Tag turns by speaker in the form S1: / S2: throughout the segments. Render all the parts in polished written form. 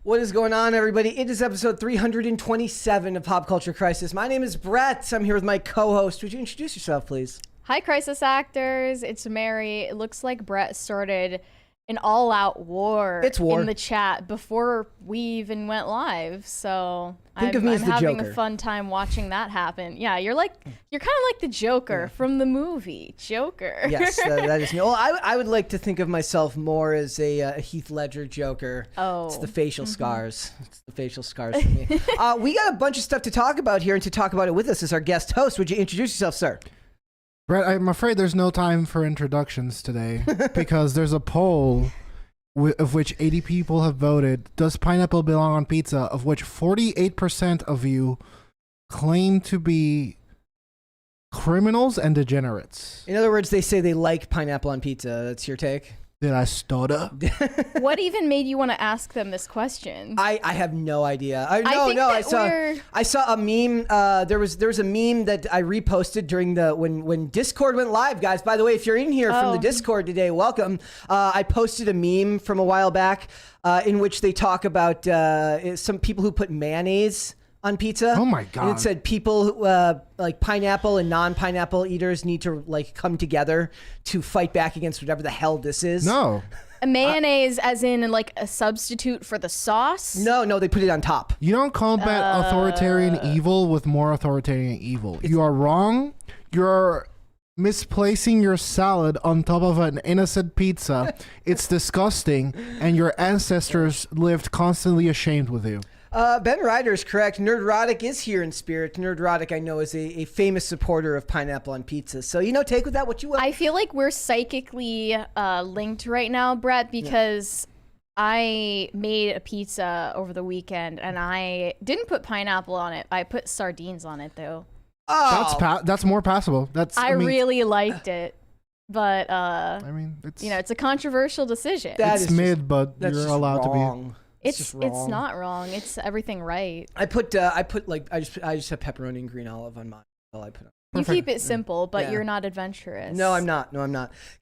S1: What is going on, everybody? It is episode 327 of Pop Culture Crisis. My name is Brett. I'm here with my co-host. Would you introduce yourself, please?
S2: Hi, Crisis Actors. It's Mary. It looks like Brett started an all-out war in the chat before we even went live. So I'm having a fun time watching that happen. Yeah, you're kind of like the Joker from the movie Joker.
S1: Yes, that is me. Well, I would like to think of myself more as a Heath Ledger Joker.
S2: Oh,
S1: it's the facial scars. It's the facial scars for me. We got a bunch of stuff to talk about here, and to talk about it with us is our guest host. Would you introduce yourself, sir?
S3: Brett, I'm afraid there's no time for introductions today because there's a poll of which 80 people have voted. Does pineapple belong on pizza? Of which 48% of you claim to be criminals and degenerates.
S1: In other words, they say they like pineapple on pizza. That's your take?
S3: Did I stutter?
S2: What even made you want to ask them this question?
S1: I have no idea. I saw a meme. There was a meme that I reposted during when Discord went live, guys. By the way, if you're in here from the Discord today, welcome. I posted a meme from a while back in which they talk about some people who put mayonnaise on pizza.
S3: Oh my god!
S1: And it said people like pineapple and non-pineapple eaters need to come together to fight back against whatever the hell this is.
S3: No.
S2: A mayonnaise as in like a substitute for the sauce?
S1: No, they put it on top.
S3: You don't combat authoritarian evil with more authoritarian evil. You are wrong. You're misplacing your salad on top of an innocent pizza. It's disgusting, and your ancestors lived constantly ashamed with you.
S1: Ben Ryder is correct. Nerdrotic is here in spirit. Nerdrotic, I know, is a famous supporter of pineapple on pizza. So, take with that what you will.
S2: I feel like we're psychically linked right now, Brett, because I made a pizza over the weekend, and I didn't put pineapple on it. I put sardines on it, though.
S1: Oh,
S3: that's more passable.
S2: I really liked it. But,
S3: it's
S2: it's a controversial decision.
S3: It's mid, but you're allowed to be.
S2: It's not wrong. It's everything right.
S1: I just have pepperoni and green olive on mine.
S2: You keep it simple, but you're not adventurous.
S1: No, I'm not.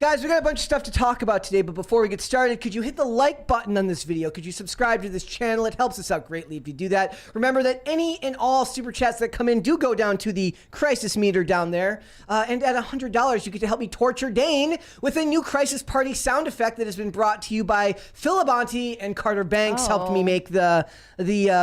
S1: Guys, we got a bunch of stuff to talk about today, but before we get started, could you hit the like button on this video? Could you subscribe to this channel? It helps us out greatly if you do that. Remember that any and all super chats that come in do go down to the crisis meter down there. And at $100, you get to help me torture Dane with a new Crisis Party sound effect that has been brought to you by Phil Abonte and Carter Banks. Helped me make the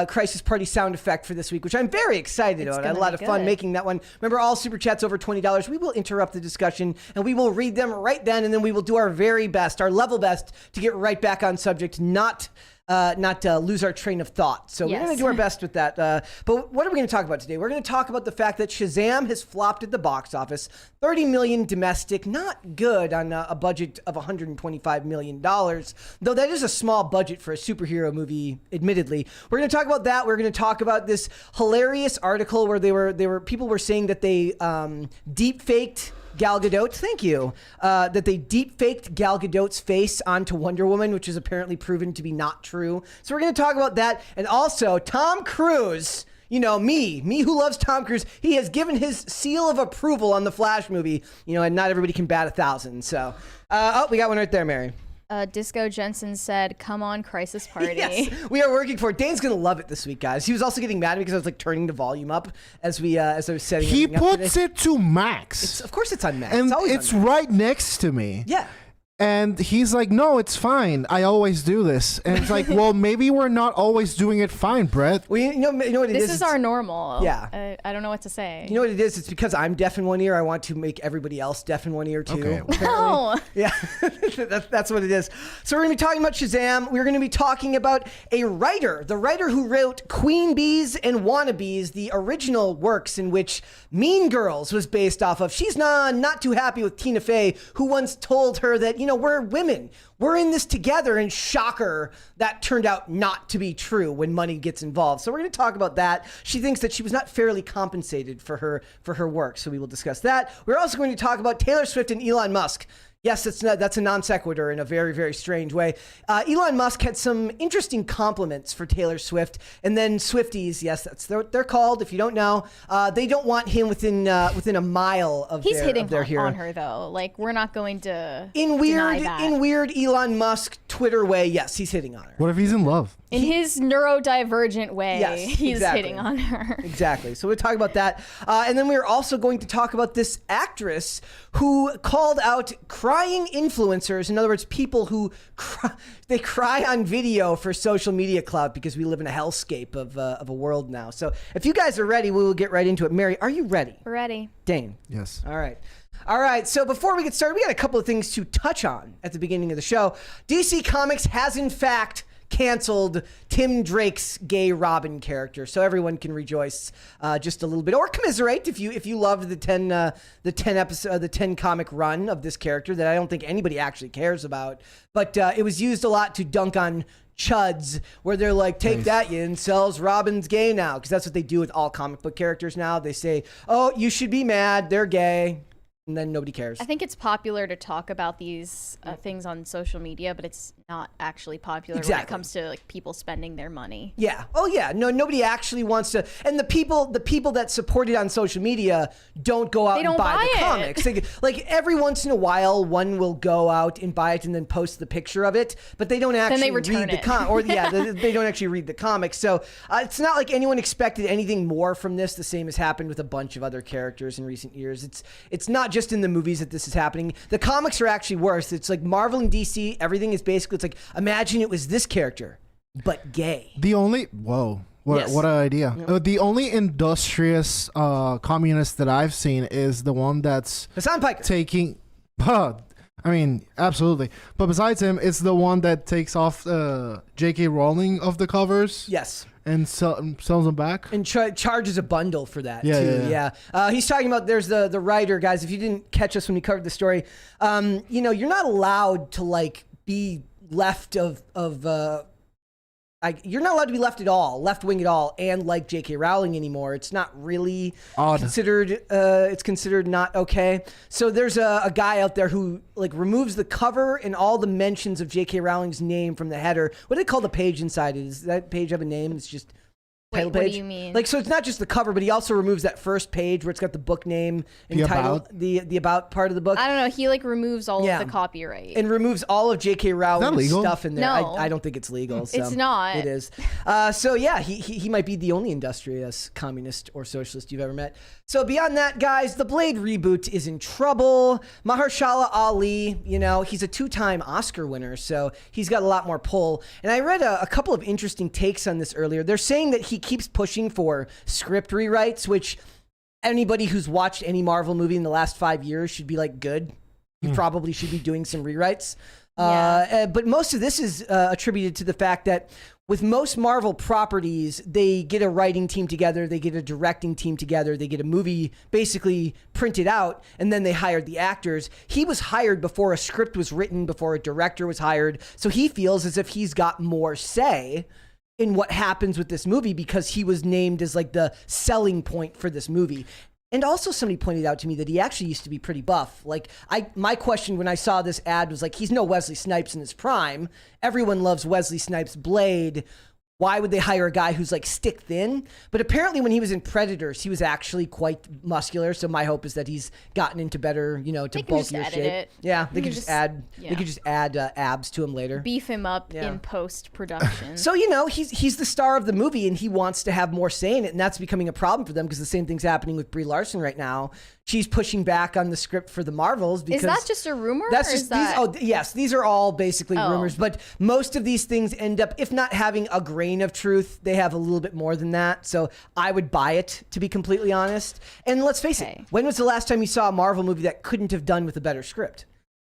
S1: Crisis Party sound effect for this week, which I'm very excited about. I had a lot of fun making that one. Remember, all super chats over $20, we will interrupt the discussion and we will read them right then, and then we will do our very best, our level best, to get right back on subject, not lose our train of thought. So we're going to do our best with that. But what are we going to talk about today? We're going to talk about the fact that Shazam has flopped at the box office. $30 million domestic, not good on a budget of $125 million, though that is a small budget for a superhero movie, admittedly. We're going to talk about that. We're going to talk about this hilarious article where people were saying that they deep faked Gal Gadot, thank you, that they deep-faked Gal Gadot's face onto Wonder Woman, which is apparently proven to be not true. So we're going to talk about that. And also, Tom Cruise, me who loves Tom Cruise, he has given his seal of approval on the Flash movie, and not everybody can bat 1,000. So, we got one right there, Mary.
S2: Disco Jensen said, "Come on, Crisis Party."
S1: Yes, we are working for it. Dane's gonna love it this week, guys. He was also getting mad because I was turning the volume up as I was setting.
S3: He puts it to max.
S1: Of course, it's on max.
S3: And it's right next to me.
S1: Yeah.
S3: And he's like, no, it's fine. I always do this. And it's like, well, maybe we're not always doing it fine, Brett.
S1: Well, you know what it is?
S2: This is our normal.
S1: Yeah.
S2: I don't know what to say.
S1: You know what it is? It's because I'm deaf in one ear. I want to make everybody else deaf in one ear, too.
S3: Okay.
S2: No.
S1: Yeah, that's what it is. So we're going to be talking about Shazam. We're going to be talking about the writer who wrote Queen Bees and Wannabes, the original works in which Mean Girls was based off of. She's not too happy with Tina Fey, who once told her that, we're women. We're in this together, and shocker, that turned out not to be true when money gets involved. So we're going to talk about that. She thinks that she was not fairly compensated for her work, so we will discuss that. We're also going to talk about Taylor Swift and Elon Musk. Yes, that's a non sequitur in a very, very strange way. Elon Musk had some interesting compliments for Taylor Swift, and then Swifties, yes, that's what they're called. If you don't know, they don't want him within a mile of
S2: He's
S1: their
S2: hitting
S1: hero.
S2: on her though. Like, we're not going to
S1: in weird Elon Musk Twitter way. Yes, he's hitting on her.
S3: What if he's in love?
S2: In his neurodivergent way,
S1: yes,
S2: he's
S1: exactly.
S2: hitting on her.
S1: Exactly. So we're talking about that. And then we're also going to talk about this actress who called out crying influencers. In other words, people who they cry on video for social media clout because we live in a hellscape of a world now. So if you guys are ready, we will get right into it. Mary, are you ready?
S2: We're ready.
S1: Dane?
S3: Yes.
S1: All right. All right, so before we get started, we got a couple of things to touch on at the beginning of the show. DC Comics has, in fact, canceled Tim Drake's gay Robin character, so everyone can rejoice just a little bit, or commiserate if you loved the 10 comic run of this character that I don't think anybody actually cares about. But it was used a lot to dunk on chuds, where they're like, take that, you incels, Robin's gay now, because that's what they do with all comic book characters now. They say, oh, you should be mad, they're gay. And then nobody cares.
S2: I think it's popular to talk about these things on social media, but it's not actually popular when it comes to like people spending their money.
S1: Yeah. Oh yeah. No, nobody actually wants to. And the people that support it on social media don't go out and buy the comics. Like every once in a while, one will go out and buy it and then post the picture of it, but they don't actually read the comic. They don't actually read the comics. So it's not like anyone expected anything more from this. The same has happened with a bunch of other characters in recent years. It's not just in the movies that this is happening. The comics are actually worse. It's like Marvel and DC, everything is basically, it's like, imagine it was this character, but gay.
S3: The only, what an idea.
S1: Yep.
S3: The only industrious communist that I've seen is the one that's
S1: Hassan Piker.
S3: taking, I mean, absolutely. But besides him, it's the one that takes off J.K. Rowling of the covers.
S1: Yes.
S3: And sells them back.
S1: And charges a bundle for that, too. Yeah. He's talking about, there's the writer, guys, if you didn't catch us when we covered the story, you're not allowed to, like, be left you're not allowed to be left at all, left wing at all, and like J.K. Rowling anymore. It's not really considered. It's considered not okay. So there's a guy out there who like removes the cover and all the mentions of J.K. Rowling's name from the header. What do they call the page inside it? Does that page have a name? It's just title page.
S2: What do you mean?
S1: Like, so it's not just the cover, but he also removes that first page where it's got the book name and
S3: the
S1: title,
S3: about?
S1: the about part of the book.
S2: I don't know. He like removes all of the copyright
S1: and removes all of J.K. Rowling's stuff in there.
S2: No.
S1: I don't think it's legal. So
S2: it's not.
S1: It is. So yeah, he might be the only industrious communist or socialist you've ever met. So beyond that, guys, the Blade reboot is in trouble. Mahershala Ali, he's a 2-time Oscar winner, so he's got a lot more pull. And I read a couple of interesting takes on this earlier. They're saying that he keeps pushing for script rewrites, which anybody who's watched any Marvel movie in the last 5 years should be like, good. You probably should be doing some rewrites. But most of this is attributed to the fact that with most Marvel properties, they get a writing team together, they get a directing team together, they get a movie basically printed out, and then they hired the actors. He was hired before a script was written, before a director was hired, so he feels as if he's got more say in what happens with this movie because he was named as like the selling point for this movie. And also somebody pointed out to me that he actually used to be pretty buff. Like my question when I saw this ad was like, he's no Wesley Snipes in his prime. Everyone loves Wesley Snipes' Blade. Why would they hire a guy who's like stick thin? But apparently when he was in Predators, he was actually quite muscular. So my hope is that he's gotten into better, to bulkier shape. Yeah, they could just add abs to him later.
S2: Beef him up in post-production.
S1: So, he's the star of the movie and he wants to have more say in it. And that's becoming a problem for them because the same thing's happening with Brie Larson right now. She's pushing back on the script for the Marvels because...
S2: Is that just a rumor?
S1: That's just yes, these are all basically rumors, but most of these things end up, if not having a grain of truth, they have a little bit more than that. So I would buy it, to be completely honest. And let's face it, when was the last time you saw a Marvel movie that couldn't have done with a better script?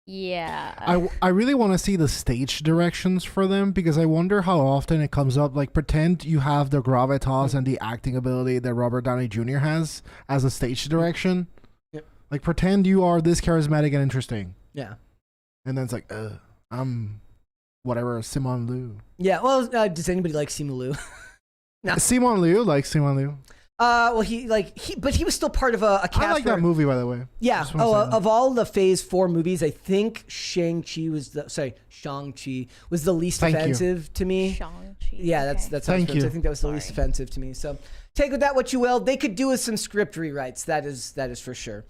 S2: Yeah.
S3: I really want to see the stage directions for them because I wonder how often it comes up. Like, pretend you have the gravitas and the acting ability that Robert Downey Jr. has as a stage direction.
S1: Yep.
S3: Like, pretend you are this charismatic and interesting.
S1: Yeah.
S3: And then it's like, I'm whatever, Simon Liu.
S1: Yeah, well, does anybody like Simu Liu?
S3: No. Simon Liu, like Simon Liu.
S1: Well, but he was still part of a cast.
S3: I like that movie, by the way.
S1: Yeah. Of all the Phase 4 movies, I think Shang-Chi was the least offensive to me.
S2: Shang-Chi.
S1: Yeah, that's how it's I think that was the least offensive to me. So take with that what you will. They could do with some script rewrites. That is for sure.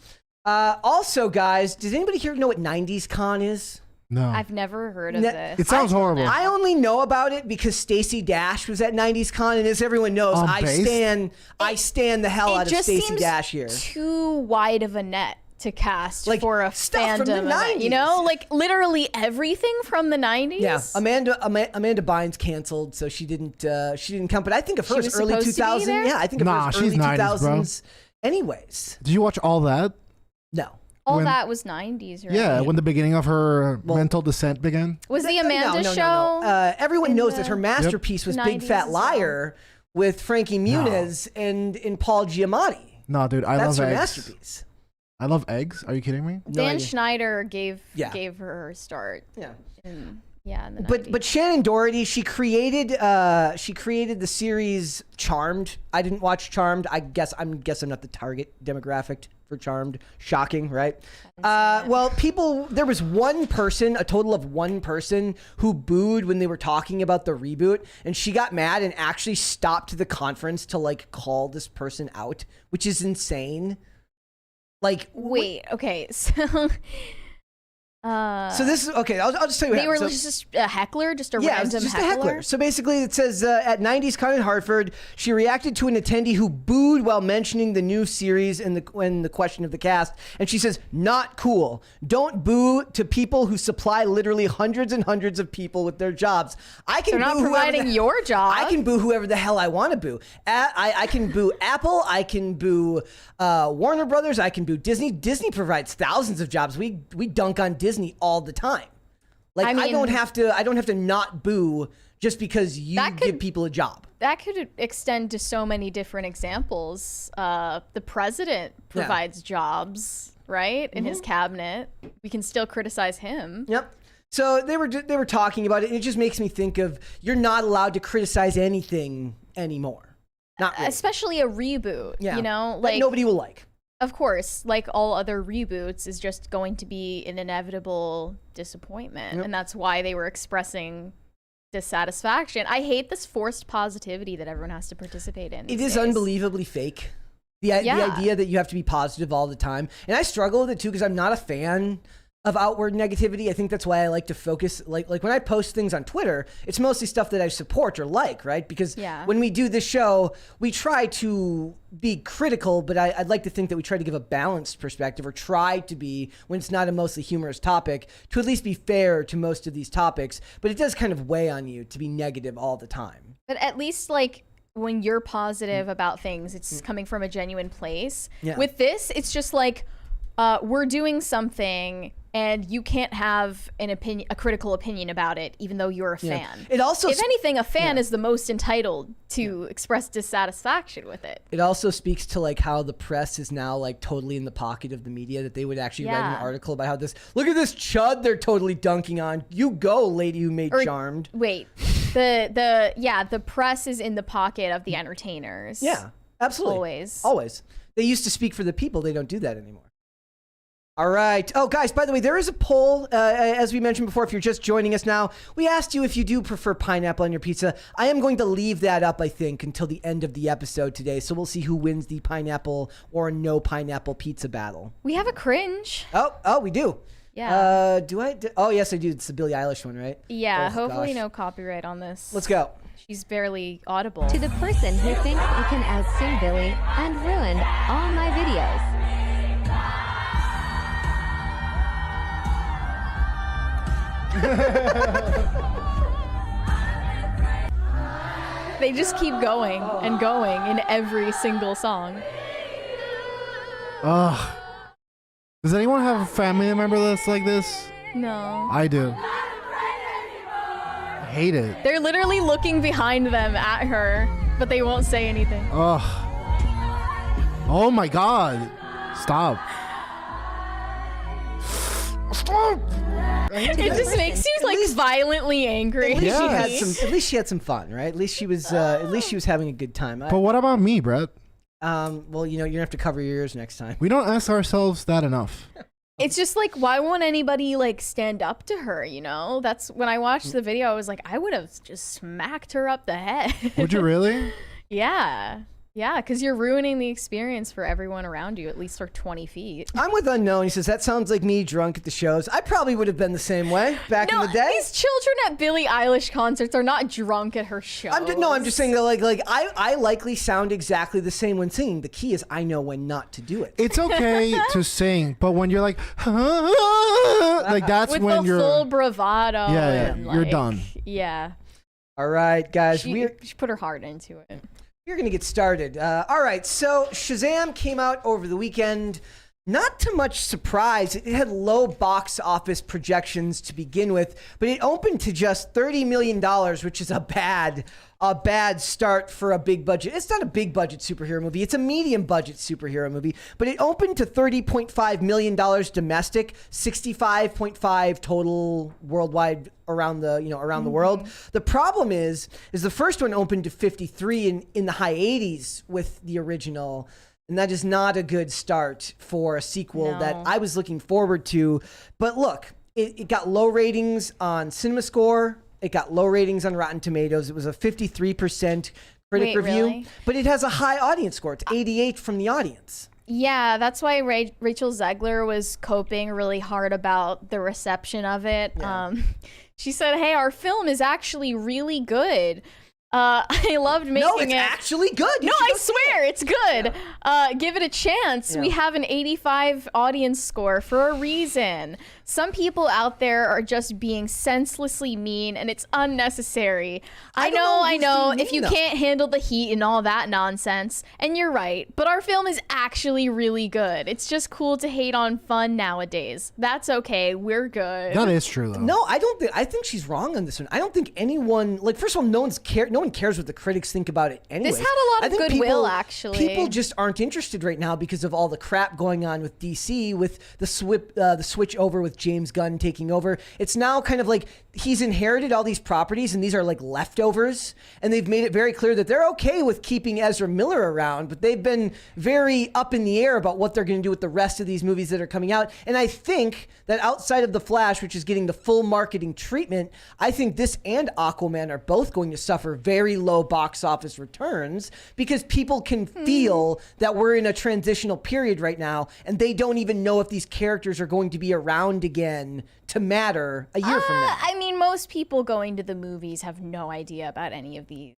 S1: Also, guys, does anybody here know what 90s Con is?
S3: No.
S2: I've never heard of this.
S3: It sounds horrible.
S1: I only know about it because Stacey Dash was at 90s Con, and as everyone knows, I stand the hell out of Stacey Dash here.
S2: Too wide of a net to cast for a
S1: stuff from the
S2: fandom
S1: 90s.
S2: event, you know, like literally everything from the 90s.
S1: Yeah, Amanda Bynes canceled, so she didn't come. But I think of her as early 2000s. Yeah, I think of her as early 2000s. Anyways,
S3: did you watch all that?
S1: No.
S2: That was 90s, right?
S3: Yeah, when the beginning of her mental descent began.
S2: Was the Amanda show?
S1: No. Everyone knows that her masterpiece was Big Fat Liar with Frankie Muniz and Paul Giamatti.
S3: No, dude, I love eggs.
S1: That's her masterpiece.
S3: I love eggs. Are you kidding me?
S2: Dan Schneider gave her her start.
S1: Yeah.
S2: In the 90s.
S1: But Shannon Doherty, she created the series Charmed. I didn't watch Charmed. I'm not the target demographic for Charmed. Shocking, right? Well, there was a total of one person who booed when they were talking about the reboot, and she got mad and actually stopped the conference to like call this person out, which is insane. Like,
S2: wait, okay, so
S1: this is okay. I'll just tell you.
S2: They were just a heckler, just a random heckler.
S1: So basically, it says at 90s Con in Hartford, she reacted to an attendee who booed while mentioning the new series and the question of the cast, and she says, "Not cool. Don't boo to people who supply literally hundreds and hundreds of people with their jobs.
S2: They're not providing your job.
S1: I can boo whoever the hell I want to boo. I can boo Apple. I can boo Warner Brothers. I can boo Disney. Disney provides thousands of jobs. We dunk on Disney all the time. Like, I don't have to not boo just because you give people a job.
S2: That could extend to so many different examples. The president provides jobs, right? In his cabinet. We can still criticize him.
S1: Yep. So they were talking about it, and it just makes me think of, you're not allowed to criticize anything anymore. Not really.
S2: Especially a reboot, you know?
S1: Like, that nobody will like.
S2: Of course, like all other reboots, is just going to be an inevitable disappointment. Yep. And that's why they were expressing dissatisfaction. I hate this forced positivity that everyone has to participate in.
S1: It is unbelievably fake. The idea that you have to be positive all the time. And I struggle with it too, because I'm not a fan of outward negativity. I think that's why I like to focus, like when I post things on Twitter, it's mostly stuff that I support or like, right? Because when we do this show, we try to be critical, but I'd like to think that we try to give a balanced perspective, or try to be, when it's not a mostly humorous topic, to at least be fair to most of these topics. But it does kind of weigh on you to be negative all the time.
S2: But at least, like, when you're positive about things, it's coming from a genuine place. Yeah. With this, it's just like, we're doing something, and you can't have a critical opinion about it, even though you're a fan. It also, if anything, a fan is the most entitled to express dissatisfaction with it.
S1: It also speaks to like how the press is now like totally in the pocket of the media, that they would actually write an article about how look at this chud they're totally dunking on. You go, lady who made Charmed.
S2: Wait, the press is in the pocket of the entertainers.
S1: Yeah, absolutely. Always. They used to speak for the people. They don't do that anymore. All right. Oh, guys, by the way, there is a poll, as we mentioned before, if you're just joining us now. We asked you if you do prefer pineapple on your pizza. I am going to leave that up, I think, until the end of the episode today. So we'll see who wins the pineapple or no pineapple pizza battle.
S2: We have a cringe.
S1: Oh, we do.
S2: Yeah.
S1: Oh, yes, I do. It's the Billie Eilish one, right?
S2: Yeah, hopefully no copyright on this.
S1: Let's go.
S2: She's barely audible.
S4: To the person who thinks it can out-sing Billie and ruined all my videos.
S2: They just keep going and going in every single song.
S3: Ugh. Does anyone have a family member that's like this?
S2: No.
S3: I do. I hate it.
S2: They're literally looking behind them at her, but they won't say anything.
S3: Ugh. Oh my god. Stop. Stop!
S2: It just makes you like violently angry.
S1: At least she had some fun, right? At least she was having a good time.
S3: But what about me, Brett?
S1: Well, you're gonna have to cover your ears next time.
S3: We don't ask ourselves that enough.
S2: It's just like, why won't anybody like stand up to her, you know? That's when I watched the video, I was like, I would have just smacked her up the head.
S3: Would you really?
S2: Yeah. Yeah, because you're ruining the experience for everyone around you, at least for 20 feet.
S1: I'm with Unknown. He says, that sounds like me drunk at the shows. I probably would have been the same way back in the day.
S2: These children at Billie Eilish concerts are not drunk at her shows.
S1: I'm just saying that like I likely sound exactly the same when singing. The key is I know when not to do it.
S3: It's okay to sing, but when you're like that's
S2: with
S3: when
S2: the
S3: you're
S2: full bravado.
S3: Yeah, you're done.
S2: Yeah.
S1: All right, guys.
S2: She put her heart into it.
S1: We're going to get started. All right, so Shazam came out over the weekend. Not too much surprise. It had low box office projections to begin with, but it opened to just $30 million, which is a bad start for a big budget. It's not a big budget superhero movie. It's a medium budget superhero movie, but it opened to $30.5 million domestic, 65.5 total worldwide around the world. The problem is the first one opened to 53 in the high 80s with the original. And that is not a good start for a sequel that I was looking forward to. But look, it got low ratings on CinemaScore. It got low ratings on Rotten Tomatoes. It was a 53% critic review.
S2: Really?
S1: But it has a high audience score. It's 88 from the audience.
S2: Yeah, that's why Rachel Zegler was coping really hard about the reception of it. Yeah. She said, hey, our film is actually really good. I loved making it.
S1: No, it's actually good.
S2: No, I swear, it's good. Yeah. Give it a chance. Yeah. We have an 85 audience score for a reason. Some people out there are just being senselessly mean, and it's unnecessary. I know. If you can't handle the heat and all that nonsense, and you're right, but our film is actually really good. It's just cool to hate on fun nowadays. That's okay. We're good.
S3: That is true, though.
S1: No, I think she's wrong on this one. I don't think anyone, first of all, no one cares what the critics think about it anyway.
S2: This had a lot of goodwill, actually.
S1: People just aren't interested right now because of all the crap going on with DC, with the switch over with James Gunn taking over. It's now kind of like he's inherited all these properties, and these are like leftovers, and they've made it very clear that they're okay with keeping Ezra Miller around, but they've been very up in the air about what they're going to do with the rest of these movies that are coming out. And I think that outside of The Flash, which is getting the full marketing treatment, I think this and Aquaman are both going to suffer very low box office returns because people can feel that we're in a transitional period right now, and they don't even know if these characters are going to be around again to matter a year from now.
S2: I mean, most people going to the movies have no idea about any of these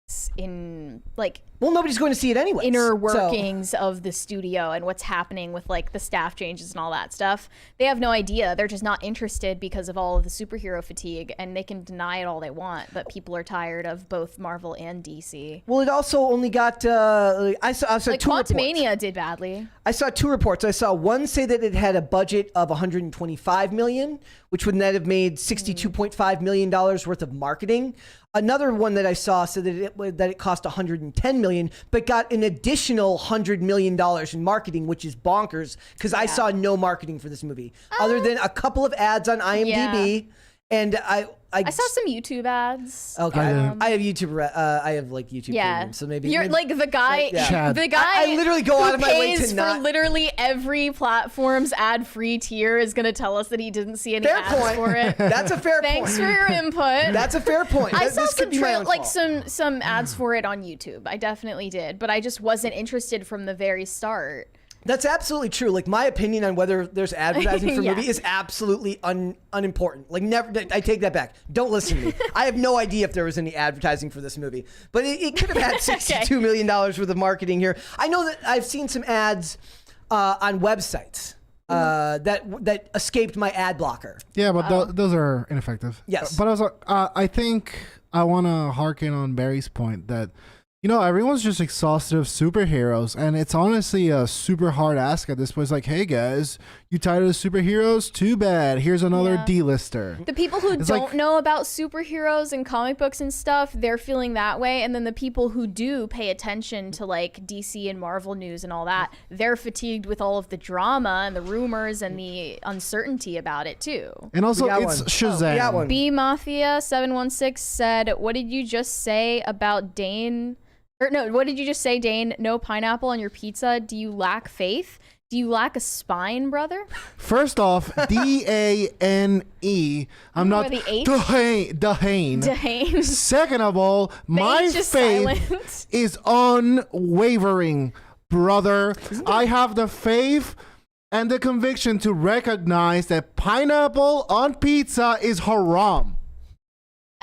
S1: well, nobody's going to see it anyway.
S2: Inner workings of the studio and what's happening with the staff changes and all that stuff. They have no idea. They're just not interested because of all of the superhero fatigue, and they can deny it all they want, but people are tired of both Marvel and DC.
S1: Well, it also only got I saw two reports.
S2: Quantumania did badly.
S1: I saw two reports. I saw one say that it had a budget of $125 million, which would then have made $62.5 million worth of marketing. Another one that I saw said that it cost $110 million, but got an additional $100 million in marketing, which is bonkers because I saw no marketing for this movie other than a couple of ads on IMDb, and I
S2: saw some YouTube ads.
S1: Okay, I have YouTube. I have YouTube Premium, so maybe
S2: you're like the guy. The guy.
S1: I literally go out of my way to not.
S2: For literally every platform's ad-free tier is going to tell us that he didn't see any ads for it.
S1: That's a fair point.
S2: Thanks for your input.
S1: That's a fair point.
S2: I saw some ads for it on YouTube. I definitely did, but I just wasn't interested from the very start.
S1: That's absolutely true. My opinion on whether there's advertising for a movie is absolutely unimportant. Never. I take that back. Don't listen to me. I have no idea if there was any advertising for this movie, but it could have had $62 million worth of marketing here. I know that I've seen some ads on websites that escaped my ad blocker.
S3: Yeah, but those are ineffective.
S1: Yes.
S3: But I think I want to harken on Barry's point that everyone's just exhausted of superheroes, and it's honestly a super hard ask at this point. It's like, hey guys, you tired of superheroes? Too bad. Here's another D-lister.
S2: The people who don't know about superheroes and comic books and stuff, they're feeling that way. And then the people who do pay attention to DC and Marvel news and all that, they're fatigued with all of the drama and the rumors and the uncertainty about it too.
S3: And also, it's Shazam.
S2: B Mafia 716 said, "What did you just say about Dane?" Or no, what did you just say, Dane? No pineapple on your pizza? Do you lack faith? Do you lack a spine, brother?
S3: First off, D-A-N-E. I'm not Dahane. Second of all, my faith is unwavering, brother. I have the faith and the conviction to recognize that pineapple on pizza is haram.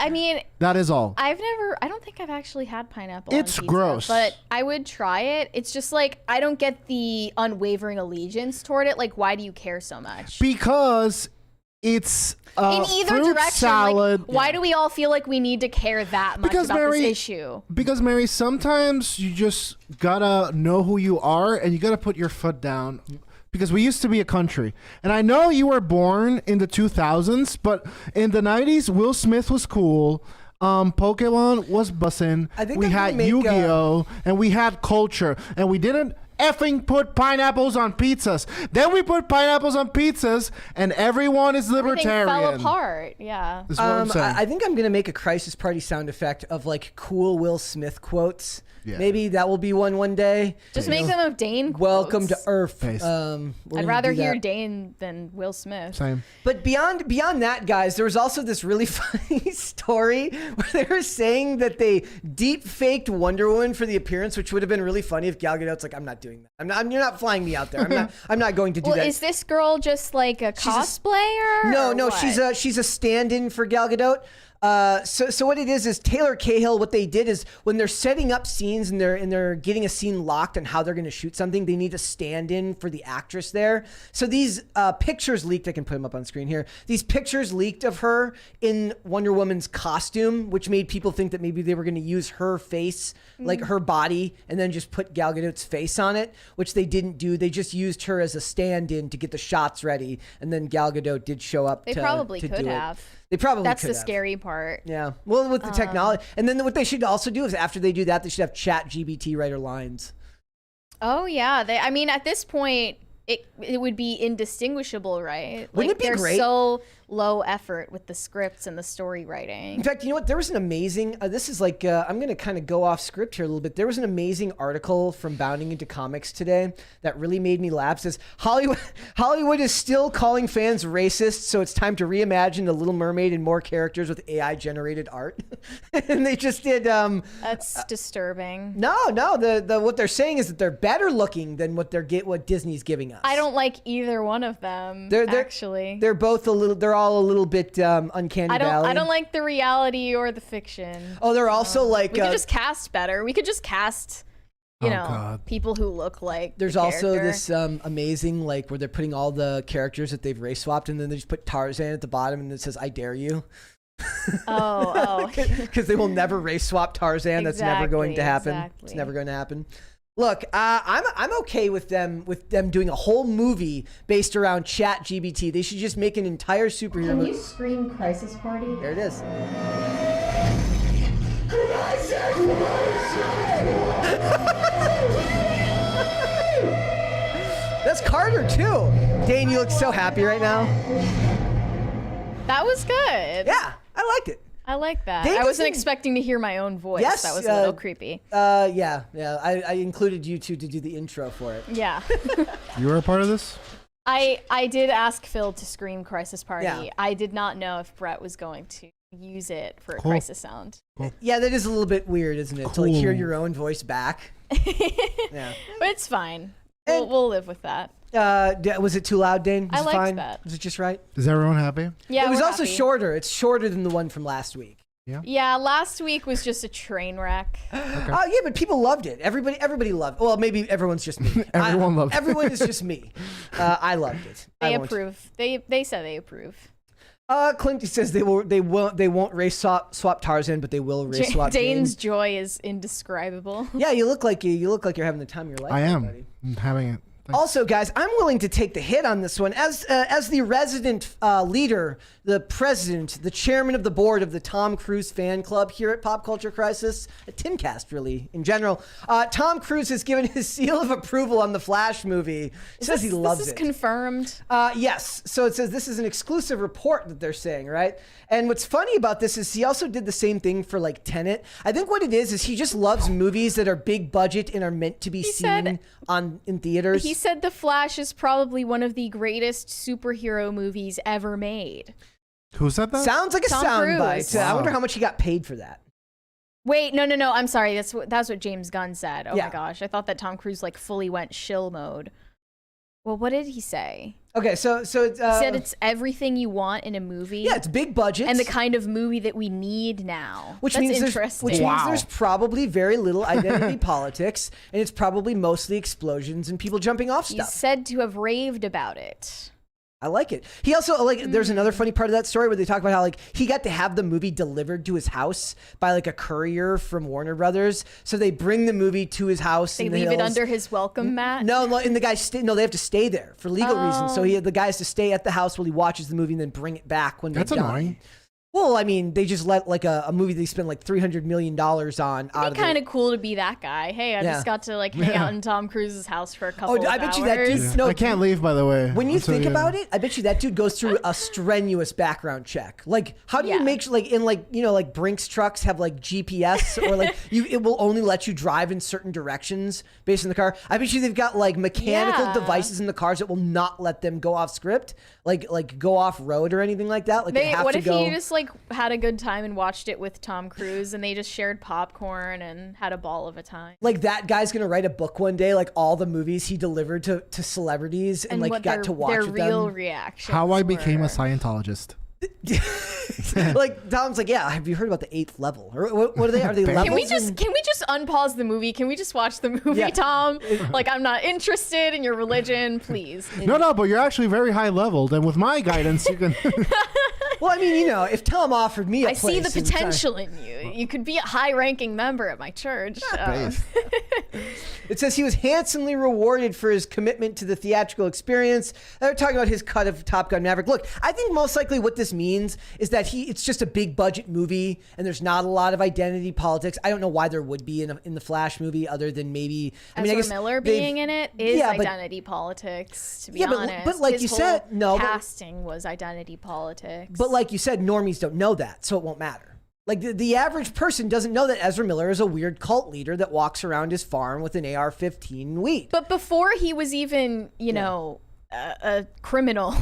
S2: I mean,
S3: that is all.
S2: I don't think I've actually had pineapple
S3: on pizza. It's gross.
S2: But I would try it. It's just like, I don't get the unwavering allegiance toward it. Like, why do you care so much?
S3: Because it's in either fruit direction, salad.
S2: Like, why do we all feel like we need to care that much about this issue?
S3: Because, Mary, sometimes you just gotta know who you are and you gotta put your foot down. Because we used to be a country. And I know you were born in the 2000s, but in the 90s, Will Smith was cool. Pokemon was bussin'. We had Yu-Gi-Oh! And we had culture. And we didn't effing put pineapples on pizzas. Then we put pineapples on pizzas, and everyone is libertarian.
S2: Everything fell apart, yeah.
S3: That's what I'm saying.
S1: I think I'm going to make a Crisis Party sound effect of like cool Will Smith quotes. Yeah. Maybe that will be one day.
S2: Just make them of Dane quotes.
S1: Welcome to Earth.
S2: I'd rather hear Dane than Will Smith.
S3: Same.
S1: But beyond that, guys, there was also this really funny story where they were saying that they deep faked Wonder Woman for the appearance, which would have been really funny if Gal Gadot's like, I'm not doing that. You're not flying me out there. I'm not going to do that.
S2: Is this girl just like a cosplayer?
S1: No, she's a stand-in for Gal Gadot. So what it is Taylor Cahill, what they did is when they're setting up scenes and they're getting a scene locked on how they're going to shoot something, they need a stand-in for the actress there. So these pictures leaked, I can put them up on screen here. These pictures leaked of her in Wonder Woman's costume, which made people think that maybe they were going to use her face, like her body, and then just put Gal Gadot's face on it, which they didn't do. They just used her as a stand-in to get the shots ready, and then Gal Gadot did show up
S2: They probably could have.
S1: They probably
S2: That's
S1: could
S2: the
S1: have.
S2: scary part.
S1: Yeah. Well, with the technology. And then what they should also do is after they do that, they should have ChatGPT write her lines.
S2: Oh, yeah. I mean, at this point, it would be indistinguishable, right?
S1: Wouldn't it be great?
S2: They're so low effort with the scripts and the story writing.
S1: In fact, you know what? There was an amazing, this is like, I'm going to kind of go off script here a little bit. There was an amazing article from Bounding Into Comics today that really made me laugh. It says, Hollywood is still calling fans racist, so it's time to reimagine The Little Mermaid and more characters with AI-generated art. And they just did...
S2: That's disturbing.
S1: No, what they're saying is that they're better looking than what Disney's giving us.
S2: I don't like either one of them, actually.
S1: They're both they're all a little bit uncanny valley.
S2: I don't like the reality or the fiction.
S1: Oh, they're also like...
S2: We could just cast better. We could just cast, people who look like
S1: There's also this amazing, like, where they're putting all the characters that they've race swapped, and then they just put Tarzan at the bottom, and it says, I dare you.
S2: Oh.
S1: Because they will never race swap Tarzan. That's never going to happen.
S2: Exactly.
S1: It's never going to happen. Look, I'm okay with them doing a whole movie based around ChatGPT. They should just make an entire superhero movie.
S4: Can you scream Crisis Party?
S1: There it is. That's Carter too. Dane, you look so happy right now.
S2: That was good.
S1: Yeah, I liked it.
S2: I like that. I wasn't expecting to hear my own voice.
S1: Yes,
S2: that was a little creepy.
S1: Yeah. I included you two to do the intro for it.
S2: Yeah.
S3: You were a part of this?
S2: I did ask Phil to scream Crisis Party.
S1: Yeah.
S2: I did not know if Brett was going to use it for a crisis sound.
S3: Cool.
S1: Yeah, that is a little bit weird, isn't it?
S3: Cool.
S1: To like hear your own voice back. Yeah.
S2: But it's fine. We'll live with that.
S1: Was it too loud, Dane? Was
S2: I
S1: it
S2: liked
S1: fine?
S2: that.
S1: Was it just right?
S3: Is everyone happy?
S2: Yeah,
S1: it was also
S2: happy.
S1: shorter. It's shorter than the one from last week.
S2: Yeah, last week was just a train wreck.
S1: Okay. Yeah, but people loved it. Everybody loved it. Well, maybe everyone's just me.
S3: Everyone loved it.
S1: Everyone is just me. I loved it.
S2: They approve. They said they approve.
S1: Clint says they won't race swap Tarzan, but they will race swap
S2: Dane's joy is indescribable.
S1: Yeah, you look like you're having the time of your life.
S3: I am.
S1: Buddy.
S3: I'm having it. Thanks.
S1: Also, guys, I'm willing to take the hit on this one. As the resident leader, the president, the chairman of the board of the Tom Cruise fan club here at Pop Culture Crisis, at Timcast really, in general, Tom Cruise has given his seal of approval on the Flash movie. Says he loves it.
S2: This is confirmed?
S1: Yes. So it says this is an exclusive report that they're saying, right? And what's funny about this is he also did the same thing for like Tenet. I think what it is he just loves movies that are big budget and are meant to be seen in theaters.
S2: He said The Flash is probably one of the greatest superhero movies ever made.
S3: Who said that?
S1: Sounds like a soundbite.
S2: Wow.
S1: I wonder how much he got paid for that.
S2: Wait, no. I'm sorry. That's what James Gunn said. Oh my gosh. I thought that Tom Cruise like fully went shill mode. Well, what did he say?
S1: Okay, so it's,
S2: he said it's everything you want in a movie.
S1: Yeah, it's big budget.
S2: And the kind of movie that we need now.
S1: Which
S2: That's
S1: means
S2: interesting.
S1: Which means there's probably very little identity politics, and it's probably mostly explosions and people jumping off stuff.
S2: He's said to have raved about it.
S1: I like it. He also, like, there's another funny part of that story where they talk about how, like, he got to have the movie delivered to his house by, like, a courier from Warner Brothers. So they bring the movie to his house.
S2: They leave it under his welcome mat?
S1: No, and the guys they have to stay there for legal reasons. So the guy has to stay at the house while he watches the movie and then bring it back when they're done. That's annoying. Well, I mean, they just let like a movie they spent like $300 million on.
S2: It'd be kind of cool to be that guy. Hey, I just got to like hang out in Tom Cruise's house for a couple of hours.
S1: I bet you that dude. Yeah. No,
S3: I can't leave, by the way.
S1: When you think about it, I bet you that dude goes through a strenuous background check. Like, how do you make like in like like Brinks trucks have like GPS or like it will only let you drive in certain directions based on the car. I bet you they've got like mechanical devices in the cars that will not let them go off script, like go off road or anything like that. Like they have
S2: what
S1: to
S2: if
S1: go.
S2: You just like had a good time and watched it with Tom Cruise and they just shared popcorn and had a ball of a time?
S1: Like that guy's gonna write a book one day, like all the movies he delivered to celebrities and like got to watch
S2: their
S1: with
S2: real
S1: them.
S2: reactions.
S3: How I became a Scientologist.
S1: Like Tom's like, yeah, have you heard about the 8th level? Or what are they? Are they levels?
S2: Can we just unpause the movie? Can we just watch the movie, Tom? Like, I'm not interested in your religion, please.
S3: No, but you're actually very high leveled, and with my guidance, you can.
S1: Well, I mean, if Tom offered me a place,
S2: I see the potential in you. You could be a high-ranking member at my church.
S1: It says he was handsomely rewarded for his commitment to the theatrical experience. They're talking about his cut of Top Gun Maverick. Look, I think most likely what this means is that it's just a big budget movie and there's not a lot of identity politics. I don't know why there would be in the Flash movie other than maybe
S2: Ezra Miller being in it is identity politics, to be honest.
S1: But like you said,
S2: casting was identity politics.
S1: But like you said, normies don't know that, so it won't matter. Like the average person doesn't know that Ezra Miller is a weird cult leader that walks around his farm with an AR-15 and weed.
S2: But before he was even, a criminal,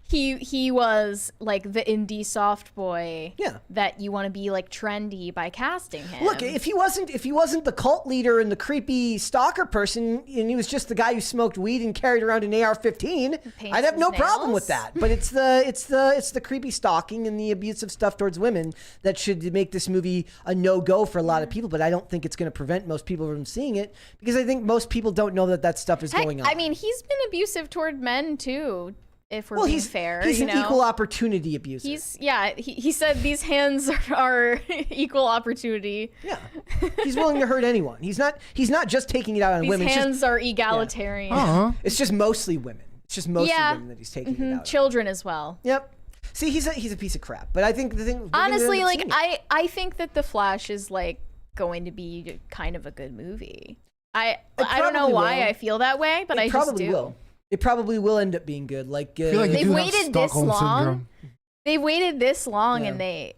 S2: he was like the indie soft boy that you want to be like trendy by casting him.
S1: Look, if he wasn't the cult leader and the creepy stalker person, and he was just the guy who smoked weed and carried around an AR-15, I'd have no problem with that. But it's the creepy stalking and the abusive stuff towards women that should make this movie a no-go for a lot of people. But I don't think it's going to prevent most people from seeing it because I think most people don't know that stuff is going on.
S2: I mean, he's been abusive toward men too. If we're being fair,
S1: he's an equal opportunity abuser.
S2: He said these hands are equal opportunity.
S1: Yeah, he's willing to hurt anyone. He's not just taking it out on women.
S2: These hands are egalitarian.
S1: It's just mostly women. It's just mostly women that he's taking it out.
S2: Children as well.
S1: Yep. See, he's a piece of crap. But I think the thing
S2: honestly, like I think that The Flash is like going to be kind of a good movie. I don't know why I feel that way, but I just do.
S1: Will. It probably will end up being good. Like
S2: they've waited this long. They've waited this long, and they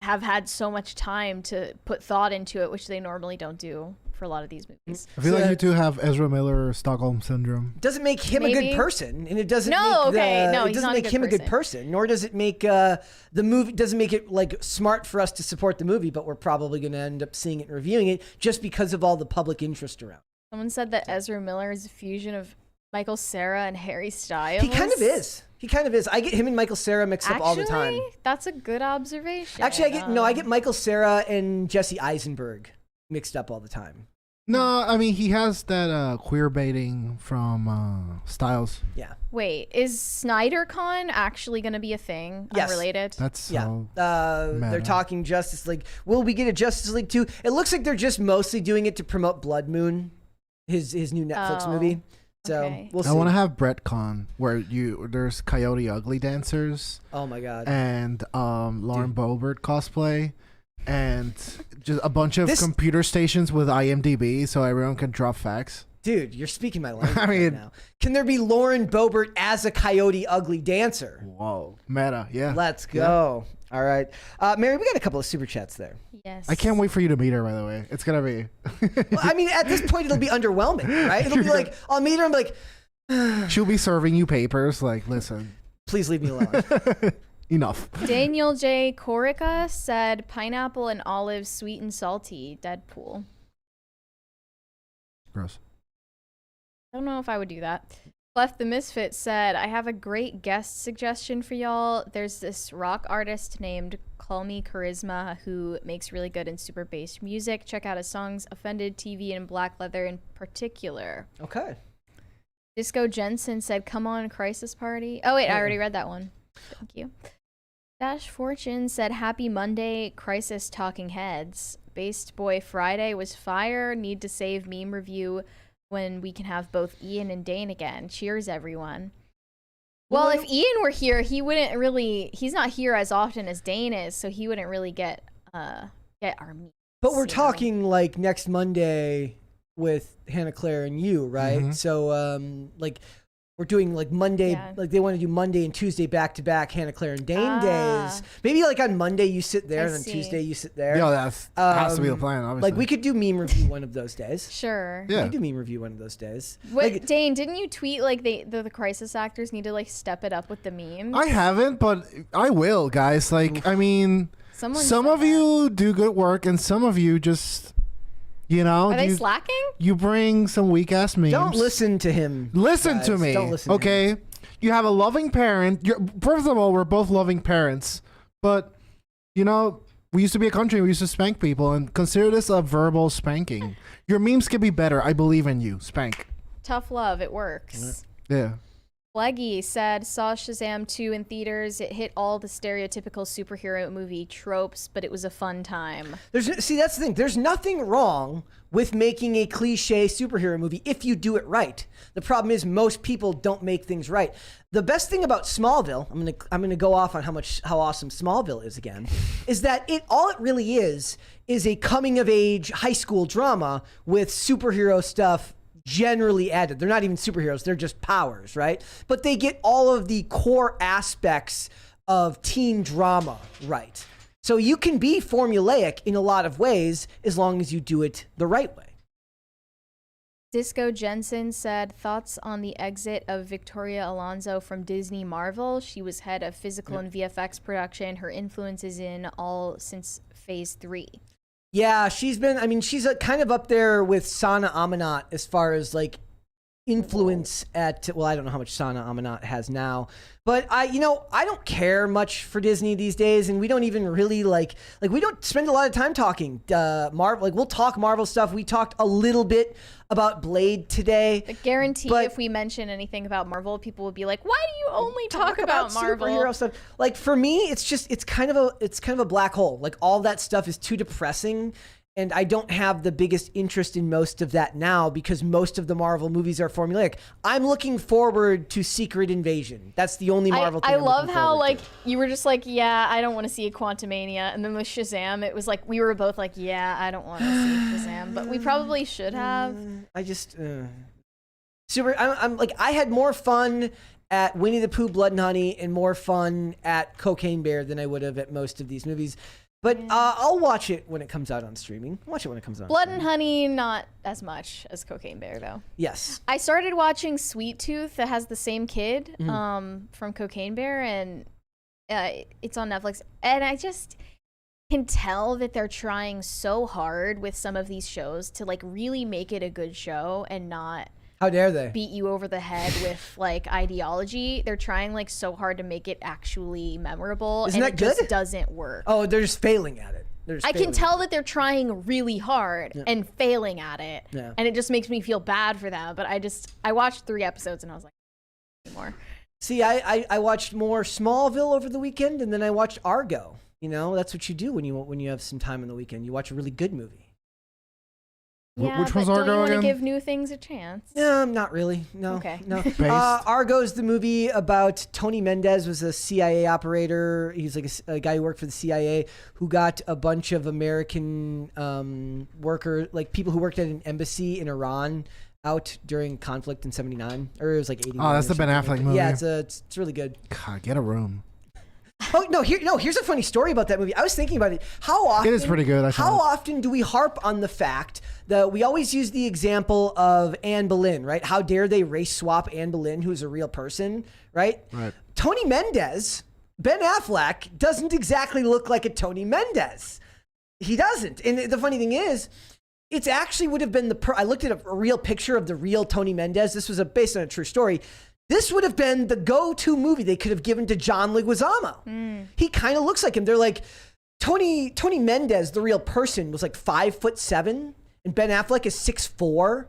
S2: have had so much time to put thought into it, which they normally don't do for a lot of these movies.
S3: I feel like you two have Ezra Miller Stockholm syndrome.
S1: Doesn't make him a good person, and it doesn't. It doesn't make him a good person. Nor does it make the movie. Doesn't make it like smart for us to support the movie. But we're probably going to end up seeing it and reviewing it just because of all the public interest around.
S2: Someone said that Ezra Miller is a fusion of Michael Cera and Harry Styles.
S1: He kind of is. I get him and Michael Cera mixed up all the time.
S2: That's a good observation.
S1: Actually, I get Michael Cera and Jesse Eisenberg mixed up all the time.
S3: No, I mean he has that queer baiting from Styles.
S2: Yeah. Wait, is SnyderCon actually going to be a thing?
S1: Yes.
S2: Unrelated?
S3: That's so
S1: they're talking Justice League. Will we get a Justice League 2? It looks like they're just mostly doing it to promote Blood Moon, his new Netflix movie. So we'll see.
S3: I want to have BrettCon where there's Coyote Ugly dancers.
S1: Oh my god.
S3: And Lauren Boebert cosplay, and just a bunch of computer stations with IMDb, so everyone can drop facts.
S1: Dude, you're speaking my language right now. Can there be Lauren Boebert as a Coyote Ugly dancer?
S3: Whoa, meta, yeah.
S1: Let's go. All right. Mary, we got a couple of super chats there.
S2: Yes.
S3: I can't wait for you to meet her, by the way. It's going to be...
S1: Well, I mean, at this point, it'll be underwhelming, right? It'll be like, I'll meet her and be like...
S3: She'll be serving you papers. Like, listen.
S1: Please leave me alone.
S3: Enough.
S2: Daniel J. Corica said pineapple and olives, sweet and salty, Deadpool.
S3: Gross.
S2: I don't know if I would do that. Clef the Misfit said, I have a great guest suggestion for y'all. There's this rock artist named Call Me Charisma who makes really good and super bass music. Check out his songs, Offended TV and Black Leather in particular.
S1: Okay.
S2: Disco Jensen said, come on, Crisis Party. Oh, wait, I already read that one. Thank you. Dash Fortune said, happy Monday, Crisis Talking Heads. Based Boy Friday was fire. Need to save meme review when we can have both Ian and Dane again. Cheers, everyone. Well, if Ian were here, he wouldn't really... He's not here as often as Dane is, so he wouldn't really get our memes.
S1: But we're talking like next Monday with Hannah Claire and you, right?
S3: Mm-hmm.
S1: So, like... We're doing like Monday, like they want to do Monday and Tuesday back-to-back Hannah Claire and Dane days. Maybe like on Monday you sit there and on Tuesday you sit there.
S3: Yeah, that has to be the plan, obviously.
S1: Like we could do meme review one of those days.
S2: Sure.
S1: Yeah. We could do meme review one of those days.
S2: What,
S1: like,
S2: Dane, didn't you tweet like the crisis actors need to like step it up with the memes?
S3: I haven't, but I will, guys. Like, I mean, some of you do good work and some of you just... You know,
S2: are they slacking?
S3: You bring some weak ass memes.
S1: Don't listen to him.
S3: Listen
S1: guys.
S3: to me.
S1: Don't listen
S3: okay?
S1: To him.
S3: You have a loving parent. First of all, we're both loving parents. But, you know, we used to be a country. We used to spank people. And consider this a verbal spanking. Your memes can be better. I believe in you. Spank.
S2: Tough love. It works.
S3: Yeah.
S2: Leggy said, saw Shazam 2 in theaters. It hit all the stereotypical superhero movie tropes, but it was a fun time.
S1: See, that's the thing. There's nothing wrong with making a cliche superhero movie if you do it right. The problem is most people don't make things right. The best thing about Smallville, I'm gonna go off on how awesome Smallville is again, is that all it really is a coming of age high school drama with superhero stuff generally added. They're not even superheroes, they're just powers, right? But they get all of the core aspects of teen drama right. So you can be formulaic in a lot of ways as long as you do it the right way.
S2: Disco Jensen said, thoughts on the exit of Victoria Alonso from Disney Marvel. She was head of physical and VFX production. Her influence is in all since phase 3.
S1: Yeah, she's kind of up there with Sana Amanat as far as like influence at, well, I don't know how much Sana Amanat has now, but I don't care much for Disney these days, and we don't even really like we don't spend a lot of time talking Marvel. Like we'll talk Marvel stuff. We talked a little bit about Blade today.
S2: I guarantee if we mention anything about Marvel, people will be like, why do you only talk about Marvel?
S1: Superhero stuff. Like for me, it's kind of a black hole. Like all that stuff is too depressing. And I don't have the biggest interest in most of that now because most of the Marvel movies are formulaic. I'm looking forward to Secret Invasion. That's the only Marvel thing
S2: I
S1: I'm
S2: love how
S1: like
S2: you were just like, yeah, I don't want to see a Quantumania. And then with Shazam, it was like we were both like, yeah, I don't want to see Shazam. But we probably should have.
S1: I'm like, I had more fun at Winnie the Pooh, Blood and Honey and more fun at Cocaine Bear than I would have at most of these movies. But I'll watch it when it comes out on streaming.
S2: Blood and Honey, not as much as Cocaine Bear, though.
S1: Yes.
S2: I started watching Sweet Tooth that has the same kid from Cocaine Bear, and it's on Netflix. And I just can tell that they're trying so hard with some of these shows to like really make it a good show and not...
S1: How dare they
S2: beat you over the head with like ideology. They're trying like so hard to make it actually memorable.
S1: Isn't that good?
S2: Just doesn't work.
S1: Oh, they're just failing at it.
S2: I can tell that they're trying really hard and failing at it. Yeah. And it just makes me feel bad for them. But I watched 3 episodes and I was like, more.
S1: See, I watched more Smallville over the weekend and then I watched Argo. You know, that's what you do when you have some time on the weekend. You watch a really good movie.
S2: Yeah,
S3: which was
S2: Argo
S3: again?
S2: Don't you want to give new things a chance?
S1: Not really. No.
S2: Okay.
S1: No. Argo's the movie about Tony Mendez was a CIA operator. He's like a guy who worked for the CIA who got a bunch of American workers, like people who worked at an embassy in Iran, out during conflict in '79, or it was like '89.
S3: Oh, that's the Ben Affleck movie.
S1: Yeah, it's really good.
S3: God, get a room.
S1: Oh here's a funny story about that movie. I was thinking about it. How often?
S3: It is pretty good.
S1: How often do we harp on the fact that we always use the example of Anne Boleyn, right? How dare they race swap Anne Boleyn, who's a real person, right?
S3: Right.
S1: Tony Mendez, Ben Affleck doesn't exactly look like a Tony Mendez. He doesn't. And the funny thing is, it's actually would have been I looked at a real picture of the real Tony Mendez. This was based on a true story. This would have been the go-to movie they could have given to John Leguizamo. He kind of looks like him. They're like, Tony Mendez, the real person, was like 5'7", and Ben Affleck is 6'4".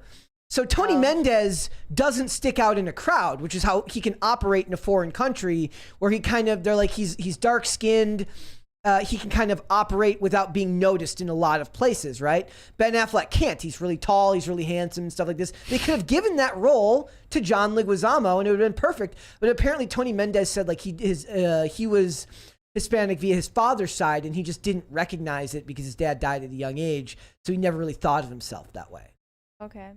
S1: So Tony Mendez doesn't stick out in a crowd, which is how he can operate in a foreign country where they're like, he's dark-skinned. He can kind of operate without being noticed in a lot of places, right? Ben Affleck can't. He's really tall. He's really handsome and stuff like this. They could have given that role to John Leguizamo and it would have been perfect. But apparently Tony Mendez said like he was Hispanic via his father's side and he just didn't recognize it because his dad died at a young age. So he never really thought of himself that way.
S2: Okay.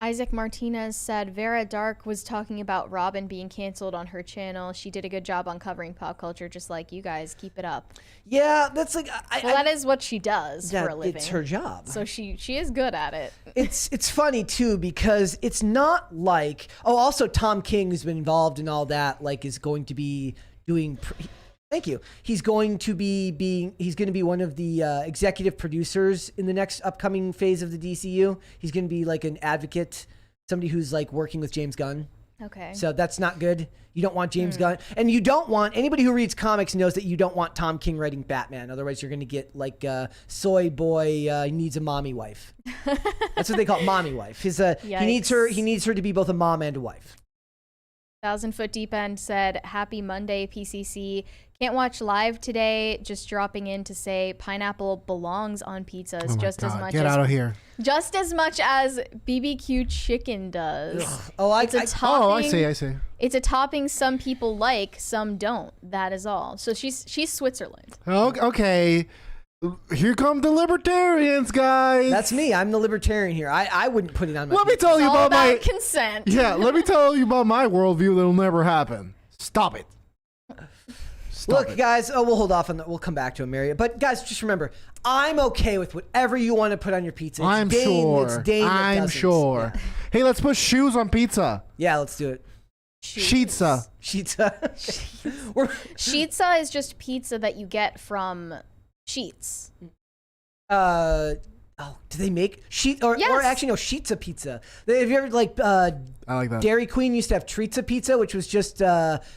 S2: Isaac Martinez said Vera Dark was talking about Robin being canceled on her channel. She did a good job on covering pop culture, just like you guys. Keep it up.
S1: Yeah, that's like
S2: that is what she does for a living.
S1: It's her job.
S2: So she is good at it.
S1: It's funny too because it's not like also Tom King, who's been involved in all that, like is going to be doing. Thank you. He's going to be one of the executive producers in the next upcoming phase of the DCU. He's going to be like an advocate, somebody who's like working with James Gunn.
S2: Okay.
S1: So that's not good. You don't want James Gunn, and you don't want anybody who reads comics knows that you don't want Tom King writing Batman. Otherwise, you're going to get like soy boy needs a mommy wife. That's what they call mommy wife. He needs her to be both a mom and a wife.
S2: 1,000 Foot Deep End said, "Happy Monday, PCC. Can't watch live today. Just dropping in to say pineapple belongs on pizzas
S3: Get out of here.
S2: Just as much as BBQ chicken does.
S3: I see.
S2: It's a topping some people like, some don't. That is all." So she's Switzerland.
S3: Okay. Here come the libertarians, guys.
S1: That's me. I'm the libertarian here. I wouldn't put it on my.
S3: Let me tell you about my
S2: consent.
S3: Yeah, let me tell you about my worldview that'll never happen. Stop it.
S1: Look, guys. We'll hold off on that. We'll come back to him, Mary. But guys, just remember, I'm okay with whatever you want to put on your pizza.
S3: I'm sure. Yeah. Hey, let's put shoes on pizza.
S1: Yeah, let's do it.
S3: Sheetza.
S2: Sheetza is just pizza that you get from Sheets.
S1: Do they make sheet or actually no, Sheetza pizza? Have you ever I like that. Dairy Queen used to have Treatza pizza, which was just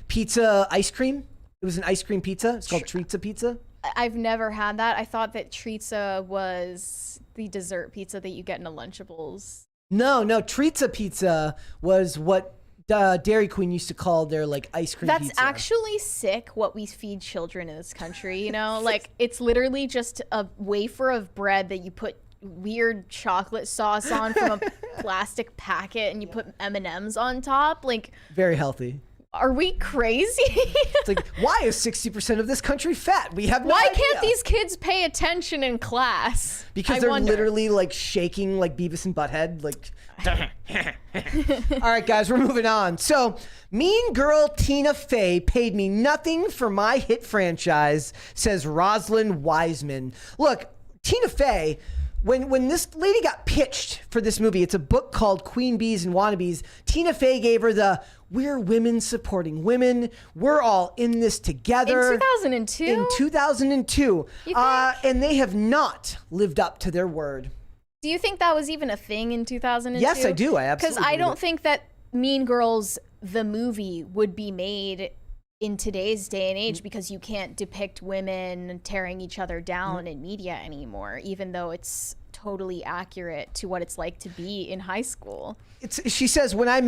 S1: pizza ice cream. It was an ice cream pizza. It's called Treatza pizza.
S2: I've never had that. I thought that Treatza was the dessert pizza that you get in a Lunchables.
S1: No, Treatza pizza was what Dairy Queen used to call their like ice cream pizza.
S2: That's actually sick what we feed children in this country, you know? Like it's literally just a wafer of bread that you put weird chocolate sauce on from a plastic packet and you put M&Ms on top. Like
S1: very healthy.
S2: Are we crazy?
S1: It's like, why is 60% of this country fat? We have no
S2: Why
S1: idea.
S2: Can't these kids pay attention in class?
S1: Because they're literally like shaking like Beavis and Butthead. Like, all right, guys, we're moving on. So, mean girl Tina Fey paid me nothing for my hit franchise, says Rosalind Wiseman. Look, Tina Fey, when this lady got pitched for this movie, it's a book called Queen Bees and Wannabes. Tina Fey gave her the "We're women supporting women. We're all in this together."
S2: In 2002?
S1: In 2002. And they have not lived up to their word.
S2: Do you think that was even a thing in 2002?
S1: Yes, I do. I absolutely
S2: Because I don't think that Mean Girls, the movie, would be made in today's day and age because you can't depict women tearing each other down in media anymore, even though it's totally accurate to what it's like to be in high school.
S1: She says, when I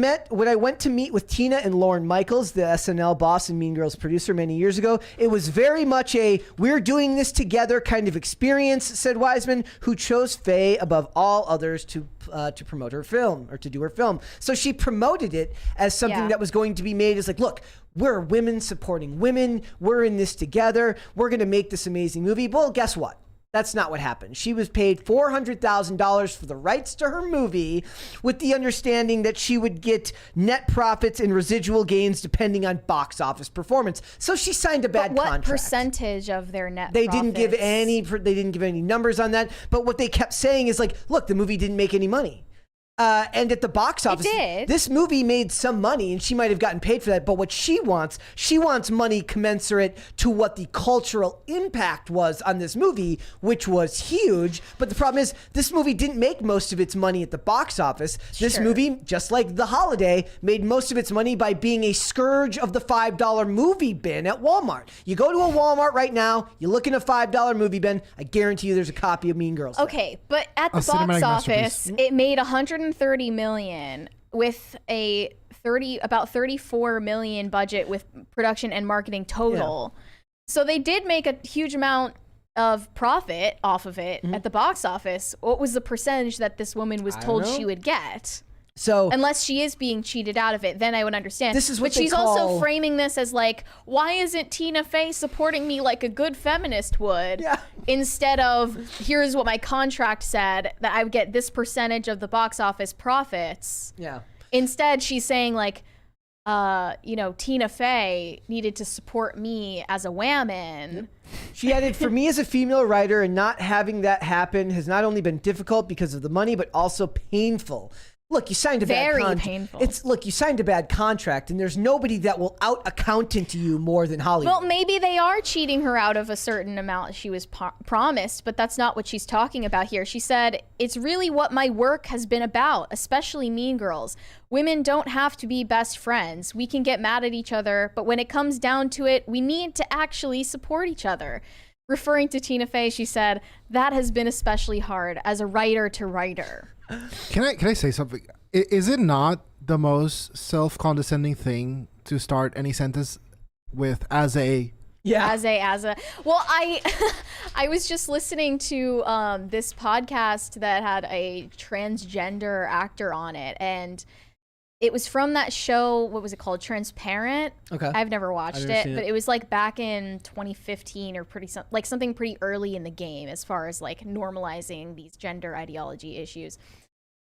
S1: went to meet with Tina and Lorne Michaels, the SNL boss and Mean Girls producer many years ago, it was very much a "we're doing this together" kind of experience, said Wiseman, who chose Faye above all others to promote her film or to do her film. So she promoted it as something that was going to be made as like, look, we're women supporting women. We're in this together. We're going to make this amazing movie. Well, guess what? That's not what happened. She was paid $400,000 for the rights to her movie with the understanding that she would get net profits and residual gains depending on box office performance. So she signed a bad contract.
S2: What percentage of their net
S1: They
S2: profits?
S1: didn't give any numbers on that. But what they kept saying is like, look, the movie didn't make any money. And at the box office, this movie made some money and she might have gotten paid for that. But what she wants money commensurate to what the cultural impact was on this movie, which was huge. But the problem is this movie didn't make most of its money at the box office. This movie, just like The Holiday, made most of its money by being a scourge of the $5 movie bin at Walmart. You go to a Walmart right now, you look in a $5 movie bin, I guarantee you there's a copy of Mean Girls.
S2: Okay, but at the box office, it made $130 million with about 34 million budget with production and marketing total. Yeah. So they did make a huge amount of profit off of it at the box office. What was the percentage that this woman was told she would get?
S1: So
S2: unless she is being cheated out of it, then I would understand.
S1: This is what
S2: but she's also framing this as like, why isn't Tina Fey supporting me like a good feminist would? Yeah. Instead of, here's what my contract said, that I would get this percentage of the box office profits.
S1: Yeah.
S2: Instead, she's saying like, Tina Fey needed to support me as a woman.
S1: Yep. She added, for me as a female writer, and not having that happen has not only been difficult because of the money, but also painful. Look, you signed a bad contract. Very painful. You signed a bad contract, and there's nobody that will out-accountant to you more than Hollywood.
S2: Well, maybe they are cheating her out of a certain amount she was promised, but that's not what she's talking about here. She said, it's really what my work has been about, especially Mean Girls. Women don't have to be best friends. We can get mad at each other, but when it comes down to it, we need to actually support each other. Referring to Tina Fey, she said, that has been especially hard as a writer to writer.
S3: Can I say something? Is it not the most self-condescending thing to start any sentence with as a?
S1: Yeah.
S2: As a. Well, I was just listening to this podcast that had a transgender actor on it, and it was from that show. What was it called? Transparent.
S1: Okay.
S2: I've never watched it, but it was like back in 2015 or something pretty early in the game as far as like normalizing these gender ideology issues.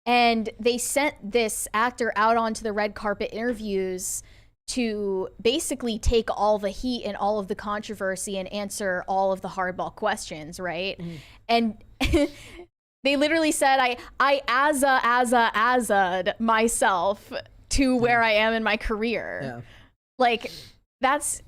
S2: And they sent this actor out onto the red carpet interviews to basically take all the heat and all of the controversy and answer all of the hardball questions, right? Mm. And they literally said, I Aza'd myself to where I am in my career. Yeah. Like, that's,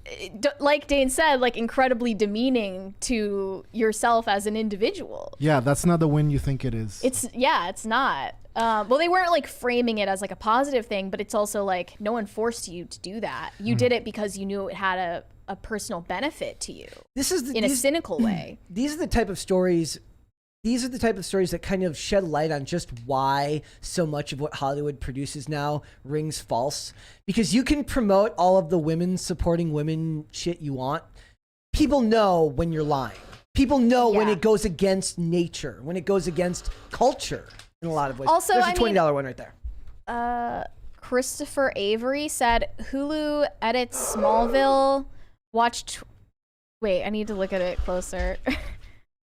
S2: like Dane said, like incredibly demeaning to yourself as an individual.
S3: Yeah, that's not the win you think it is.
S2: It's not. Well, they weren't like framing it as like a positive thing, but it's also like no one forced you to do that. You did it because you knew it had a personal benefit to you. In a cynical way.
S1: These are the type of stories that kind of shed light on just why so much of what Hollywood produces now rings false. Because you can promote all of the women supporting women shit you want. People know when you're lying. People know when it goes against nature, when it goes against culture in a lot of ways.
S2: Also,
S1: there's a $20 one right there.
S2: Christopher Avery said Hulu edits Smallville. Wait, I need to look at it closer.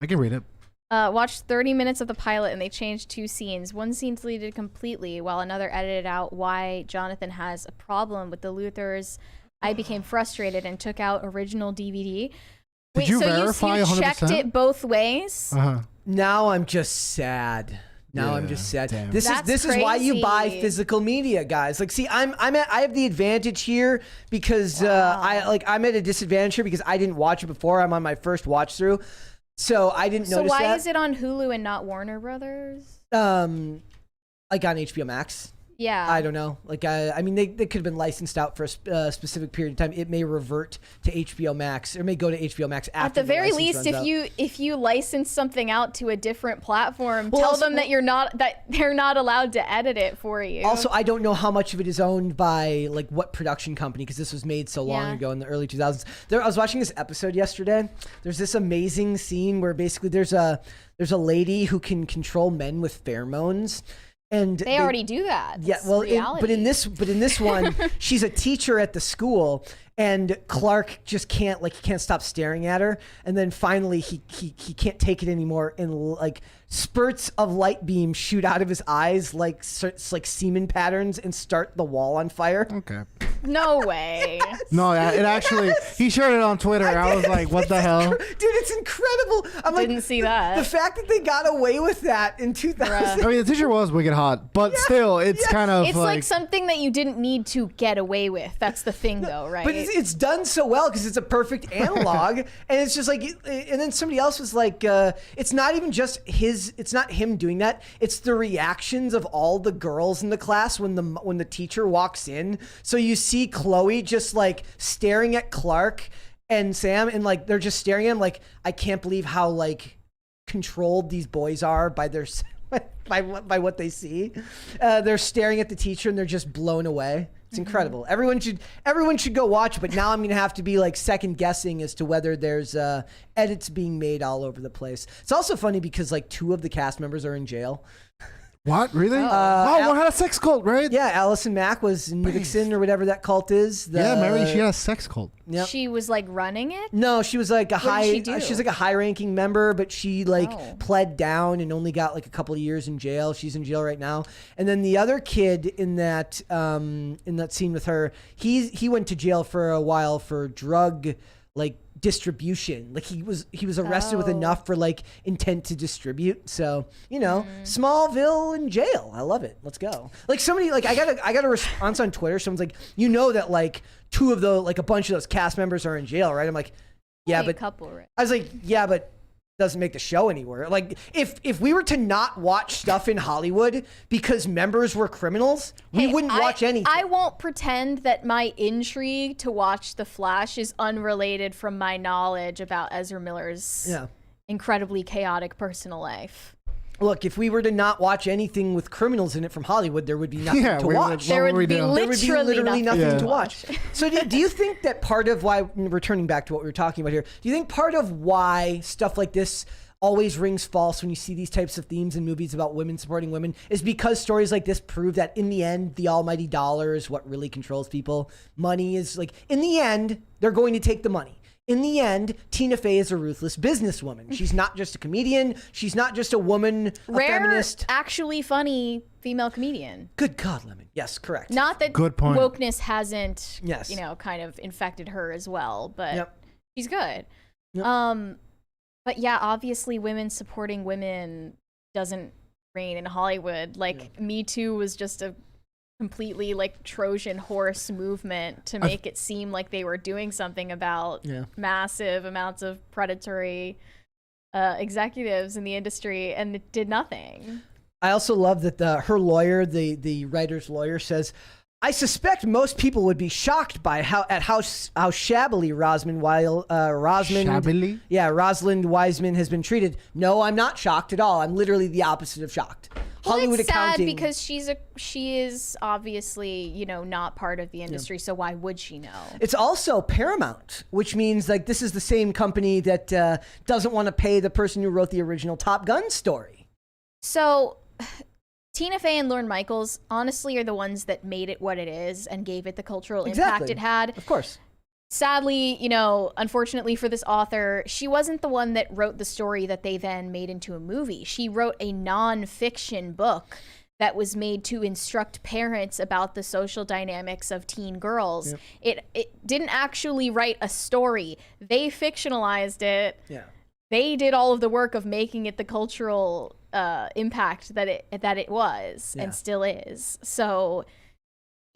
S3: I can read it.
S2: Watched 30 minutes of the pilot and they changed 2 scenes. One scene deleted completely while another edited out why Jonathan has a problem with the Luthers. I became frustrated and took out original DVD.
S3: Did you verify 100%?
S2: You checked it both ways?
S3: Uh-huh.
S1: Now I'm just sad. I'm just sad.
S3: Damn.
S1: This is why you buy physical media, guys. Like, see, I have the advantage here because I'm at a disadvantage here because I didn't watch it before. I'm on my first watch through, so I didn't notice that.
S2: So why is it on Hulu and not Warner Brothers?
S1: Like on HBO Max.
S2: Yeah.
S1: I don't know. Like, I mean, they could have been licensed out for a specific period of time. It may revert to HBO Max, or may go to HBO Max after. At
S2: the very least, if you license something out to a different platform, tell them that they're not allowed to edit it for you.
S1: Also, I don't know how much of it is owned by like what production company, because this was made so long ago in the early 2000s. I was watching this episode yesterday. There's this amazing scene where basically there's a lady who can control men with pheromones. And
S2: they already do that. That's
S1: but in this one, she's a teacher at the school, and Clark just can't stop staring at her. And then finally, he can't take it anymore, and like spurts of light beams shoot out of his eyes like semen patterns and start the wall on fire.
S3: Okay.
S2: No way.
S1: Yes.
S3: No, it actually, he shared it on Twitter. I was like, what the hell?
S1: Dude, it's incredible.
S2: Didn't see that.
S1: The fact that they got away with that in 2000.
S3: I mean, the teacher was wicked hot, but still, it's kind of
S2: it's like something that you didn't need to get away with. That's the thing, though, right?
S1: But it's done so well because it's a perfect analog. And it's just like, and then somebody else was like, it's not even just it's not him doing that. It's the reactions of all the girls in the class when the teacher walks in. So you see Chloe just like staring at Clark and Sam, and like they're just staring at him like, I can't believe how like controlled these boys are by their by what they see. They're staring at the teacher and they're just blown away. It's incredible. Everyone should go watch, but now I'm gonna have to be like second guessing as to whether there's edits being made all over the place. It's also funny because like 2 of the cast members are in jail.
S3: What? Really? One had a sex cult, right?
S1: Yeah, Allison Mack was in Nixon or whatever that cult is.
S3: Mary, she had a sex cult.
S1: Yep.
S2: She was like running it?
S1: No, she was like she's like a high-ranking member, but she pled down and only got like a couple of years in jail. She's in jail right now. And then the other kid in that scene with her, he went to jail for a while for drug distribution. Like he was arrested with enough for like intent to distribute. So, Smallville in jail. I love it. Let's go. Like somebody I got a response on Twitter. Someone's like, that like 2 of the a bunch of those cast members are in jail, right? I'm like, yeah,
S2: only
S1: but
S2: a couple, right?
S1: I was like, yeah, but doesn't make the show anywhere. Like if we were to not watch stuff in Hollywood because members were criminals, we wouldn't watch anything.
S2: I won't pretend that my intrigue to watch The Flash is unrelated from my knowledge about Ezra Miller's incredibly chaotic personal life.
S1: Look, if we were to not watch anything with criminals in it from Hollywood, there would be nothing to watch.
S2: There would be literally
S1: nothing to watch. So do you think that part of why, returning back to what we were talking about here, do you think part of why stuff like this always rings false when you see these types of themes in movies about women supporting women is because stories like this prove that in the end, the almighty dollar is what really controls people? Money is in the end, they're going to take the money. In the end, Tina Fey is a ruthless businesswoman. She's not just a comedian. She's not just a woman, feminist.
S2: Actually funny female comedian.
S1: Good God, Lemon. Yes, correct.
S2: Not that
S3: good point.
S2: Wokeness hasn't, kind of infected her as well, but she's good. Yep. But yeah, obviously women supporting women doesn't reign in Hollywood. Me Too was just a completely Trojan horse movement to make it seem like they were doing something about massive amounts of predatory executives in the industry, and it did nothing.
S1: I also love that her lawyer, the writer's lawyer, says, I suspect most people would be shocked by how shabbily Rosalind Wiseman has been treated. No, I'm not shocked at all. I'm literally the opposite of shocked.
S2: Well,
S1: Hollywood
S2: it's
S1: accounting,
S2: sad because she is obviously not part of the industry, so why would she know?
S1: It's also Paramount, which means this is the same company that doesn't want to pay the person who wrote the original Top Gun story. So
S2: Tina Fey and Lorne Michaels honestly are the ones that made it what it is and gave it the cultural impact it had.
S1: Of course.
S2: Sadly, unfortunately for this author, she wasn't the one that wrote the story that they then made into a movie. She wrote a non-fiction book that was made to instruct parents about the social dynamics of teen girls. Yep. It didn't actually write a story. They fictionalized it. Yeah. They did all of the work of making it the cultural impact that it was and still is. So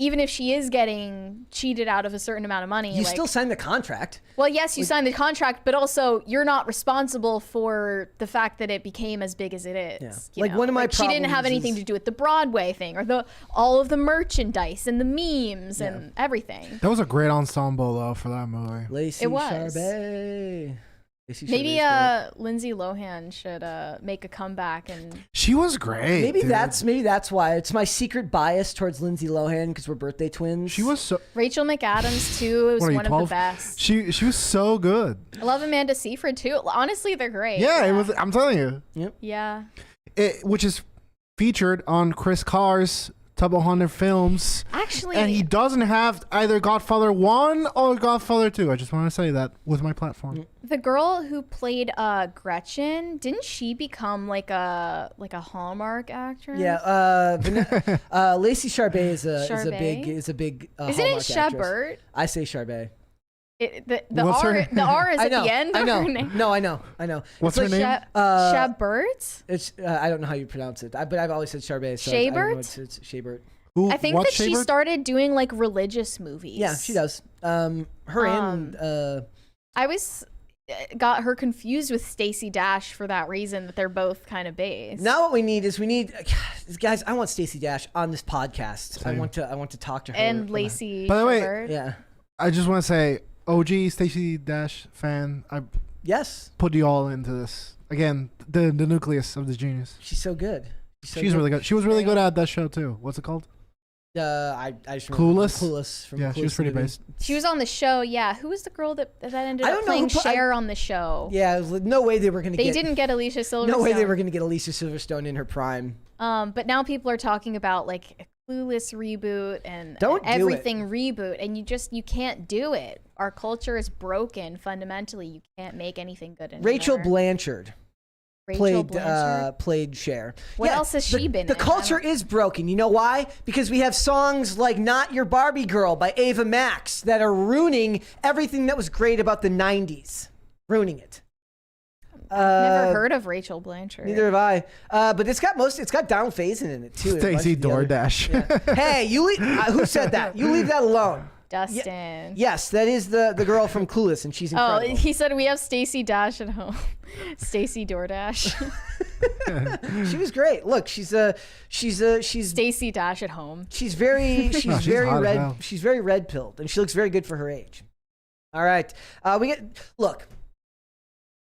S2: even if she is getting cheated out of a certain amount of money,
S1: you still signed the contract.
S2: Well, yes, you signed the contract, but also you're not responsible for the fact that it became as big as it is.
S1: Yeah. One of my problems,
S2: she didn't have anything to do with the Broadway thing or all of the merchandise and the memes and everything.
S3: That was a great ensemble though for that movie.
S1: Lacey Charbet.
S2: Maybe Lindsay Lohan should make a comeback, and
S3: she was great.
S1: Maybe that's why it's my secret bias towards Lindsay Lohan because we're birthday twins.
S3: She was so.
S2: Rachel McAdams too was one of the best.
S3: She was so good.
S2: I love Amanda Seyfried too. Honestly, they're great.
S3: Yeah, it was. I'm telling you.
S1: Yep.
S2: Yeah.
S3: Which is featured on Chris Carr's Top 100 Films.
S2: Actually,
S3: and he doesn't have either Godfather 1 or Godfather 2. I just want to say that with my platform.
S2: The girl who played Gretchen, didn't she become like a Hallmark actress?
S1: Yeah, Lacey Charbet is a big
S2: Isn't it Chabert?
S1: I say Charbet.
S2: The R is at the end.
S1: I know.
S2: Of her name.
S1: No, I know.
S3: What's her name?
S2: Chabert.
S1: It's I don't know how you pronounce it, but I've always said Charbet. So
S2: Shabert?
S1: It's Shabert.
S2: I think that she started doing like religious movies.
S1: Yeah, she does. I
S2: was got her confused with Stacey Dash for that reason, that they're both kind of based.
S1: Now what we need guys, I want Stacey Dash on this podcast. Same. I want to talk to her.
S2: And Lacey.
S3: By the way,
S1: yeah.
S3: I just want to say, OG Stacey Dash fan, I put you all into this. Again, the nucleus of the genius.
S1: She's so good.
S3: She's really good. She was really good at that show too. What's it called?
S1: I just
S3: Clueless.
S1: Clueless.
S3: She was pretty based.
S2: She was on the show. Yeah, who was the girl that ended up playing Cher on the show?
S1: Yeah, no way they were gonna.
S2: They didn't get Alicia Silverstone.
S1: No way they were gonna get Alicia Silverstone in her prime.
S2: But now people are talking about like a Clueless reboot and everything reboot, and you can't do it. Our culture is broken fundamentally. You can't make anything good anymore.
S1: Rachel Blanchard played Cher.
S2: What else has she been in?
S1: The culture is broken. You know why? Because we have songs like Not Your Barbie Girl by Ava Max that are ruining everything that was great about the 90s. Ruining it.
S2: I've never heard of Rachel Blanchard.
S1: Neither have I. But it's got Donald Faison in it too.
S3: Stacey DoorDash.
S1: Yeah. Hey, who said that? You leave that alone.
S2: Dustin.
S1: Yes, that is the girl from Clueless, and she's incredible.
S2: Oh, he said we have Stacey Dash at home. Stacey DoorDash.
S1: She was great. Look, she's
S2: Stacey Dash at home.
S1: She's very red pilled, and she looks very good for her age. All right, look.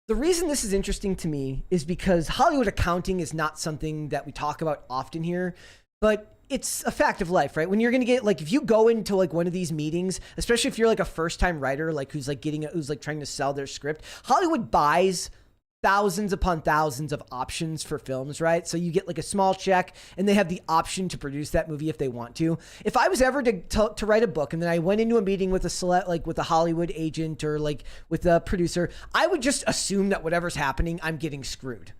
S1: The reason this is interesting to me is because Hollywood accounting is not something that we talk about often here, but it's a fact of life, right? When you're going to get, like, if you go into like one of these meetings, especially if you're like a first time writer, like who's trying to sell their script, Hollywood buys thousands upon thousands of options for films, right? So you get like a small check and they have the option to produce that movie if they want to. If I was ever to write a book and then I went into a meeting with with a Hollywood agent or like with a producer, I would just assume that whatever's happening, I'm getting screwed.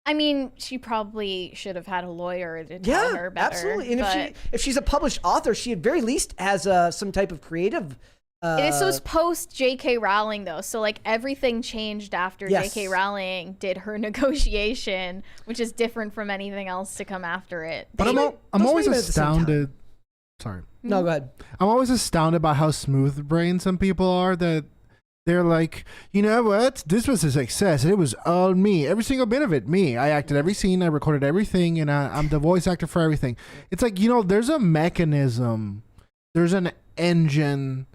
S2: I mean, she probably should have had a lawyer to tell her better.
S1: Absolutely. And if she's a published author, she at very least has some type of creative.
S2: This was post J.K. Rowling though, so like everything changed after J.K. Rowling did her negotiation, which is different from anything else to come after it.
S3: But I'm always astounded. Sorry.
S1: No, go ahead.
S3: I'm always astounded by how smooth-brained some people are. That they're like, you know what? This was a success. It was all me. Every single bit of it, me. I acted every scene. I recorded everything, and I'm the voice actor for everything. It's like, there's a mechanism. There's an engine.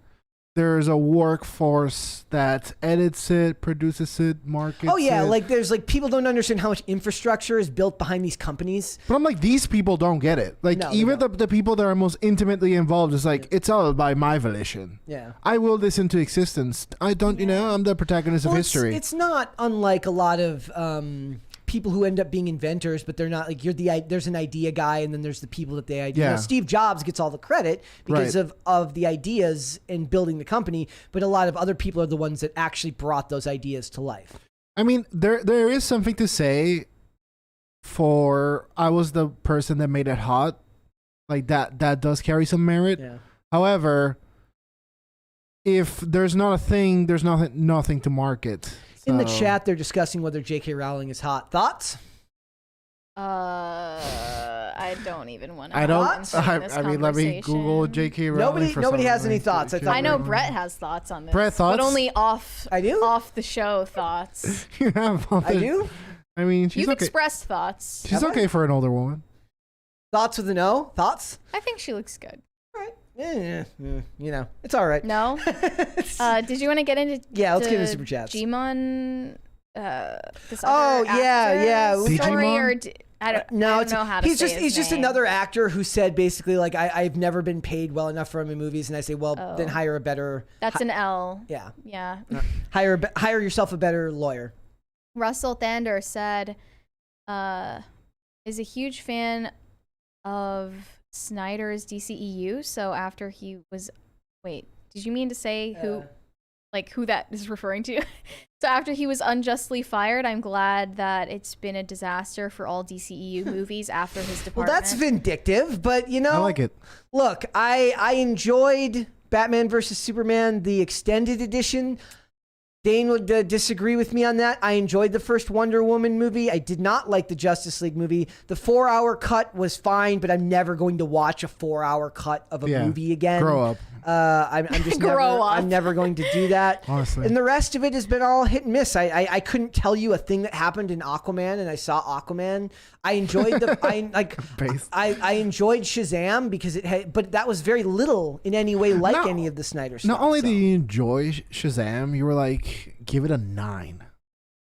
S3: There's a workforce that edits it, produces it, markets it.
S1: Oh, yeah. Like, there's like, people don't understand how much infrastructure is built behind these companies.
S3: But I'm like, these people don't get it. Like, even the people that are most intimately involved is like, it's all by my volition.
S1: Yeah.
S3: I will this into existence. I don't, I'm the protagonist of history.
S1: It's not unlike a lot of people who end up being inventors, but they're not like there's an idea guy and then there's the people that they idea. Steve Jobs gets all the credit because of the ideas and building the company, but a lot of other people are the ones that actually brought those ideas to life.
S3: I mean, there is something to say for I was the person that made it hot. Like that does carry some merit.
S1: Yeah.
S3: However, if there's not a thing, there's nothing to market.
S1: In the chat, they're discussing whether J.K. Rowling is hot. Thoughts?
S2: I don't even want to.
S3: I mean, let me Google J.K. Rowling.
S1: Nobody has any thoughts.
S2: I know Brett has thoughts on this.
S3: Brett, thoughts?
S2: But only off.
S1: I do.
S2: Off the show thoughts.
S3: You have.
S1: I do.
S3: I mean, she's
S2: You've
S3: okay.
S2: expressed thoughts.
S3: She's okay for an older woman.
S1: Thoughts with an O? Thoughts?
S2: I think she looks good.
S1: All right. It's all right.
S2: No. Did you want to get into?
S1: Yeah, let's get into super chats.
S2: Gmon, this other
S1: story,
S2: or I don't know how to
S1: he's
S2: say
S1: just
S2: his
S1: he's just
S2: name.
S1: another actor who said basically like I've never been paid well enough for my movies, and I say then hire a better.
S2: That's an L.
S1: Yeah.
S2: Yeah.
S1: Hire yourself a better lawyer.
S2: Russell Thander said, is a huge fan of Snyder's DCEU. So after he was, wait, did you mean to say who that is referring to? So after he was unjustly fired, I'm glad that it's been a disaster for all DCEU movies after his departure.
S1: Well, that's vindictive, but you know,
S3: I like it.
S1: Look, I enjoyed Batman vs Superman, the extended edition. Dane would disagree with me on that. I enjoyed the first Wonder Woman movie. I did not like the Justice League movie. The 4-hour cut was fine, but I'm never going to watch a 4-hour cut of a movie again.
S3: Grow up.
S1: I'm just I'm never going to do that.
S3: Honestly.
S1: And the rest of it has been all hit and miss. I couldn't tell you a thing that happened in Aquaman, and I saw Aquaman. I enjoyed I enjoyed Shazam because it had, but that was very little in any way like any of the Snyder stuff.
S3: Not only did you enjoy Shazam, you were like, give it a 9.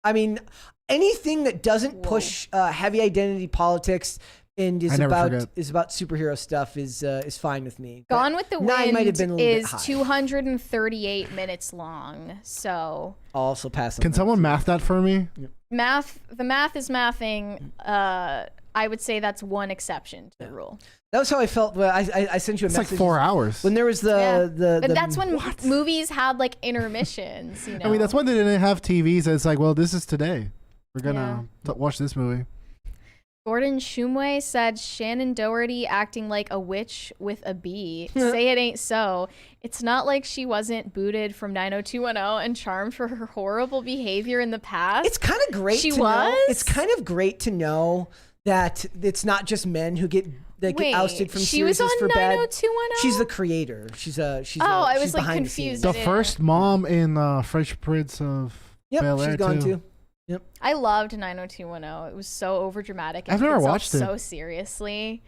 S1: I mean, anything that doesn't push heavy identity politics and is about superhero stuff is fine with me.
S2: Gone with the Wind
S1: might have been a little
S2: is
S1: bit high.
S2: 238 minutes long, so
S1: I'll also pass on
S3: Can
S1: that.
S3: someone math that for me?
S2: the math is mathing. I would say that's one exception to the rule.
S1: That was how I felt. I sent you a
S3: It's
S1: message.
S3: like 4 hours.
S1: When there was the
S2: But that's when movies had like intermissions, you know.
S3: I mean, that's when they didn't have TVs. It's like, well, this is today. We're gonna watch this movie.
S2: Gordon Shumway said Shannon Doherty acting like a witch with a B. Say it ain't so. It's not like she wasn't booted from 90210 and charmed for her horrible behavior in the past.
S1: It's kind of great. It's kind of great to know that it's not just men who get ousted from series for bad.
S2: 90210?
S1: She's the creator. She's
S2: I was like confused.
S3: The first mom in Fresh Prince of Bel-Air
S1: she's gone too. Yep.
S2: I loved 90210. It was so overdramatic.
S3: I've never watched it
S2: so seriously,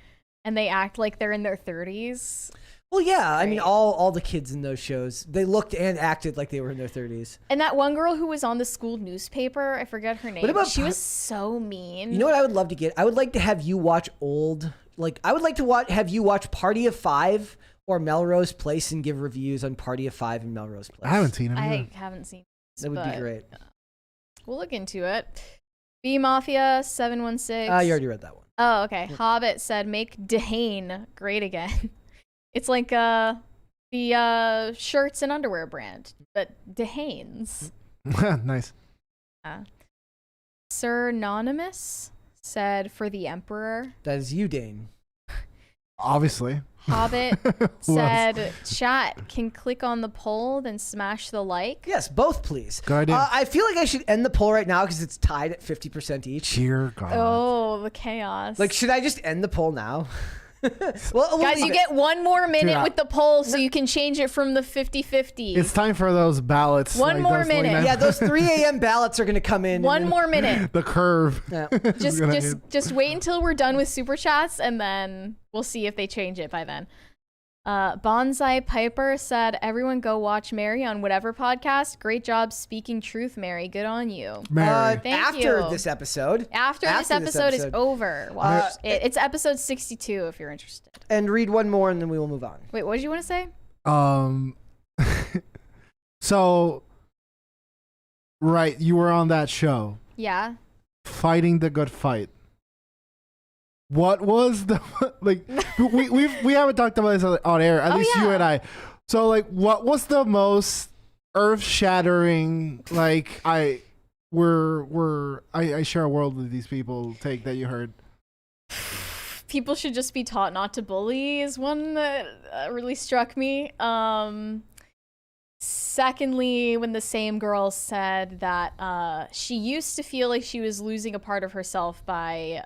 S2: and they act like they're in their 30s.
S1: Well, yeah. I mean, all the kids in those shows, they looked and acted like they were in their 30s.
S2: And that one girl who was on the school newspaper, I forget her name.
S1: What about
S2: she was so mean.
S1: You know what I would love to get? I would like to have you watch I would like to have you watch Party of 5 or Melrose Place and give reviews on Party of 5 and Melrose Place.
S3: I haven't seen it.
S2: I haven't seen it.
S1: That would be great.
S2: We'll look into it. B Mafia 716.
S1: You already read that one.
S2: Oh, okay. Hobbit said, make Dehane great again. It's like the shirts and underwear brand, but Dehane's.
S3: Nice.
S2: Sir Anonymous said, for the Emperor.
S1: That is you, Dane.
S3: Obviously.
S2: Hobbit said, chat can click on the poll, then smash the like.
S1: Yes, both, please.
S3: Good idea.
S1: I feel like I should end the poll right now because it's tied at 50% each.
S3: Dear God.
S2: Oh, the chaos.
S1: Like, should I just end the poll now? Well,
S2: guys, you get one more minute with the poll so you can change it from the 50-50.
S3: It's time for those ballots.
S2: One more minute.
S1: Yeah, those 3 a.m. ballots are going to come in.
S2: One more minute.
S3: The curve.
S1: Yeah.
S2: Just wait until we're done with Super Chats, and then we'll see if they change it by then. Bonsai Piper said, everyone go watch Mary on whatever podcast. Great job speaking truth, Mary. Good on you.
S3: Mary.
S2: Thank you.
S1: After this episode
S2: is over. Watch it. It's episode 62 if you're interested.
S1: And read one more and then we will move on.
S2: Wait, what did you want to say?
S3: So, right, you were on that show.
S2: Yeah.
S3: Fighting the Good Fight. What was the we haven't talked about this on air, at least you and I. So like, what was the most earth-shattering I share a world with these people take that you heard?
S2: People should just be taught not to bully is one that really struck me. Secondly, when the same girl said that she used to feel like she was losing a part of herself by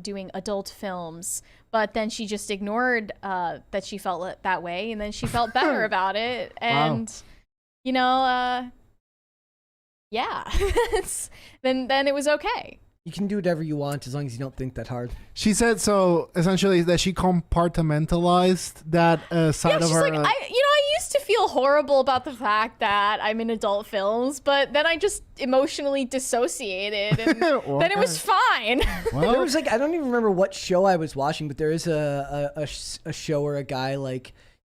S2: doing adult films, but then she just ignored that she felt that way, and then she felt better about it. And, you know, then it was okay.
S1: You can do whatever you want as long as you don't think that hard.
S3: She said so essentially that she compartmentalized that side of her.
S2: Like, I used to feel horrible about the fact that I'm in adult films, but then I just emotionally dissociated, and then it was fine.
S1: Well, there was I don't even remember what show I was watching, but there is a show where a guy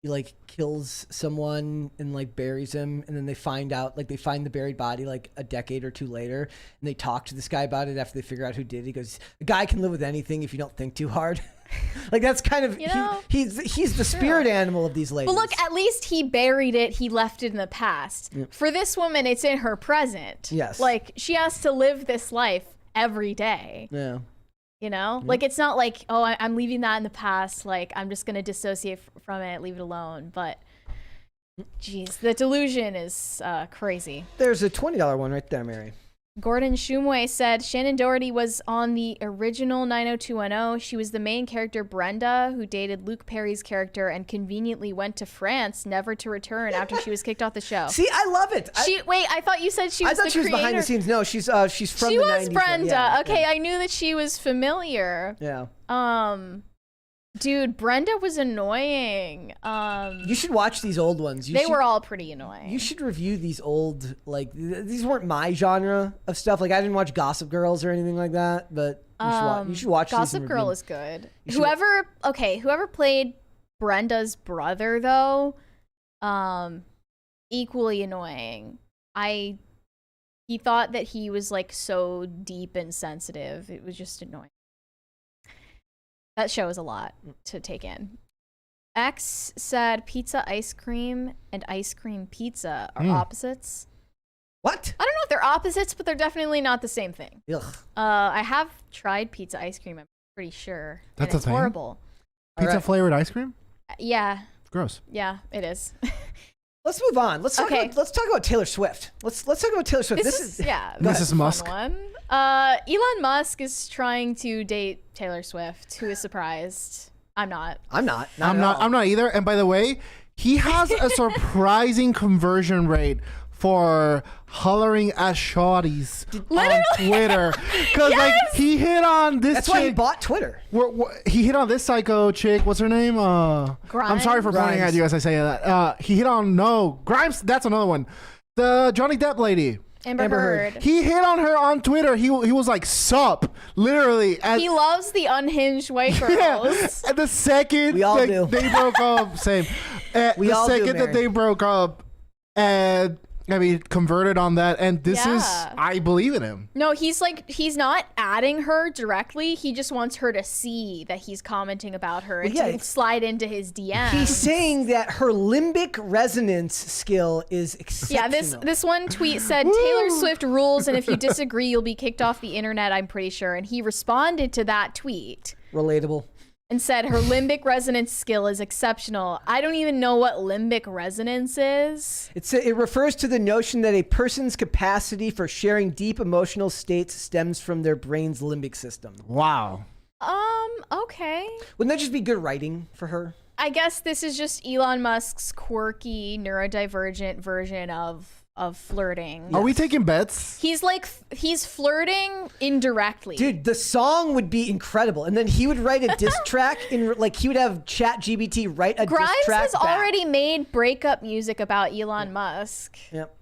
S1: he like kills someone and like buries him, and then they find out, like they find the buried body like a decade or two later, and they talk to this guy about it after they figure out who did it. He goes, "A guy can live with anything if you don't think too hard." Like that's kind of he's the spirit animal of these ladies.
S2: But look, at least he buried it. He left it in the past. Yep. For this woman, it's in her present.
S1: Yes.
S2: Like she has to live this life every day.
S1: Yeah.
S2: You know, like it's not like, oh, I'm leaving that in the past. Like I'm just gonna dissociate from it, leave it alone. But, geez, the delusion is crazy.
S1: There's a $20 one right there, Mary.
S2: Gordon Shumway said Shannon Doherty was on the original 90210. She was the main character Brenda, who dated Luke Perry's character and conveniently went to France, never to return after she was kicked off the show.
S1: See, I love it.
S2: Wait, I thought you said she was the creator.
S1: I thought she was behind the scenes. No, she's from the 90s.
S2: She was Brenda. Okay, I knew that she was familiar.
S1: Yeah.
S2: Dude, Brenda was annoying.
S1: You should watch these old ones.
S2: They were all pretty annoying.
S1: You should review these old, like, these weren't my genre of stuff. Like, I didn't watch Gossip Girls or anything like that, but you should watch these.
S2: Gossip Girl is good. Whoever played Brenda's brother, though, equally annoying. He thought that he was, like, so deep and sensitive. It was just annoying. That show is a lot to take in. X said pizza ice cream and ice cream pizza are opposites.
S1: What?
S2: I don't know if they're opposites, but they're definitely not the same thing.
S1: Ugh.
S2: I have tried pizza ice cream, I'm pretty sure.
S3: That's a thing?
S2: Horrible.
S3: Pizza flavored ice cream?
S2: Yeah.
S3: Gross.
S2: Yeah, it is.
S1: Let's move on. Let's talk about Taylor Swift. Let's talk about Taylor Swift.
S3: This is Mrs. Musk.
S2: Elon Musk is trying to date Taylor Swift. Who is surprised? I'm not.
S1: I'm not
S3: either. And by the way, he has a surprising conversion rate for hollering at shawties on Twitter. Because like he hit on this
S1: That's
S3: chick.
S1: why he bought Twitter.
S3: He hit on this psycho chick. What's her name? I'm sorry for pointing at you as I say that. He hit on Grimes. That's another one. The Johnny Depp lady.
S2: Amber Heard.
S3: He hit on her on Twitter. He was like, sup, literally.
S2: He loves the unhinged white girls.
S3: Yeah. And the second they broke up, same. The second that they broke up, and I mean, converted on that, and this is, I believe in him.
S2: No, he's not adding her directly. He just wants her to see that he's commenting about her and to slide into his DMs.
S1: He's saying that her limbic resonance skill is exceptional.
S2: Yeah, this one tweet said, Taylor Swift rules, and if you disagree, you'll be kicked off the internet, I'm pretty sure. And he responded to that tweet.
S1: Relatable.
S2: And said her limbic resonance skill is exceptional. I don't even know what limbic resonance is.
S1: It refers to the notion that a person's capacity for sharing deep emotional states stems from their brain's limbic system.
S3: Wow.
S2: Okay.
S1: Wouldn't that just be good writing for her?
S2: I guess this is just Elon Musk's quirky, neurodivergent version of flirting.
S3: Are we taking bets?
S2: He's flirting indirectly.
S1: Dude, the song would be incredible. And then he would write a diss track he would have ChatGPT write a diss track.
S2: Grimes has already made breakup music about Elon Musk.
S1: Yep.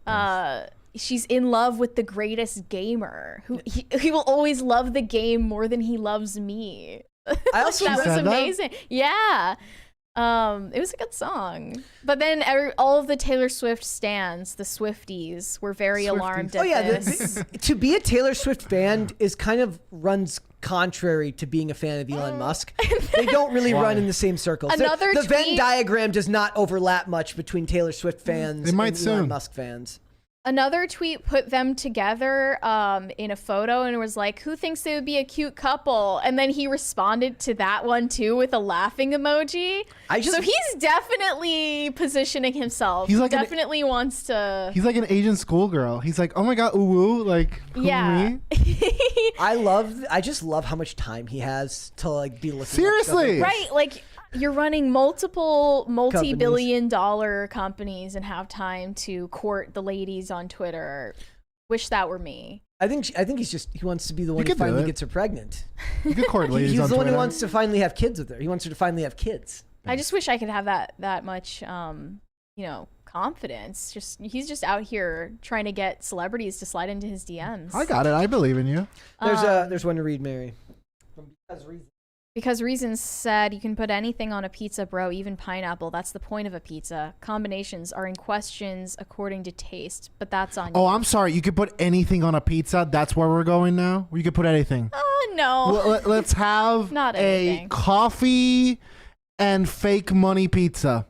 S2: She's in love with the greatest gamer. He will always love the game more than he loves me.
S1: I also
S2: that was amazing. Yeah. It was a good song, but then all of the Taylor Swift stans, the Swifties, were very alarmed at this.
S1: To be a Taylor Swift fan is kind of runs contrary to being a fan of Elon Musk. They don't really run in the same circles. The Venn diagram does not overlap much between Taylor Swift fans and Elon Musk fans.
S2: Another tweet put them together in a photo and was like, who thinks they would be a cute couple? And then he responded to that one too with a laughing emoji. So he's definitely positioning himself. He definitely wants to.
S3: He's like an Asian schoolgirl. He's like, oh my God, ooh, like, who, me?
S1: I just love how much time he has to like be looking.
S3: Seriously.
S2: Right, like. You're running multiple multi-billion-dollar companies and have time to court the ladies on Twitter. Wish that were me.
S1: I think he wants to be the one who finally gets her pregnant.
S3: You could court ladies on Twitter.
S1: He's the one who wants to finally have kids with her. He wants her to finally have kids.
S2: I just wish I could have that much, confidence. He's just out here trying to get celebrities to slide into his DMs.
S3: I got it. I believe in you.
S1: There's one to read, Mary. From Because Reason.
S2: Because Reason said you can put anything on a pizza, bro, even pineapple. That's the point of a pizza. Combinations are in questions according to taste, but that's on you.
S3: Oh, I'm sorry. You could put anything on a pizza. That's where we're going now? You could put anything.
S2: No.
S3: Let's have
S2: Not
S3: a
S2: anything.
S3: coffee and fake money pizza.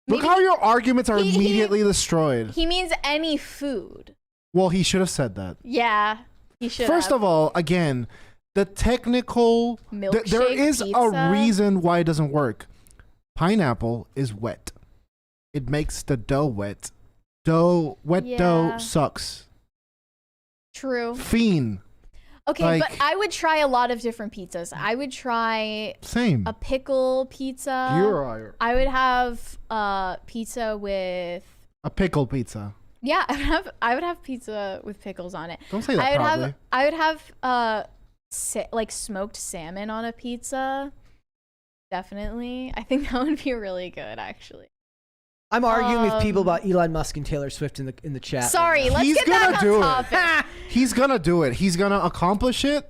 S3: Look how your arguments are immediately destroyed.
S2: He means any food.
S3: Well, he should have said that.
S2: Yeah, he should
S3: First of all, again, the technical... there is
S2: pizza?
S3: a reason why it doesn't work. Pineapple is wet. It makes the dough wet. Wet dough sucks.
S2: True.
S3: Fiend.
S2: Okay, but I would try a lot of different pizzas. I would try a pickle pizza. I would have pizza with
S3: a pickle pizza.
S2: Yeah, I would have pizza with pickles on it.
S3: Don't say that proudly.
S2: I would have like smoked salmon on a pizza. Definitely. I think that would be really good, actually.
S1: I'm arguing with people about Elon Musk and Taylor Swift in the chat.
S2: Sorry, let's get back on topic.
S3: He's gonna do it. He's gonna accomplish it.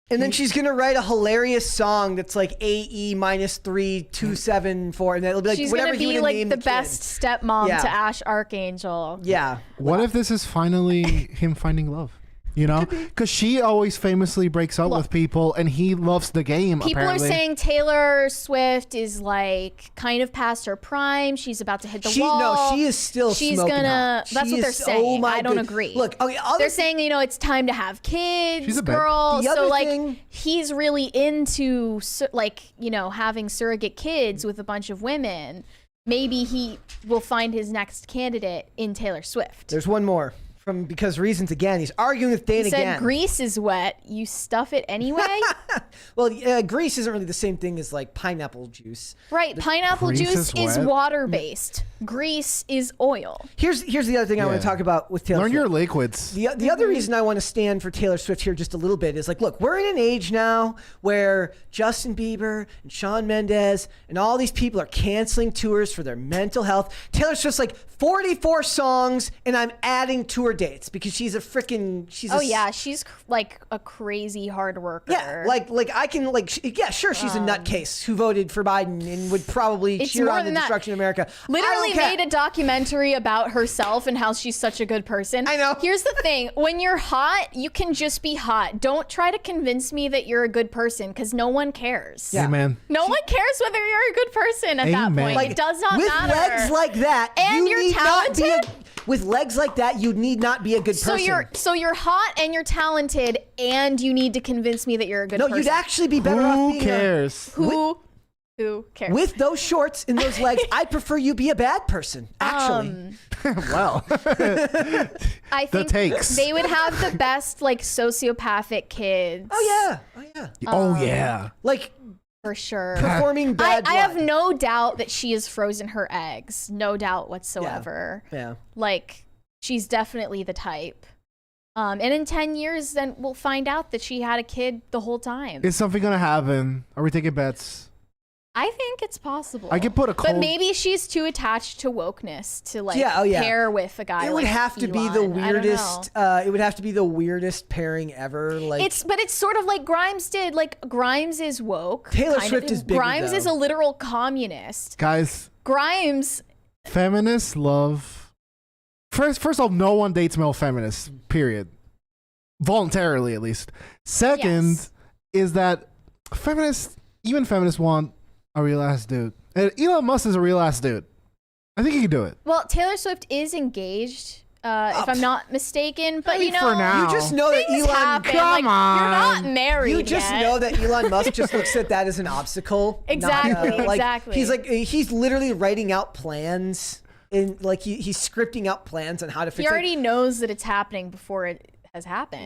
S1: And then she's gonna write a hilarious song that's like AE -3274, and it'll be like
S2: she's
S1: whatever
S2: gonna
S1: he
S2: be
S1: would
S2: like
S1: name
S2: the best stepmom to Ash Archangel.
S1: Yeah.
S3: What if this is finally him finding love? You know, because she always famously breaks up with people, and he loves the game.
S2: People are saying Taylor Swift is like kind of past her prime. She's about to hit the wall.
S1: No, she is still.
S2: She's
S1: smoking
S2: gonna.
S1: hot.
S2: That's what they're saying. I don't agree.
S1: Look, okay,
S2: they're saying it's time to have kids,
S3: She's a
S2: girl.
S1: The
S2: So like
S1: thing,
S2: he's really into like having surrogate kids with a bunch of women. Maybe he will find his next candidate in Taylor Swift.
S1: There's one more. Because reasons again, he's arguing with Dane again.
S2: He said grease is wet. You stuff it anyway.
S1: Well, grease isn't really the same thing as like pineapple juice.
S2: Right, pineapple juice is water based. Grease is oil.
S1: Here's the other thing I want to talk about with Taylor Swift.
S3: Learn your liquids.
S1: The other reason I want to stand for Taylor Swift here just a little bit is like, look, we're in an age now where Justin Bieber and Shawn Mendes and all these people are canceling tours for their mental health. Taylor Swift's like 44 songs, and I'm adding tour dates because she's
S2: she's like a crazy hard worker.
S1: Yeah, like I can sure, she's a nutcase who voted for Biden and would probably cheer on the destruction of America.
S2: Literally made a documentary about herself and how she's such a good person.
S1: I know.
S2: Here's the thing: when you're hot, you can just be hot. Don't try to convince me that you're a good person because no one cares.
S3: Yeah, man.
S2: No one cares whether you're a good person at that point.
S1: Like,
S2: it does not matter.
S1: With legs like that,
S2: and you're talented.
S1: With legs like that, you need not be a good person.
S2: So you're hot and you're talented, and you need to convince me that you're a good person.
S1: No, you'd actually be better off being
S3: Who cares?
S2: Who cares?
S1: With those shorts and those legs, I'd prefer you be a bad person, actually.
S3: Well,
S2: I think they would have the best like sociopathic kids.
S1: Oh yeah. Like
S2: for sure.
S1: Performing bad
S2: I have no doubt that she has frozen her eggs. No doubt whatsoever.
S1: Yeah.
S2: Like she's definitely the type. And in 10 years, then we'll find out that she had a kid the whole time.
S3: Is something gonna happen? Are we taking bets?
S2: I think it's possible.
S3: I could put a cold...
S2: But maybe she's too attached to wokeness to like pair with a guy.
S1: It would have to be the weirdest. It would have to be the weirdest pairing ever. Like
S2: it's sort of like Grimes did. Like Grimes is woke.
S1: Taylor Swift is bigger,
S2: Grimes is a literal communist.
S3: Guys,
S2: Grimes.
S3: Feminists love. First of all, no one dates male feminists. Period. Voluntarily, at least. Second is that even feminists want a real ass dude. And Elon Musk is a real ass dude. I think he can do it.
S2: Well, Taylor Swift is engaged, if I'm not mistaken. But
S3: for now.
S1: You just know that Elon.
S2: Happen.
S3: Come on.
S2: You're not married.
S1: You just know that Elon Musk just looks at that as an obstacle.
S2: Exactly. Exactly.
S1: He's literally writing out plans and like he's scripting out plans on how to fix it.
S2: He already knows that it's happening before it has happened.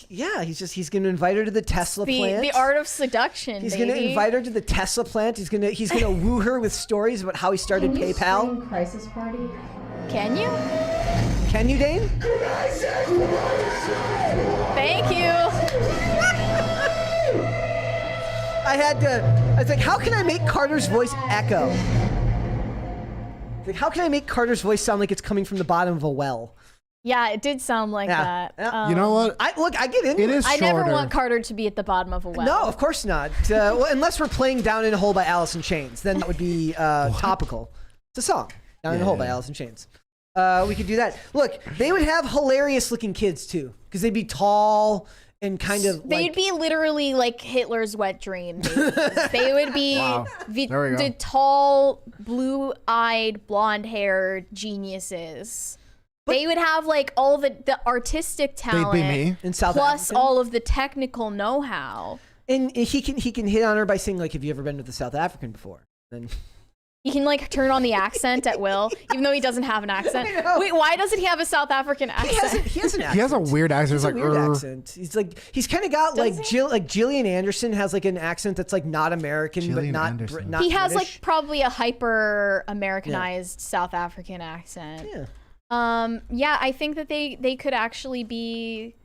S1: He's gonna invite her to the Tesla plant.
S2: The art of seduction.
S1: He's gonna invite her to the Tesla plant. He's gonna woo her with stories about how he started PayPal.
S5: Crisis Party.
S2: Can you?
S1: Can you, Dane?
S2: Thank you.
S1: I was like, how can I make Carter's voice echo? Like, how can I make Carter's voice sound like it's coming from the bottom of a well?
S2: Yeah, it did sound like that.
S3: You know what?
S1: I get into it.
S2: I never want Carter to be at the bottom of a well.
S1: No, of course not. Well, unless we're playing Down in a Hole by Alice in Chains. Then that would be topical. It's a song. Down in a Hole by Alice in Chains. We could do that. Look, they would have hilarious looking kids too. Because they'd be tall and kind of
S2: They'd be literally like Hitler's wet dream babies. They would be the tall, blue-eyed, blonde-haired geniuses. They would have like all the artistic talent.
S3: They'd be me.
S1: In South
S2: plus
S1: African.
S2: all of the technical know-how.
S1: And he can hit on her by saying like, "Have you ever been with a South African before?" Then
S2: he can like turn on the accent at will, even though he doesn't have an accent. Wait, why doesn't he have a South African accent?
S1: He has an accent.
S3: He has a weird accent.
S1: He has a weird accent. He's kind of got like Gillian Anderson has like an accent that's like not American, but not
S2: he has
S1: British.
S2: like probably a hyper Americanized South African accent. Yeah, I think that they could actually be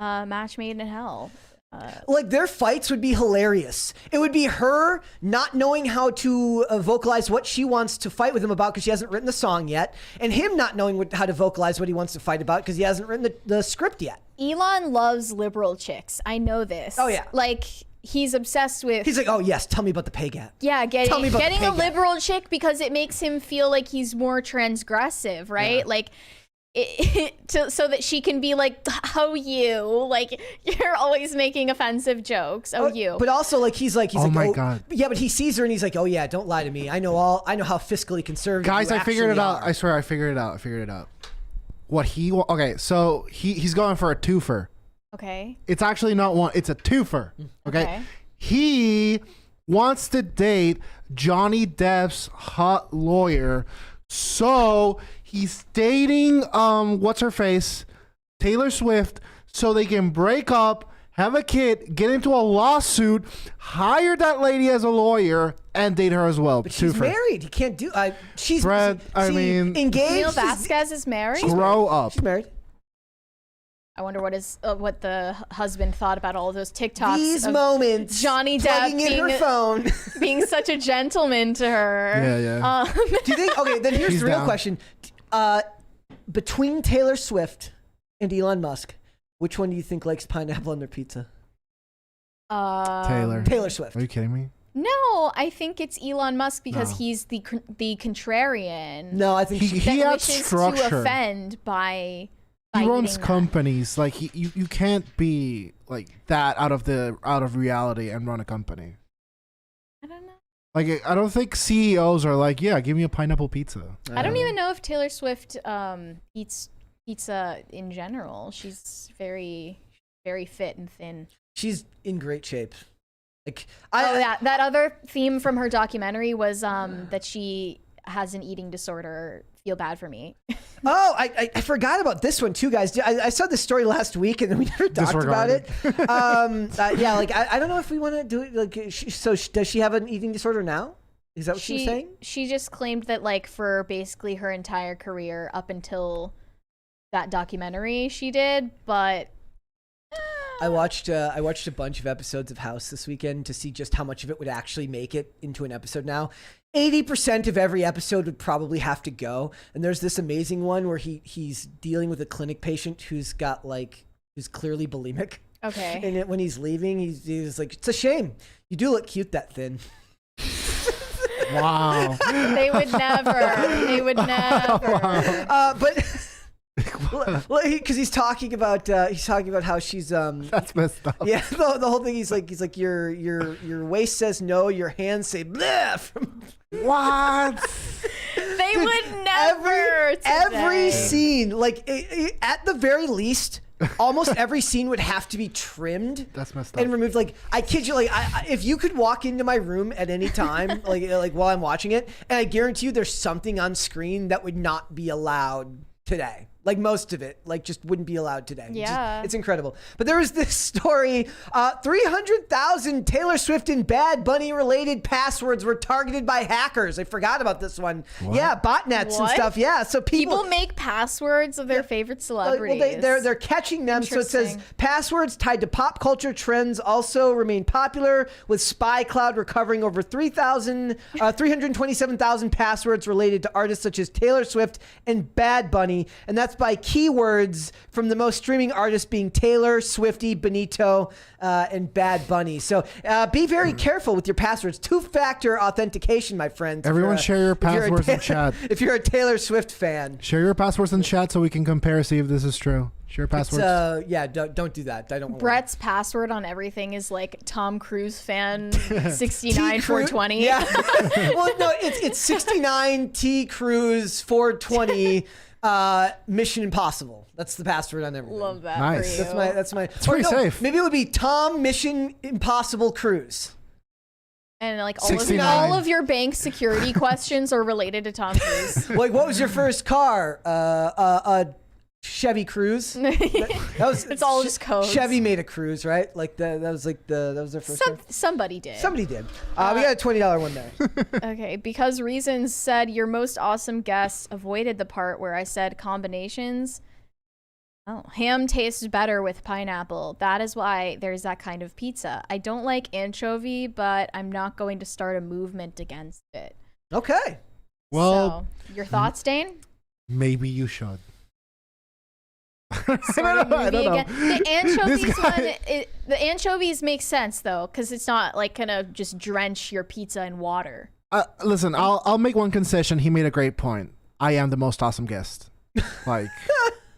S2: match made in hell.
S1: Like their fights would be hilarious. It would be her not knowing how to vocalize what she wants to fight with him about because she hasn't written the song yet, and him not knowing how to vocalize what he wants to fight about because he hasn't written the script yet.
S2: Elon loves liberal chicks. I know this.
S1: Oh yeah,
S2: like he's obsessed with.
S1: He's like, oh yes, tell me about the pay gap.
S2: Yeah, getting a liberal chick because it makes him feel like he's more transgressive, right? Yeah. Like. So that she can be like, oh, you, like, you're always making offensive jokes. Oh, you.
S1: But also, like, he's like,
S3: oh my God.
S1: Yeah, but he sees her and he's like, oh yeah, don't lie to me. I know how fiscally conservative.
S3: Guys, I figured it out. I swear, I figured it out. Okay, so he's going for a twofer.
S2: Okay.
S3: It's actually not one. It's a twofer. Okay. He wants to date Johnny Depp's hot lawyer. So he's dating what's her face, Taylor Swift, so they can break up, have a kid, get into a lawsuit, hire that lady as a lawyer, and date her as well.
S1: But she's married. He can't do. She's
S3: Brett. I mean,
S1: engaged.
S2: Neil Vasquez is married.
S3: Grow up.
S1: She's married.
S2: I wonder what the husband thought about all of those TikToks.
S1: These moments,
S2: Johnny Depp
S1: in her phone,
S2: being such a gentleman to her.
S3: Yeah.
S1: Do you think? Okay, then here's the real question: between Taylor Swift and Elon Musk, which one do you think likes pineapple on their pizza? Taylor Swift.
S3: Are you kidding me?
S2: No, I think it's Elon Musk because he's the contrarian.
S1: No, I think
S3: he has structure.
S2: To offend by.
S3: He runs companies. Like you can't be like that out of reality and run a company.
S2: I don't know.
S3: Like I don't think CEOs are like, yeah, give me a pineapple pizza.
S2: I don't even know if Taylor Swift eats pizza in general. She's very, very fit and thin.
S1: She's in great shape. Like
S2: that other theme from her documentary was that she has an eating disorder. Feel bad for me.
S1: Oh, I forgot about this one too, guys. I saw this story last week and then we never talked about it. Yeah, like I don't know if we want to do it. Like, does she have an eating disorder now? Is that what she was saying?
S2: She just claimed that like for basically her entire career up until that documentary she did, but.
S1: I watched a bunch of episodes of House this weekend to see just how much of it would actually make it into an episode now. 80% of every episode would probably have to go. And there's this amazing one where he's dealing with a clinic patient who's clearly bulimic.
S2: Okay.
S1: And when he's leaving, he's like, it's a shame. You do look cute that thin.
S3: Wow.
S2: They would never.
S1: But... Well, because he's talking about how she's
S3: that's messed up.
S1: Yeah, the whole thing. He's like your waist says no, your hands say bleh.
S3: What?
S2: They would never.
S1: Every scene, like at the very least, almost every scene would have to be trimmed.
S3: That's messed up.
S1: And removed. Like I kid you, like if you could walk into my room at any time, like while I'm watching it, and I guarantee you, there's something on screen that would not be allowed today. Like most of it, like just wouldn't be allowed today.
S2: Yeah.
S1: It's incredible. But there was this story, 300,000 Taylor Swift and Bad Bunny related passwords were targeted by hackers. I forgot about this one.
S3: What?
S1: Yeah, botnets and stuff. Yeah, so
S2: people make passwords of their favorite celebrities.
S1: Well, they're catching them. So it says passwords tied to pop culture trends also remain popular, with CLOUT recovering over 327,000 passwords related to artists such as Taylor Swift and Bad Bunny. And that's Superchats by keywords from the most streaming artists being Taylor, Swifty, Benito, and Bad Bunny. So be very careful with your passwords. Two-factor authentication, my friends.
S3: Everyone share your passwords in chat.
S1: If you're a Taylor Swift fan.
S3: Share your passwords in chat so we can compare, see if this is true. Share passwords.
S1: Yeah, don't do that. I don't want
S2: Brett's password on everything is like Tom Cruise fan 69 420.
S1: Yeah. Well, no, it's 69 T Cruise 420 Mission Impossible. That's the password on everything.
S2: Love that.
S3: Nice.
S2: For you.
S1: That's my.
S3: It's pretty safe.
S1: Maybe it would be Tom Mission Impossible Cruise.
S2: And like
S3: all
S2: of your bank security questions are related to Tom Cruise.
S1: Like, what was your first car? Chevy Cruise.
S2: It's all just codes.
S1: Chevy made a Cruise, right? Like that was their first car?
S2: Somebody did.
S1: Somebody did. We got a $20 one there.
S2: Okay, because Reasons said your most awesome guest avoided the part where I said combinations. Oh, ham tastes better with pineapple. That is why there's that kind of pizza. I don't like anchovy, but I'm not going to start a movement against it.
S1: Okay.
S3: Well,
S2: so, your thoughts, Dane?
S3: Maybe you should.
S2: Start a movie again. The anchovies the anchovies make sense though, because it's not like gonna just drench your pizza in water.
S3: Listen, I'll make one concession. He made a great point. I am the most awesome guest. Like,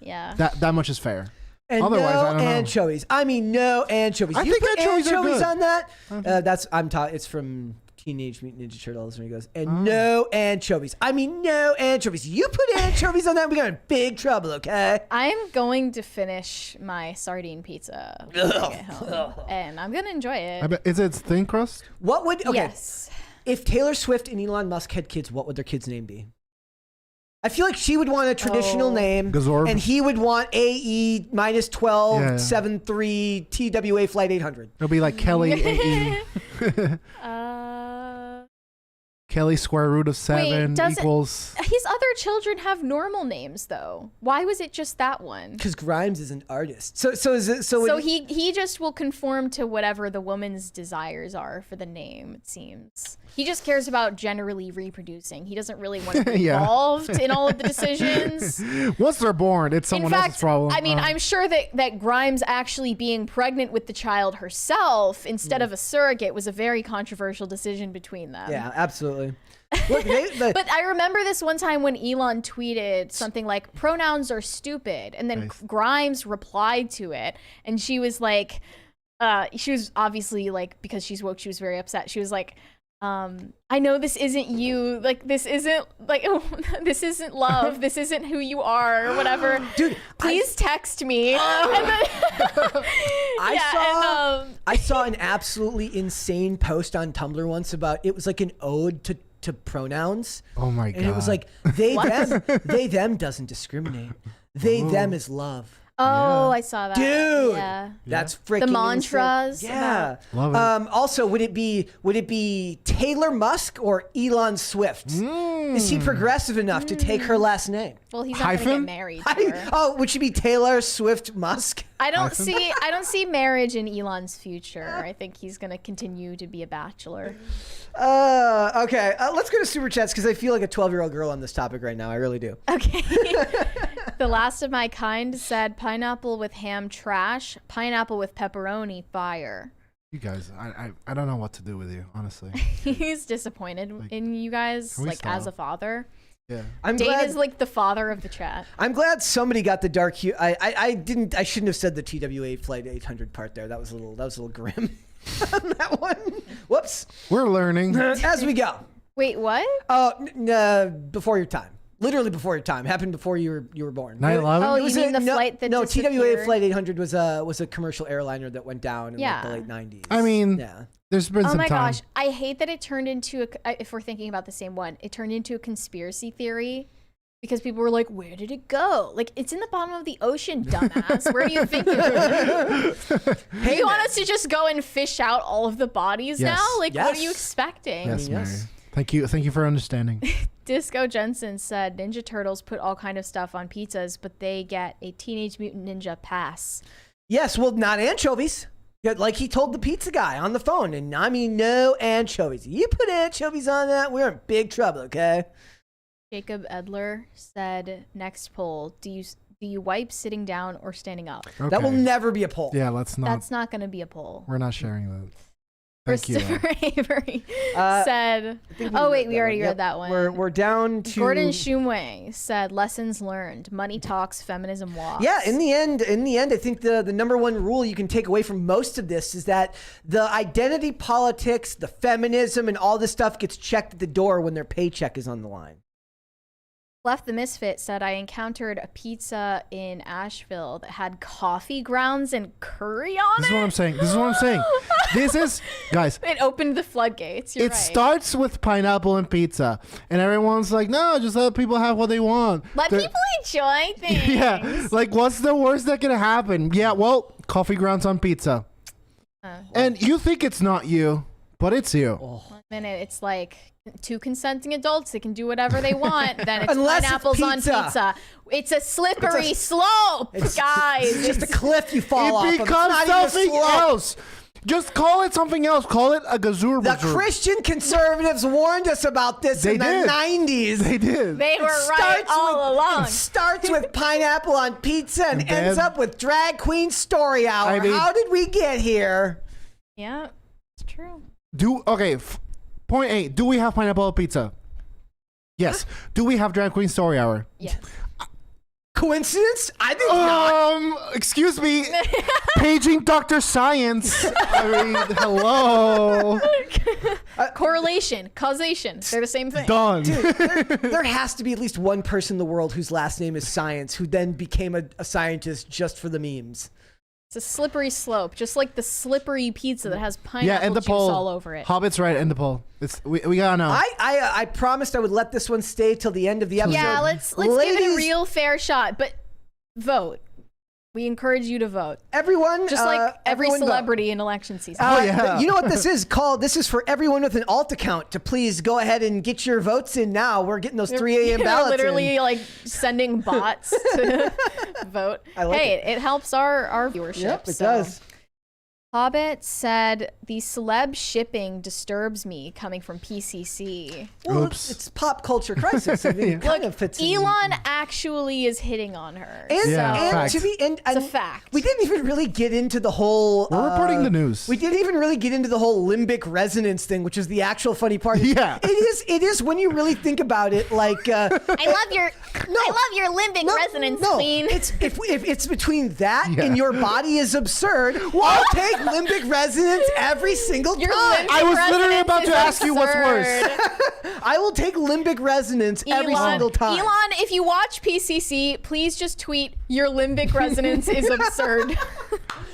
S2: yeah,
S3: that much is fair.
S1: And
S3: otherwise,
S1: no
S3: I don't know.
S1: Anchovies. I mean, no anchovies.
S3: I
S1: You
S3: think
S1: put
S3: anchovies are good.
S1: on that? It's from Teenage Mutant Ninja Turtles when he goes, and no anchovies. I mean, no anchovies. You put anchovies on that, we got in big trouble, okay?
S2: I'm going to finish my sardine pizza when I get home, and I'm gonna enjoy it.
S3: Is it thin crust?
S1: What would
S2: Yes.
S1: If Taylor Swift and Elon Musk had kids, what would their kid's name be? I feel like she would want a traditional name,
S3: Gazorb.
S1: and he would want AE -12 73 TWA Flight 800.
S3: It'll be like Kelly AE. Kelly square root of 7 equals.
S2: His other children have normal names though. Why was it just that one?
S1: Because Grimes is an artist. So
S2: he just will conform to whatever the woman's desires are for the name, it seems. He just cares about generally reproducing. He doesn't really want to be involved in all of the decisions.
S3: Once they're born, it's someone else's problem.
S2: I mean, I'm sure that Grimes actually being pregnant with the child herself instead of a surrogate was a very controversial decision between them.
S1: Yeah, absolutely. Look,
S2: but I remember this one time when Elon tweeted something like pronouns are stupid, and then Grimes replied to it, and she was like, she was obviously like, because she's woke, she was very upset. She was like, I know this isn't you, like this isn't like this isn't love, this isn't who you are or whatever. Dude, please text me. And then,
S1: I saw an absolutely insane post on Tumblr once about, it was like an ode to pronouns.
S3: Oh my god.
S1: And it was like they them doesn't discriminate. They them is love.
S2: Oh, I saw that.
S1: Dude,
S2: yeah.
S1: That's freaking
S2: the mantras.
S1: Insane. Yeah.
S3: Love it.
S1: Also, would it be Taylor Musk or Elon Swift? Is he progressive enough to take her last name?
S2: Well, he's not going to get married to her.
S1: Oh, would she be Taylor Swift Musk?
S2: I don't see marriage in Elon's future. I think he's going to continue to be a bachelor.
S1: Okay. Let's go to Super Chats because I feel like a 12-year-old girl on this topic right now. I really do.
S2: Okay. The last of my kind said pineapple with ham trash, pineapple with pepperoni fire.
S3: You guys, I don't know what to do with you, honestly.
S2: He's disappointed in you guys, like as a father.
S3: Yeah.
S2: Dane is like the father of the chat.
S1: I'm glad somebody got the dark hue. I shouldn't have said the TWA Flight 800 part there. That was a little grim on that one. Whoops.
S3: We're learning
S1: as we go.
S2: Wait, what?
S1: Oh, before your time. Literally before your time. Happened before you were born.
S3: 9/11?
S2: Oh, you mean the flight that
S1: TWA Flight 800 was a commercial airliner that went down in like the late 90s.
S3: I mean, there's been some time.
S2: Oh my gosh, I hate that it turned into if we're thinking about the same one, it turned into a conspiracy theory because people were like, where did it go? Like, it's in the bottom of the ocean, dumbass. Where do you think it went? Hey, you want us to just go and fish out all of the bodies now? Like, what are you expecting?
S3: Yes, Mary. Thank you for understanding.
S2: Disco Jensen said Ninja Turtles put all kind of stuff on pizzas, but they get a Teenage Mutant Ninja pass.
S1: Yes, well, not anchovies. Like he told the pizza guy on the phone, and I mean, no anchovies. You put anchovies on that, we're in big trouble, okay?
S2: Jacob Edler said, next poll, do Do you wipe sitting down or standing up?
S3: Okay.
S1: That will never be a poll.
S3: Yeah, let's not.
S2: That's not going to be a poll.
S3: We're not sharing that. Thank you.
S2: Christopher Avery said, oh wait, we already read that one.
S1: We're down to
S2: Gordon Shumway said, lessons learned, money talks, feminism walks.
S1: Yeah, in the end, I think the number one rule you can take away from most of this is that the identity politics, the feminism, and all this stuff gets checked at the door when their paycheck is on the line.
S2: Left the Misfit said, I encountered a pizza in Asheville that had coffee grounds and curry on it.
S3: This is what I'm saying. This is, guys.
S2: It opened the floodgates. You're
S3: It
S2: right.
S3: starts with pineapple and pizza. And everyone's like, no, just let people have what they want.
S2: Let people enjoy things.
S3: Yeah. Like, what's the worst that can happen? Yeah, well, coffee grounds on pizza. And you think it's not you, but it's you.
S2: 1 minute, it's like 2 consenting adults. They can do whatever they want. Then it's
S1: Unless
S2: pineapples
S1: it's
S2: on
S1: pizza.
S2: pizza. It's a slippery slope, guys.
S1: It's just a cliff you fall off.
S3: It becomes something else. Just call it something else. Call it a gazoo.
S1: The Christian conservatives warned us about this in the 90s.
S3: They did.
S2: They were right all along.
S1: It starts with pineapple on pizza and
S3: then-
S1: ends up with drag queen story hour.
S3: I mean-
S1: How did we get here?
S2: Yeah, it's true.
S3: Point 8. Do we have pineapple on pizza? Yes. Do we have drag queen story hour?
S2: Yes.
S1: Coincidence? I think not.
S3: Excuse me. Paging Dr. Science. I mean, hello.
S2: Correlation, causation, they're the same thing.
S3: Done.
S1: Dude, there has to be at least one person in the world whose last name is Science who then became a scientist just for the memes.
S2: It's a slippery slope, just like the slippery pizza that has pineapple
S3: Yeah, and the
S2: juice
S3: poll.
S2: all over it.
S3: Hobbit's right. End the poll. We gotta know.
S1: I promised I would let this one stay till the end of the episode.
S2: Yeah, let's give it a
S1: Ladies-
S2: real fair shot, but vote. We encourage you to vote.
S1: Everyone,
S2: Just like every
S1: everyone vote.
S2: celebrity in election season.
S3: yeah.
S1: You know what this is called? This is for everyone with an alt account to please go ahead and get your votes in now. We're getting those 3 a.m.
S2: They're
S1: ballots
S2: literally
S1: in.
S2: like sending bots to vote.
S1: I like
S2: it helps our viewership.
S1: Yep, it
S2: so.
S1: does.
S2: Hobbit said, the celeb shipping disturbs me coming from PCC.
S1: Well,
S3: Oops.
S1: it's pop culture crisis. I mean, it kind of fits in.
S2: Elon actually is hitting on her.
S1: And,
S3: Yeah,
S1: and
S3: fact.
S1: to be and
S2: It's a fact.
S1: We didn't even really get into the whole.
S3: We're reporting the news.
S1: We didn't even really get into the whole limbic resonance thing, which is the actual funny part.
S3: Yeah.
S1: It is when you really think about it. Like,
S2: I love your limbic resonance, queen.
S1: It's if it's between that
S3: Yeah.
S1: and your body is absurd. I'll take limbic resonance every single
S2: Your
S1: time.
S2: limbic
S3: I was literally
S2: resonance
S3: about to
S2: is
S3: ask you what's worse.
S2: absurd.
S1: I will take limbic resonance every single time.
S2: Elon, if you watch PCC, please just tweet your limbic resonance is absurd.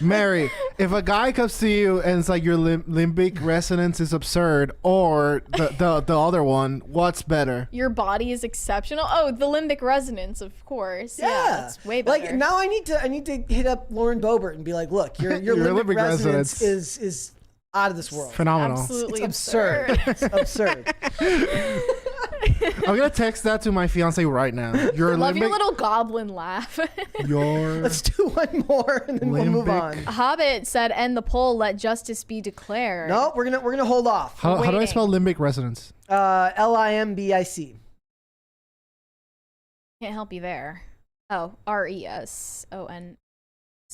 S3: Mary, if a guy comes to you and it's like your limbic resonance is absurd, or the other one, what's better?
S2: Your body is exceptional. Oh, the limbic resonance, of course. Yeah, it's way better.
S1: Like now, I need to hit up Lauren Boebert and be like, look, your limbic resonance is out of this world.
S3: Phenomenal.
S2: Absolutely
S1: It's absurd. It's absurd.
S3: I'm gonna text that to my fiance right now. Your
S2: Love your
S3: limbic,
S2: little goblin laugh.
S3: your
S1: Let's do one more and then we'll move on.
S3: Limbic.
S2: Hobbit said, end the poll, let justice be declared.
S1: No, we're gonna hold off.
S3: how do I
S2: waiting.
S3: spell limbic resonance?
S1: Limbic.
S2: Can't help you there. Oh, RESON.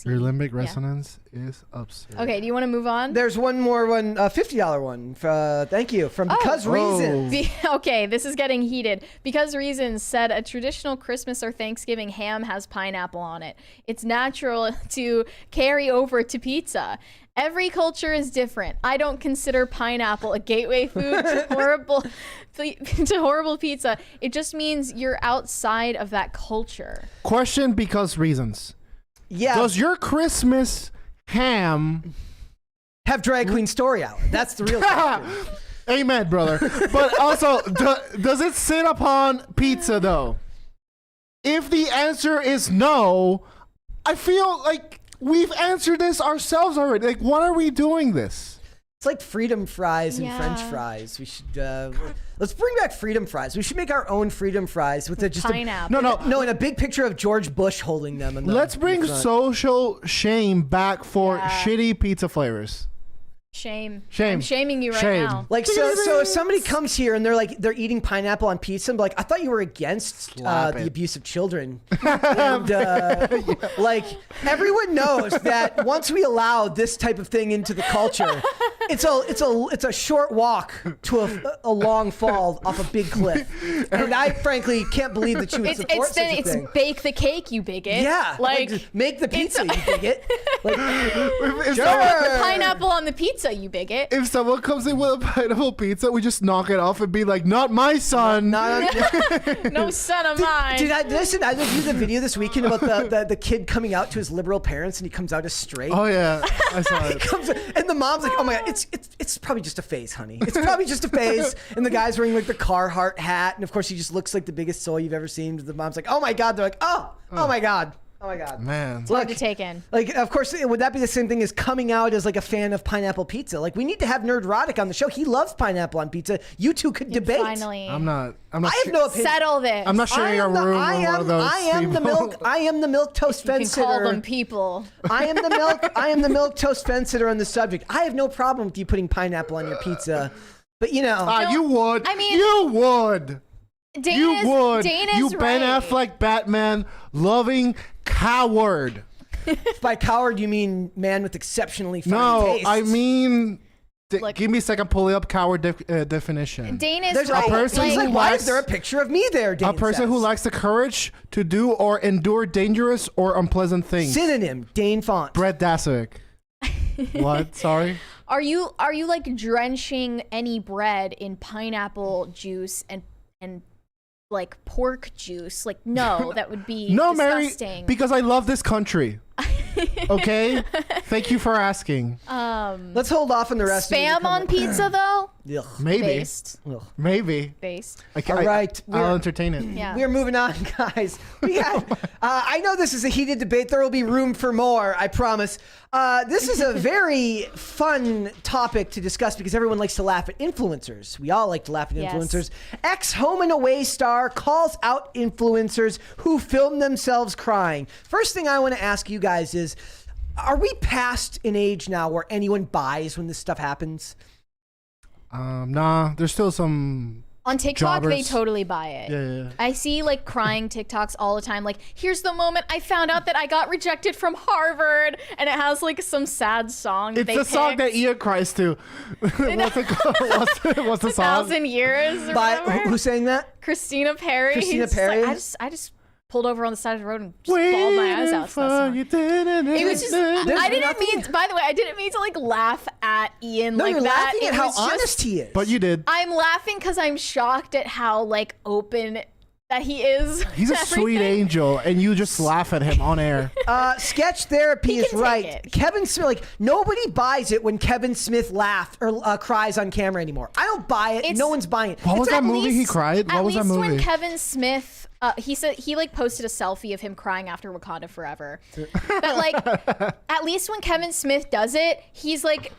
S3: Your limbic resonance is absurd.
S2: Okay, do you want to move on?
S1: There's one more one, $50 one. Thank you from Because Reasons.
S2: Okay, this is getting heated. Because Reasons said a traditional Christmas or Thanksgiving ham has pineapple on it. It's natural to carry over to pizza. Every culture is different. I don't consider pineapple a gateway food to horrible pizza. It just means you're outside of that culture.
S3: Question because reasons.
S1: Yeah.
S3: Does your Christmas ham
S1: Have drag queen story hour. That's the real question.
S3: Amen, brother. But also, does it sit upon pizza though? If the answer is no, I feel like we've answered this ourselves already. Like, why are we doing this?
S1: It's like freedom fries and
S2: Yeah.
S1: French fries. We should let's bring back freedom fries. We should make our own freedom fries with just
S2: Pineapple.
S1: no, and a big picture of George Bush holding them.
S3: Let's bring social shame back for
S2: Yeah.
S3: shitty pizza flavors.
S2: Shame.
S3: Shame.
S2: I'm shaming you right
S3: Shame.
S2: now.
S1: Like so if somebody comes here and they're eating pineapple on pizza, I'm like, I thought you were against the abuse of children. And like everyone knows that once we allow this type of thing into the culture, it's a short walk to a long fall off a big cliff. And I frankly can't believe that you would support such a thing.
S2: It's bake the cake, you bigot.
S1: Yeah,
S2: like
S1: make the pizza, you bigot. Like,
S2: put the pineapple on the pizza, you bigot.
S3: If someone comes in with a pineapple pizza, we just knock it off and be like, "Not my son."
S2: No son of mine.
S1: Dude, I viewed the video this weekend about the kid coming out to his liberal parents, and he comes out as straight.
S3: Oh yeah, I saw it.
S1: And the mom's like, "Oh my god, it's probably just a phase, honey. It's probably just a phase." And the guy's wearing like the Carhartt hat, and of course he just looks like the biggest soul you've ever seen. The mom's like, "Oh my god," they're like, "Oh my god." Oh my god,
S3: man!
S2: It's hard to take in.
S1: Like, of course, would that be the same thing as coming out as like a fan of pineapple pizza? Like, we need to have Nerdrotic on the show. He loves pineapple on pizza. You two could debate.
S2: Finally,
S3: I'm not.
S1: I have no opinion.
S2: Settle this.
S3: I'm not sharing a room with one of those
S1: I am the milk toast fence sitter.
S2: You can call them people.
S1: I am the milk toast fence sitter on the subject. I have no problem with you putting pineapple on your pizza, but you know,
S3: you would.
S2: I mean,
S3: you would.
S2: Dana's,
S3: you would.
S2: Dana's
S3: you Ben
S2: right.
S3: Affleck Batman loving coward.
S1: By coward you mean man with exceptionally fine taste.
S3: I mean,
S2: Look,
S3: give me a second. Pulling up coward definition.
S2: Dana's
S1: There's
S2: right.
S1: a person
S3: who
S1: like, why
S3: likes-
S1: is there a picture of me there? Dane
S3: A person
S1: says.
S3: who lacks the courage to do or endure dangerous or unpleasant things.
S1: Synonym: Dane Font.
S3: Brett Dasick. What? Sorry.
S2: Are you like drenching any bread in pineapple juice and like pork juice? Like, no, that would be
S3: No,
S2: disgusting.
S3: Mary, because I love this country. Okay? Thank you for asking.
S1: Let's hold off on the rest.
S2: Spam on pizza though?
S1: Ugh.
S3: Maybe.
S2: Based.
S1: Ugh.
S3: Maybe.
S2: Based.
S3: Okay,
S1: All right,
S3: I'll entertain it.
S2: Yeah.
S1: We're moving on, guys. We got. I know this is a heated debate. There will be room for more. I promise. This is a very fun topic to discuss because everyone likes to laugh at influencers. We all like to laugh at
S2: Yes.
S1: influencers. Ex-Home and Away star calls out influencers who film themselves crying. First thing I want to ask you guys is, are we past an age now where anyone buys when this stuff happens?
S3: Nah, there's still some
S2: On TikTok, they
S3: jobbers.
S2: totally buy it.
S3: Yeah.
S2: I see like crying TikToks all the time. Like, here's the moment I found out that I got rejected from Harvard, and it has like some sad song.
S3: It's
S2: they
S3: the song that
S2: picked.
S3: Ian cries to. What's it called? What's the song?
S2: 1,000 Years. Or
S1: By
S2: whatever.
S1: who's saying that?
S2: Christina Perry.
S1: Christina
S2: He's just
S1: Perry?
S2: Like, I just pulled over on the side of the road and just bawled my eyes out to that song. It was just, I didn't mean, by the way, I didn't mean to like laugh at Ian
S1: No,
S2: like
S1: you're
S2: that.
S1: laughing
S2: It
S1: at how
S2: was just-
S1: honest he is.
S3: But you did.
S2: I'm laughing because I'm shocked at how like open that he is.
S3: He's a
S2: to
S3: sweet
S2: everything.
S3: angel, and you just laugh at him on air.
S1: Sketch therapy
S2: He
S1: is
S2: can take
S1: right.
S2: it.
S1: Kevin Smith, like nobody buys it when Kevin Smith laughs or cries on camera anymore. I don't buy it.
S2: It's-
S1: No one's buying it.
S3: What was
S2: At
S3: that movie he
S2: least-
S3: cried? What
S2: At
S3: was that
S2: least
S3: movie?
S2: when Kevin Smith, he said he like posted a selfie of him crying after Wakanda Forever. But like, at least when Kevin Smith does it, he's like,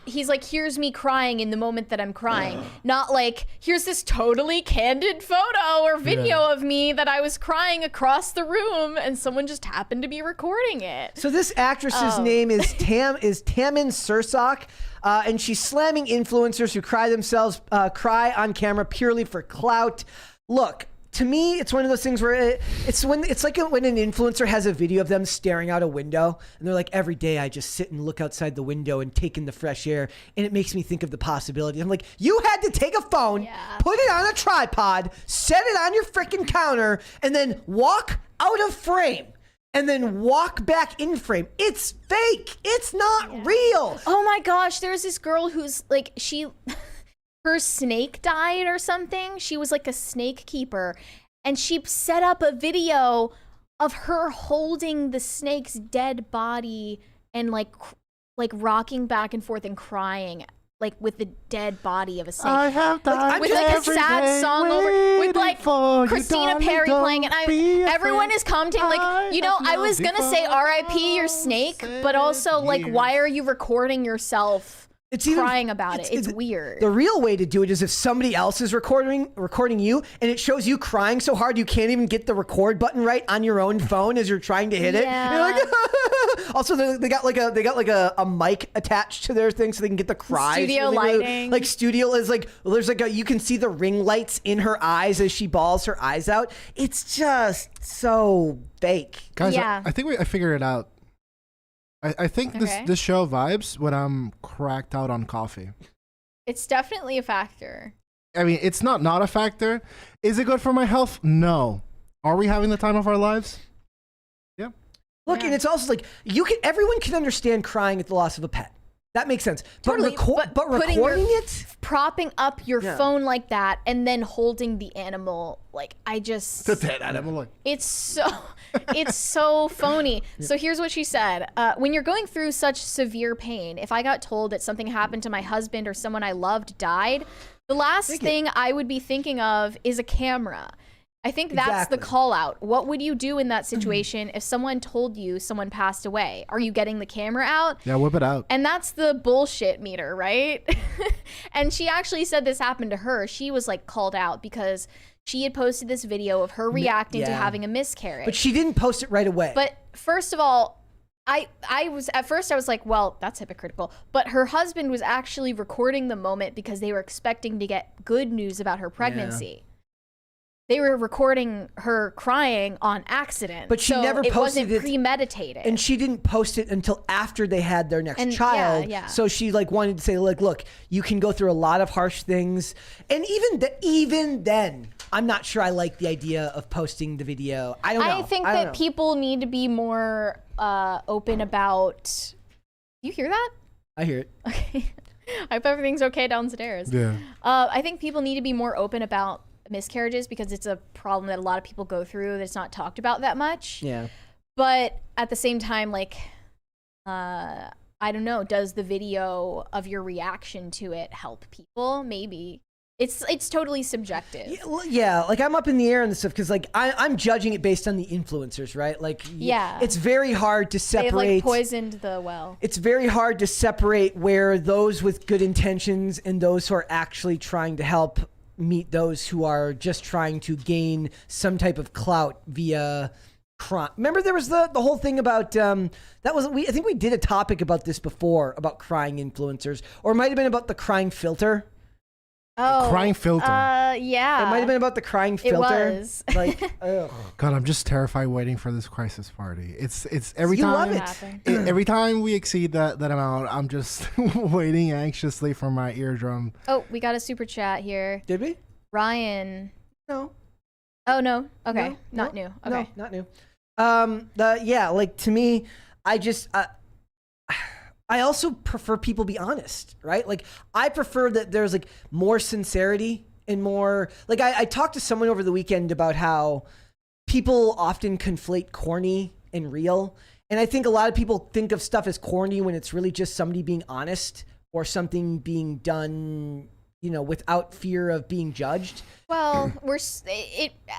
S2: here's me crying in the moment that I'm crying. Not like, here's this totally candid photo or video of me that I was crying across the room and someone just happened to be recording it.
S1: So this actress's name is Tamin Sursak. And she's slamming influencers who cry on camera purely for clout. Look, to me, it's one of those things where it's like when an influencer has a video of them staring out a window and they're like, every day I just sit and look outside the window and take in the fresh air, and it makes me think of the possibility. I'm like, you had to take a phone, put it on a tripod, set it on your freaking counter, and then walk out of frame. And then walk back in frame. It's fake. It's not real.
S2: Oh my gosh, there's this girl who's like, her snake died or something. She was like a snake keeper, and she set up a video of her holding the snake's dead body and like rocking back and forth and crying, like with the dead body of a snake.
S3: I have died
S2: With like a
S3: every
S2: sad
S3: day
S2: song over, with like
S3: for you,
S2: Christina
S3: darling,
S2: Perry
S3: don't
S2: playing, and
S3: be
S2: everyone
S3: afraid.
S2: is commenting like, I was gonna say R.I.P. your snake, but also like, why are you recording yourself crying about it. It's weird.
S1: The real way to do it is if somebody else is recording you, and it shows you crying so hard you can't even get the record button right on your own phone as you're trying to hit it.
S2: Yeah.
S1: You're like, also they got like a mic attached to their thing so they can get the cries.
S2: Studio lighting.
S1: Like studio is like, there's like you can see the ring lights in her eyes as she bawls her eyes out. It's just so fake.
S3: Guys, I think I figured it out. I think this show vibes when I'm cracked out on coffee.
S2: It's definitely a factor.
S3: I mean, it's not a factor. Is it good for my health? No. Are we having the time of our lives? Yeah.
S1: Look, and it's also like everyone can understand crying at the loss of a pet. That makes sense.
S2: Totally,
S1: but recording it?
S2: Propping up your phone like that and then holding the animal, like,
S3: the pet animal.
S2: It's so phony. So here's what she said. When you're going through such severe pain, if I got told that something happened to my husband or someone I loved died, the last thing I would be thinking of is a camera. I think that's the call out. What would you do in that situation if someone told you someone passed away? Are you getting the camera out?
S3: Yeah, whip it out.
S2: And that's the bullshit meter, right? And she actually said this happened to her. She was like called out because she had posted this video of her reacting to having a miscarriage.
S1: But she didn't post it right away.
S2: But first of all, I was like, well, that's hypocritical. But her husband was actually recording the moment because they were expecting to get good news about her pregnancy. Yeah. They were recording her crying on accident.
S1: But she never posted it.
S2: It wasn't premeditated.
S1: And she didn't post it until after they had their next child.
S2: Yeah.
S1: So she like wanted to say, like, look, you can go through a lot of harsh things. And even then, I'm not sure I like the idea of posting the video. I don't know.
S2: I think that people need to be more open about... You hear that?
S1: I hear it.
S2: Okay. I hope everything's okay downstairs.
S3: Yeah.
S2: I think people need to be more open about miscarriages because it's a problem that a lot of people go through that's not talked about that much.
S1: Yeah.
S2: But at the same time, like, I don't know, does the video of your reaction to it help people? Maybe. It's totally subjective.
S1: Yeah, like I'm up in the air on this stuff because like I'm judging it based on the influencers, right? Like it's very hard to separate.
S2: They've like poisoned the well.
S1: It's very hard to separate where those with good intentions and those who are actually trying to help meet those who are just trying to gain some type of clout via crime. Remember there was the whole thing about I think we did a topic about this before about crying influencers, or it might have been about the crying filter.
S2: Oh,
S3: crying filter.
S2: Yeah.
S1: It might have been about the crying filter.
S2: It was.
S1: Like, ugh.
S3: God, I'm just terrified waiting for this crisis party. It's every
S1: You
S3: time.
S1: love it.
S3: Every time we exceed that amount, I'm just waiting anxiously for my eardrum.
S2: Oh, we got a super chat here.
S1: Did we?
S2: Ryan.
S1: No.
S2: Oh no. Okay.
S1: No,
S2: Not new. Okay.
S1: No, not new. Like to me, I also prefer people be honest, right? Like I prefer that there's like more sincerity and more like I talked to someone over the weekend about how people often conflate corny and real. And I think a lot of people think of stuff as corny when it's really just somebody being honest or something being done, without fear of being judged.
S2: Well,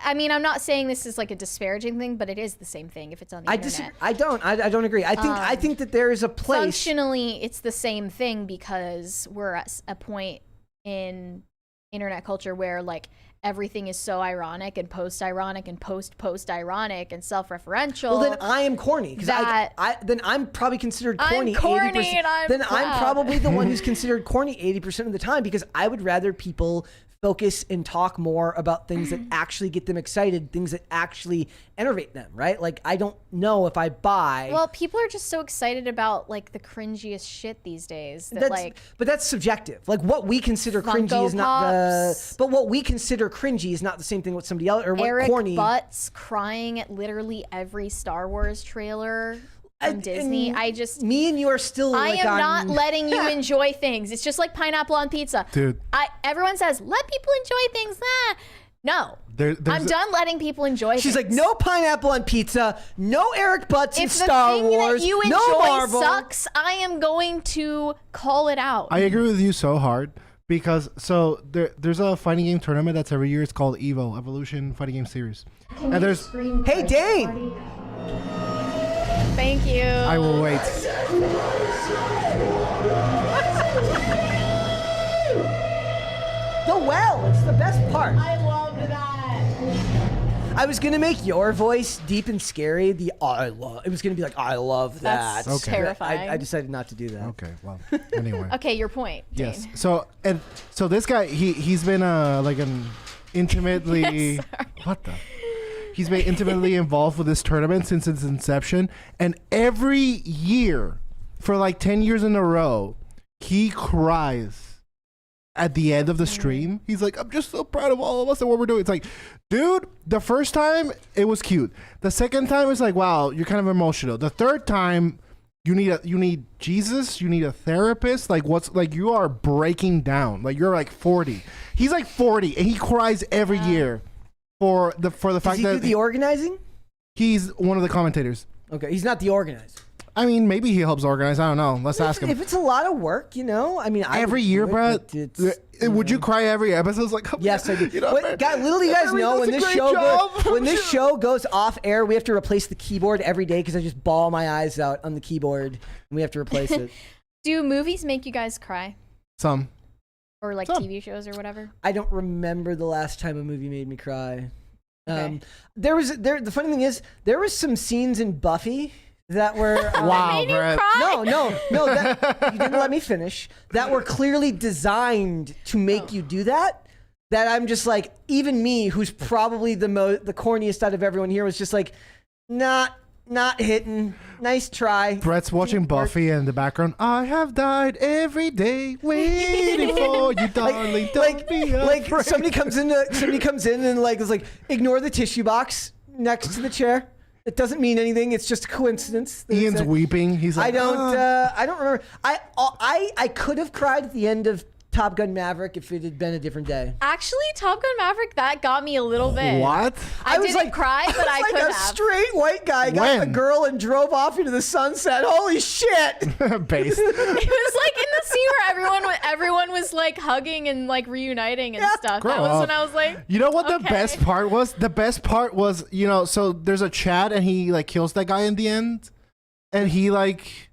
S2: I mean, I'm not saying this is like a disparaging thing, but it is the same thing if it's on the internet.
S1: I don't agree. I think that there is a place.
S2: Functionally, it's the same thing because we're at a point in internet culture where like everything is so ironic and post-ironic and post-ironic and self-referential.
S1: Well, then I am corny because then I'm probably considered corny.
S2: I'm corny
S1: 80%.
S2: and I'm
S1: then
S2: proud.
S1: I'm probably the one who's considered corny 80% of the time because I would rather people focus and talk more about things that actually get them excited, things that actually enervate them, right? Like, I don't know if I buy...
S2: Well, people are just so excited about, like, the cringiest shit these days.
S1: But that's subjective. Like, what we consider cringy is not the... But what we consider cringy is not the same thing with somebody else, or what corny...
S2: Eric Butts crying at literally every Star Wars trailer... from Disney.
S1: Me and you are still.
S2: I am not letting you enjoy things. It's just like pineapple on pizza,
S3: dude.
S2: Everyone says let people enjoy things. No, I'm done letting people enjoy.
S1: She's
S2: things.
S1: like, no pineapple on pizza, no Eric Butts in Star Wars,
S2: If the thing that you enjoy
S1: no Marvel
S2: sucks, I am going to call it out.
S3: I agree with you so hard because there's a fighting game tournament that's every year. It's called EVO, Evolution Fighting Game Series, and there's
S1: Hey Dane.
S2: Thank you.
S3: I will wait.
S1: The well, it's the best part.
S2: I loved that.
S1: I was gonna make your voice deep and scary. It was gonna be like, I love that.
S2: That's terrifying.
S1: I decided not to do that.
S3: Okay, well, anyway.
S2: Okay, your point.
S3: Yes.
S2: Dane.
S3: So this guy, he's been like an intimately he's been intimately involved with this tournament since its inception, and every year for like 10 years in a row, he cries at the end of the stream. He's like, I'm just so proud of all of us and what we're doing. It's like, dude, the first time it was cute. The second time it's like, wow, you're kind of emotional. The third time you need Jesus, you need a therapist. Like you are breaking down. Like you're like 40. He's like 40 and he cries every year for the fact that
S1: he do the organizing?
S3: He's one of the commentators.
S1: Okay, he's not the organizer.
S3: I mean, maybe he helps organize. I don't know. Let's ask him.
S1: If it's a lot of work, you know, I mean,
S3: every year, Brett. Would you cry every episode? Like,
S1: yes, I do. Little do you guys know when this show goes off air, we have to replace the keyboard every day because I just bawl my eyes out on the keyboard and we have to replace it.
S2: Do movies make you guys cry?
S3: Some.
S2: Or like TV shows or whatever?
S1: I don't remember the last time a movie made me cry.
S2: Okay.
S1: The funny thing is, there was some scenes in Buffy that were
S3: wow, Brett.
S1: No, you didn't let me finish. That were clearly designed to make you do that. That I'm just like, even me, who's probably the corniest out of everyone here, was just like, not hitting. Nice try.
S3: Brett's watching Buffy in the background. I have died every day waiting for you, darling. Don't be afraid.
S1: Somebody comes in and like is like, ignore the tissue box next to the chair. It doesn't mean anything. It's just a coincidence.
S3: Ian's weeping. He's like,
S1: I don't remember. I could have cried at the end of Top Gun Maverick if it had been a different day.
S2: Actually, Top Gun Maverick, that got me a little bit.
S3: What?
S2: I didn't cry, but I could have.
S1: A straight white guy got the girl and drove off into the sunset. Holy shit!
S3: Based.
S2: It was like in the scene where everyone was like hugging and like reuniting and stuff. That was when I was like,
S3: you know what the best part was? The best part was, you know, so there's a Chad and he like kills that guy in the end, and he like.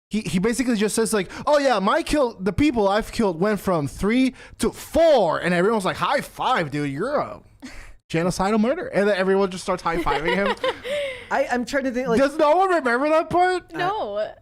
S3: He basically just says like, oh yeah, the people I've killed went from 3 to 4, and everyone's like, high five, dude, you're a genocidal murder, and then everyone just starts high fiving him.
S1: I'm trying to think. Like,
S3: does no one remember that part?
S2: No.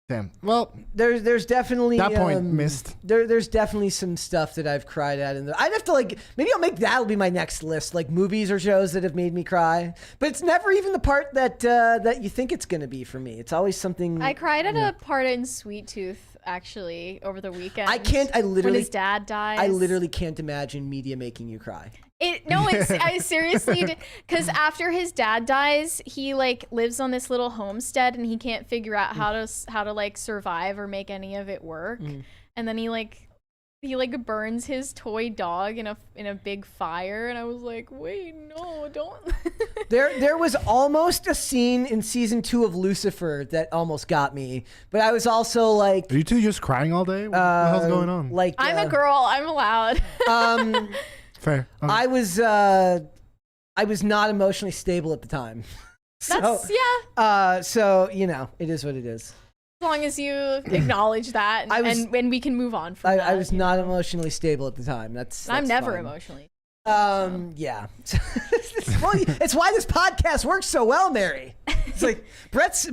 S3: Damn. Well,
S1: there's definitely
S3: that point missed.
S1: There's definitely some stuff that I've cried at, and I'd have to like maybe that'll be my next list, like movies or shows that have made me cry. But it's never even the part that you think it's gonna be for me. It's always something.
S2: I cried at a part in Sweet Tooth actually over the weekend.
S1: When
S2: his dad dies.
S1: I literally can't imagine media making you cry.
S2: I seriously did, because after his dad dies, he like lives on this little homestead and he can't figure out how to like survive or make any of it work. And then he burns his toy dog in a big fire, and I was like, wait, no, don't.
S1: There was almost a scene in season 2 of Lucifer that almost got me, but I was also like,
S3: are you two just crying all day? What the hell's going on?
S1: Like,
S2: I'm a girl, I'm allowed.
S3: Fair. Okay.
S1: I was not emotionally stable at the time. So you know, it is what it is.
S2: As long as you acknowledge that, and we can move on from that.
S1: I was not emotionally stable at the time. That's
S2: I'm never
S1: fine.
S2: Emotionally.
S1: Yeah. Well, it's why this podcast works so well, Mary. It's like Brett's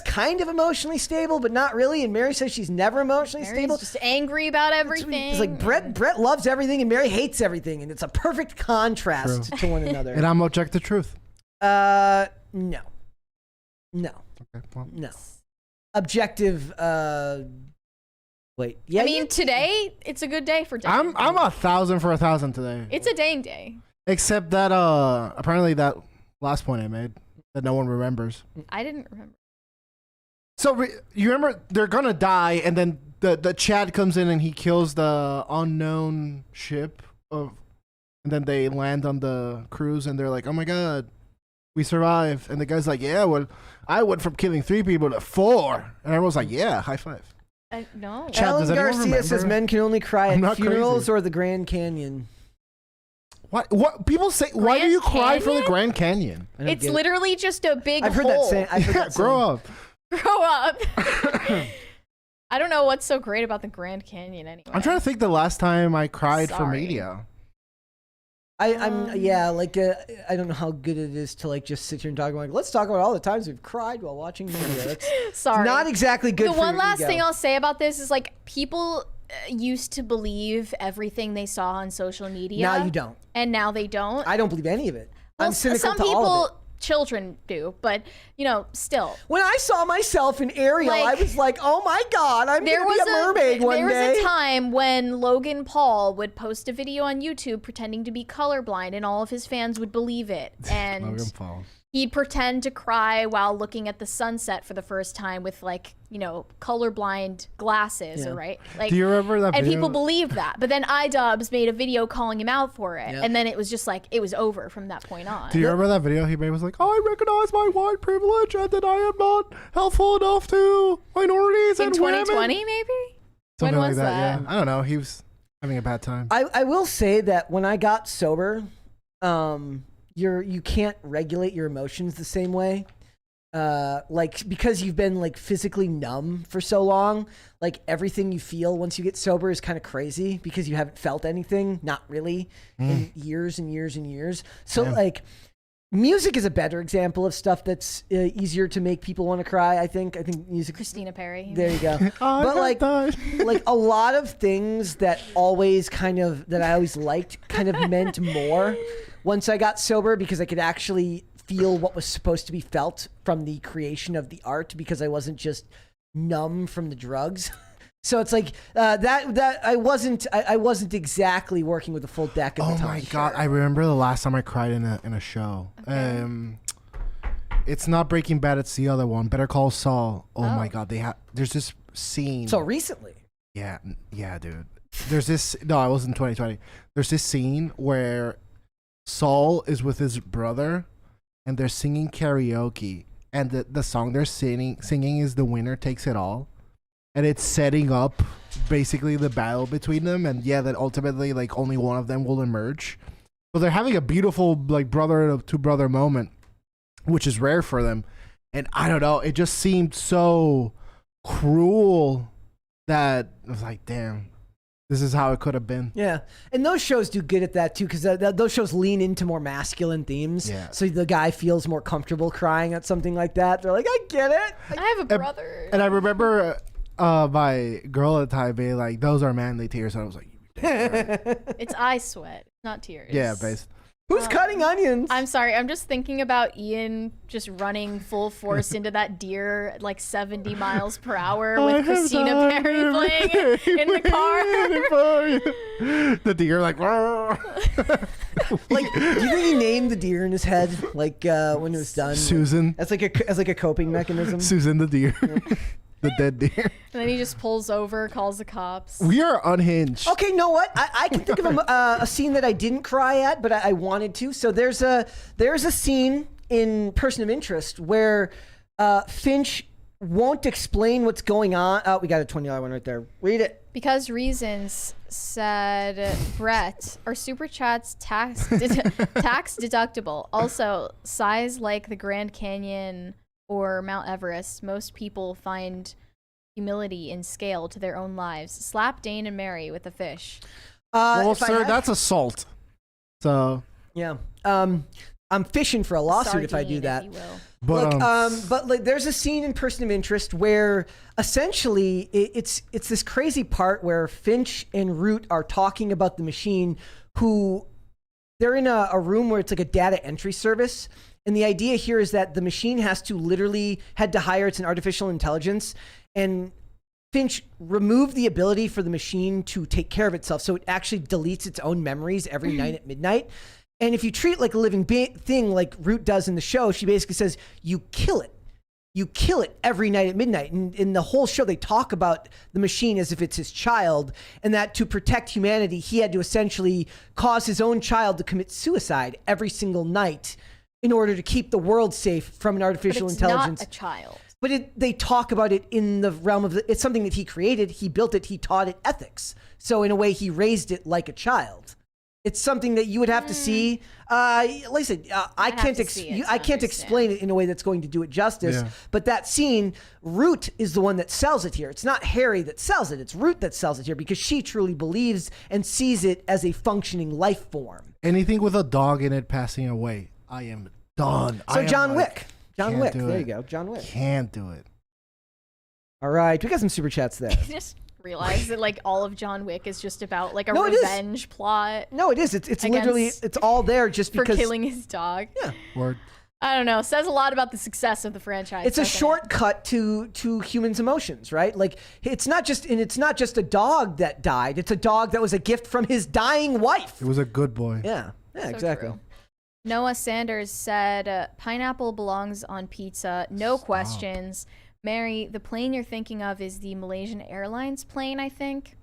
S1: kind of emotionally stable, but not really. And Mary says she's never emotionally stable.
S2: Just angry about everything.
S1: It's like Brett loves everything, and Mary hates everything, and it's a perfect contrast to one another.
S3: And I'm objective truth.
S1: No.
S3: Okay. Well.
S1: No. Objective. Wait. Yeah.
S2: I mean, today it's a good day for Dane.
S3: I'm 1,000 for 1,000 today.
S2: It's a Dane day.
S3: Except that apparently that last point I made that no one remembers.
S2: I didn't remember.
S3: So you remember they're gonna die, and then the Chad comes in and he kills the unknown ship and then they land on the cruise and they're like, oh my god, we survived. And the guy's like, yeah, well, I went from killing 3 people to 4, and everyone's like, yeah, high five.
S2: No.
S3: Chad,
S1: Ellen Garcia says men can only cry at funerals
S3: crazy.
S1: or the Grand Canyon.
S3: What people say?
S2: Grand
S3: why do you cry
S2: Canyon?
S3: for the Grand Canyon?
S2: It's literally just a big
S1: I've heard
S2: hole.
S1: that saying.
S3: Grow up.
S2: Grow up. I don't know what's so great about the Grand Canyon anyway.
S3: I'm trying to think the last time I cried for media.
S1: I don't know how good it is to like just sit here and talk about let's talk about all the times we've cried while watching media. That's
S2: Sorry.
S1: not exactly good.
S2: The
S1: for
S2: one
S1: your
S2: last
S1: ego.
S2: thing I'll say about this is like people used to believe everything they saw on social media.
S1: Now you don't.
S2: And now they don't.
S1: I don't believe any of it.
S2: Well,
S1: I'm cynical
S2: some
S1: to
S2: people,
S1: all of it.
S2: children do, but still.
S1: When I saw myself in Ariel, I was like, "Oh my God, I'm gonna be a mermaid one day."
S2: There was a time when Logan Paul would post a video on YouTube pretending to be colorblind, and all of his fans would believe it. And
S3: Logan Paul.
S2: He'd pretend to cry while looking at the sunset for the first time with colorblind glasses, right? Like,
S3: do you remember that?
S2: And
S3: video?
S2: people believed that. But then iDubbbz made a video calling him out for it, and then it was just like it was over from that point on.
S3: Do you remember that video he made? Was like, I recognize my white privilege and that I am not helpful enough to minorities and women.
S2: In 2020, maybe.
S3: Something
S2: when was
S3: like that?
S2: that?
S3: Yeah, I don't know. He was having a bad time.
S1: I will say that when I got sober, you can't regulate your emotions the same way. Because you've been like physically numb for so long, like everything you feel once you get sober is kind of crazy because you haven't felt anything, not really, in years and years and years. So like music is a better example of stuff that's easier to make people want to cry. I think music.
S2: Christina Perri.
S1: There you go. But like a lot of things that I always liked kind of meant more once I got sober because I could actually feel what was supposed to be felt from the creation of the art because I wasn't just numb from the drugs. So it's like that I wasn't exactly working with a full deck at the time.
S3: Oh my God, I remember the last time I cried in a show. Okay. It's not Breaking Bad, it's the other one, Better Call Saul. Oh my God, there's this scene.
S1: So recently.
S3: Yeah, dude. There's this it was in 2020. There's this scene where Saul is with his brother and they're singing karaoke, and the song they're singing is The Winner Takes It All, and it's setting up basically the battle between them, and that ultimately like only one of them will emerge. But they're having a beautiful like brother to brother moment, which is rare for them, and I don't know, it just seemed so cruel that I was like, damn. This is how it could have been. Yeah.
S1: And those shows do good at that too, because those shows lean into more masculine themes.
S3: Yeah.
S1: So the guy feels more comfortable crying at something like that. They're like, I get it.
S2: I have a brother.
S3: And I remember my girl at the time being like, those are manly tears. And I was like,
S2: it's eye sweat, not tears.
S3: yeah, based.
S1: Who's cutting onions?
S2: I'm sorry. I'm just thinking about Ian just running full force into that deer at like 70 miles per hour with Christina Perri playing in the car.
S3: The deer like,
S1: like, do you think he named the deer in his head like when it was done?
S3: Susan.
S1: As like a coping mechanism.
S3: Susan the deer. The dead deer.
S2: And then he just pulls over, calls the cops.
S3: We are unhinged.
S1: Okay, know what? I can think of a scene that I didn't cry at, but I wanted to. So there's a scene in Person of Interest where Finch won't explain what's going on. Oh, we got a $20 one right there. Read it.
S2: Because reasons, said Brett, are super chats tax deductible. Also, size like the Grand Canyon or Mount Everest, most people find humility in scale to their own lives. Slap Dane and Mary with a fish.
S3: Well, sir, that's assault. So
S1: yeah, I'm fishing for a lawsuit if I do that.
S2: If you will.
S1: But like, there's a scene in Person of Interest where essentially it's this crazy part where Finch and Root are talking about the machine. Who they're in a room where it's like a data entry service. And the idea here is that the machine had to hire it's an artificial intelligence, and Finch removed the ability for the machine to take care of itself. So it actually deletes its own memories every night at midnight. And if you treat it like a living thing, like Root does in the show, she basically says, you kill it. You kill it every night at midnight. And in the whole show, they talk about the machine as if it's his child, and that to protect humanity, he had to essentially cause his own child to commit suicide every single night in order to keep the world safe from an artificial intelligence.
S2: Not a child.
S1: But they talk about it in the realm of it's something that he created, he built it, he taught it ethics. So in a way, he raised it like a child. It's something that you would have to see. Like I said, I can't explain it in a way that's going to do it justice. Yeah. But that scene, Root is the one that sells it here. It's not Harry that sells it. It's Root that sells it here because she truly believes and sees it as a functioning life form.
S3: Anything with a dog in it passing away, I am done.
S1: So John Wick. John Wick. There you go. John Wick.
S3: Can't do it.
S1: All right. We got some super chats there.
S2: Just realize that like all of John Wick is just about like a revenge plot.
S1: No, it is. It's literally, it's all there just because.
S2: For killing his dog.
S1: Yeah.
S3: Word.
S2: I don't know. Says a lot about the success of the franchise.
S1: It's a shortcut to humans' emotions, right? Like it's not just a dog that died. It's a dog that was a gift from his dying wife.
S3: It was a good boy.
S1: Yeah. Yeah, so exactly.
S2: True. Noah Sanders said, pineapple belongs on pizza. No questions. Mary, the plane you're thinking of is the Malaysian Airlines plane, I think.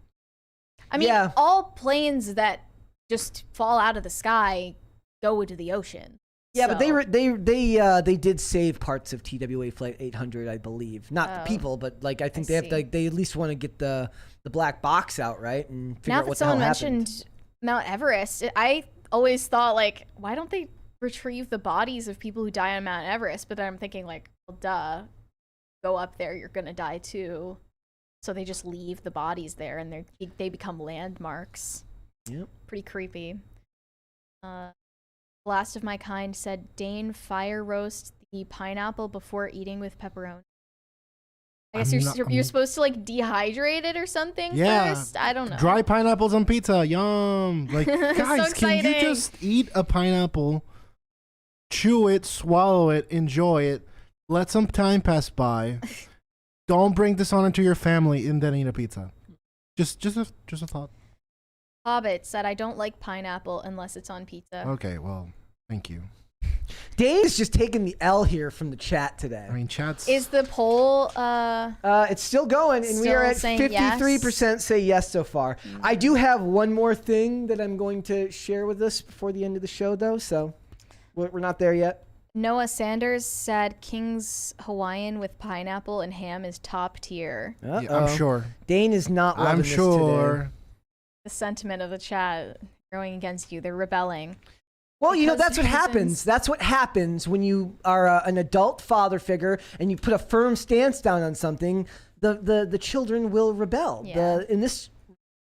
S2: I mean, all planes that just fall out of the sky go into the ocean.
S1: Yeah, so. But they did save parts of TWA Flight 800, I believe. Not the people, but like I think they at least want to get the black box out, right? And figure out what the hell happened.
S2: Now that someone mentioned Mount Everest, I always thought like, why don't they retrieve the bodies of people who die on Mount Everest? But then I'm thinking like, well, duh. Go up there, you're gonna die too. So they just leave the bodies there and they become landmarks.
S1: Yep.
S2: Pretty creepy. Last of My Kind said, Dane fire roast the pineapple before eating with pepperoni. I guess you're supposed to like dehydrate it or something first? I don't know.
S3: Dry pineapples on pizza, yum. Like guys,
S2: so
S3: can you just eat a pineapple, chew it, swallow it, enjoy it? Let some time pass by. Don't bring dishonor to your family and then eat a pizza. Just a thought.
S2: Hobbit said, I don't like pineapple unless it's on pizza.
S3: Okay, well, thank you.
S1: Dane's just taking the L here from the chat today.
S3: I mean, chat's...
S2: Is the poll...
S1: it's still going, and we are at 53% say yes so far. Mm-hmm. I do have one more thing that I'm going to share with us before the end of the show, though, so we're not there yet.
S2: Noah Sanders said King's Hawaiian with pineapple and ham is top tier.
S3: Yeah, I'm sure.
S1: Dane is not loving this today.
S2: The sentiment of the chat going against you. They're rebelling.
S1: Well, you know, that's what happens. That's what happens when you are an adult father figure and you put a firm stance down on something. The children will rebel.
S2: Yeah.
S1: In this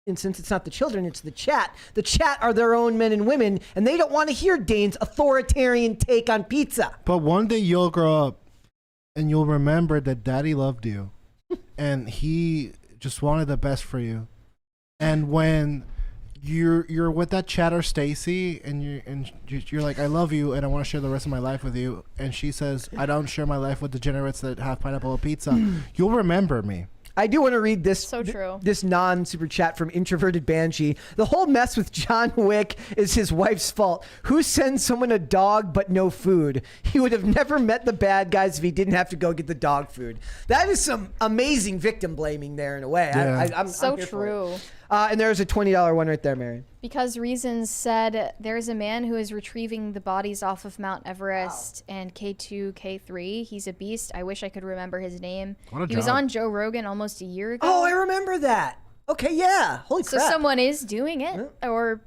S1: instance, it's not the children, it's the chat. The chat are their own men and women, and they don't want to hear Dane's authoritarian take on pizza.
S3: But one day you'll grow up, and you'll remember that Daddy loved you, and he just wanted the best for you. And when you're with that chatter Stacy, and you're like, I love you, and I want to share the rest of my life with you, and she says, I don't share my life with degenerates that have pineapple on pizza. You'll remember me.
S1: I do want to read this.
S2: So true.
S1: This non-super chat from Introverted Banshee. The whole mess with John Wick is his wife's fault. Who sends someone a dog but no food? He would have never met the bad guys if he didn't have to go get the dog food. That is some amazing victim blaming there in a way.
S3: Yeah.
S1: I'm
S2: so
S1: here
S2: true.
S1: And there's a $20 one right there, Mary.
S2: Because Reasons said there's a man who is retrieving the bodies off of Mount Everest and K2, K3. He's a beast. I wish I could remember his name. He was on Joe Rogan almost a year ago.
S1: Oh, I remember that. Okay, yeah. Holy crap.
S2: So someone is doing it, or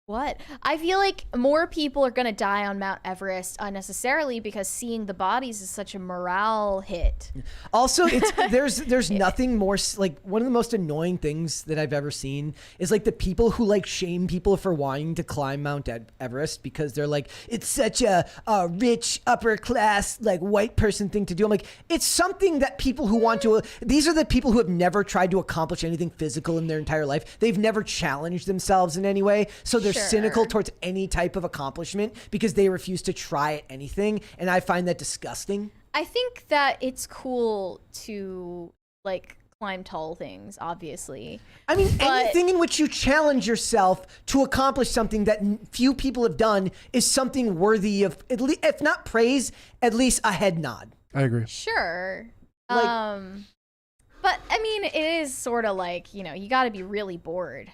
S2: what? I feel like more people are going to die on Mount Everest unnecessarily because seeing the bodies is such a morale hit.
S1: Also, there's nothing more, like, one of the most annoying things that I've ever seen is like the people who like shame people for wanting to climb Mount Everest because they're like, it's such a rich upper class like white person thing to do. I'm like, it's something that people who want to, these are the people who have never tried to accomplish anything physical in their entire life. They've never challenged themselves in any way. So they're cynical towards any type of accomplishment because they refuse to try at anything, and I find that disgusting.
S2: I think that it's cool to like climb tall things, obviously.
S1: I mean, anything in which you challenge yourself to accomplish something that few people have done is something worthy of, at least, if not praise, at least a head nod.
S3: I agree.
S2: Sure. But I mean, it is sort of like, you know, you got to be really bored.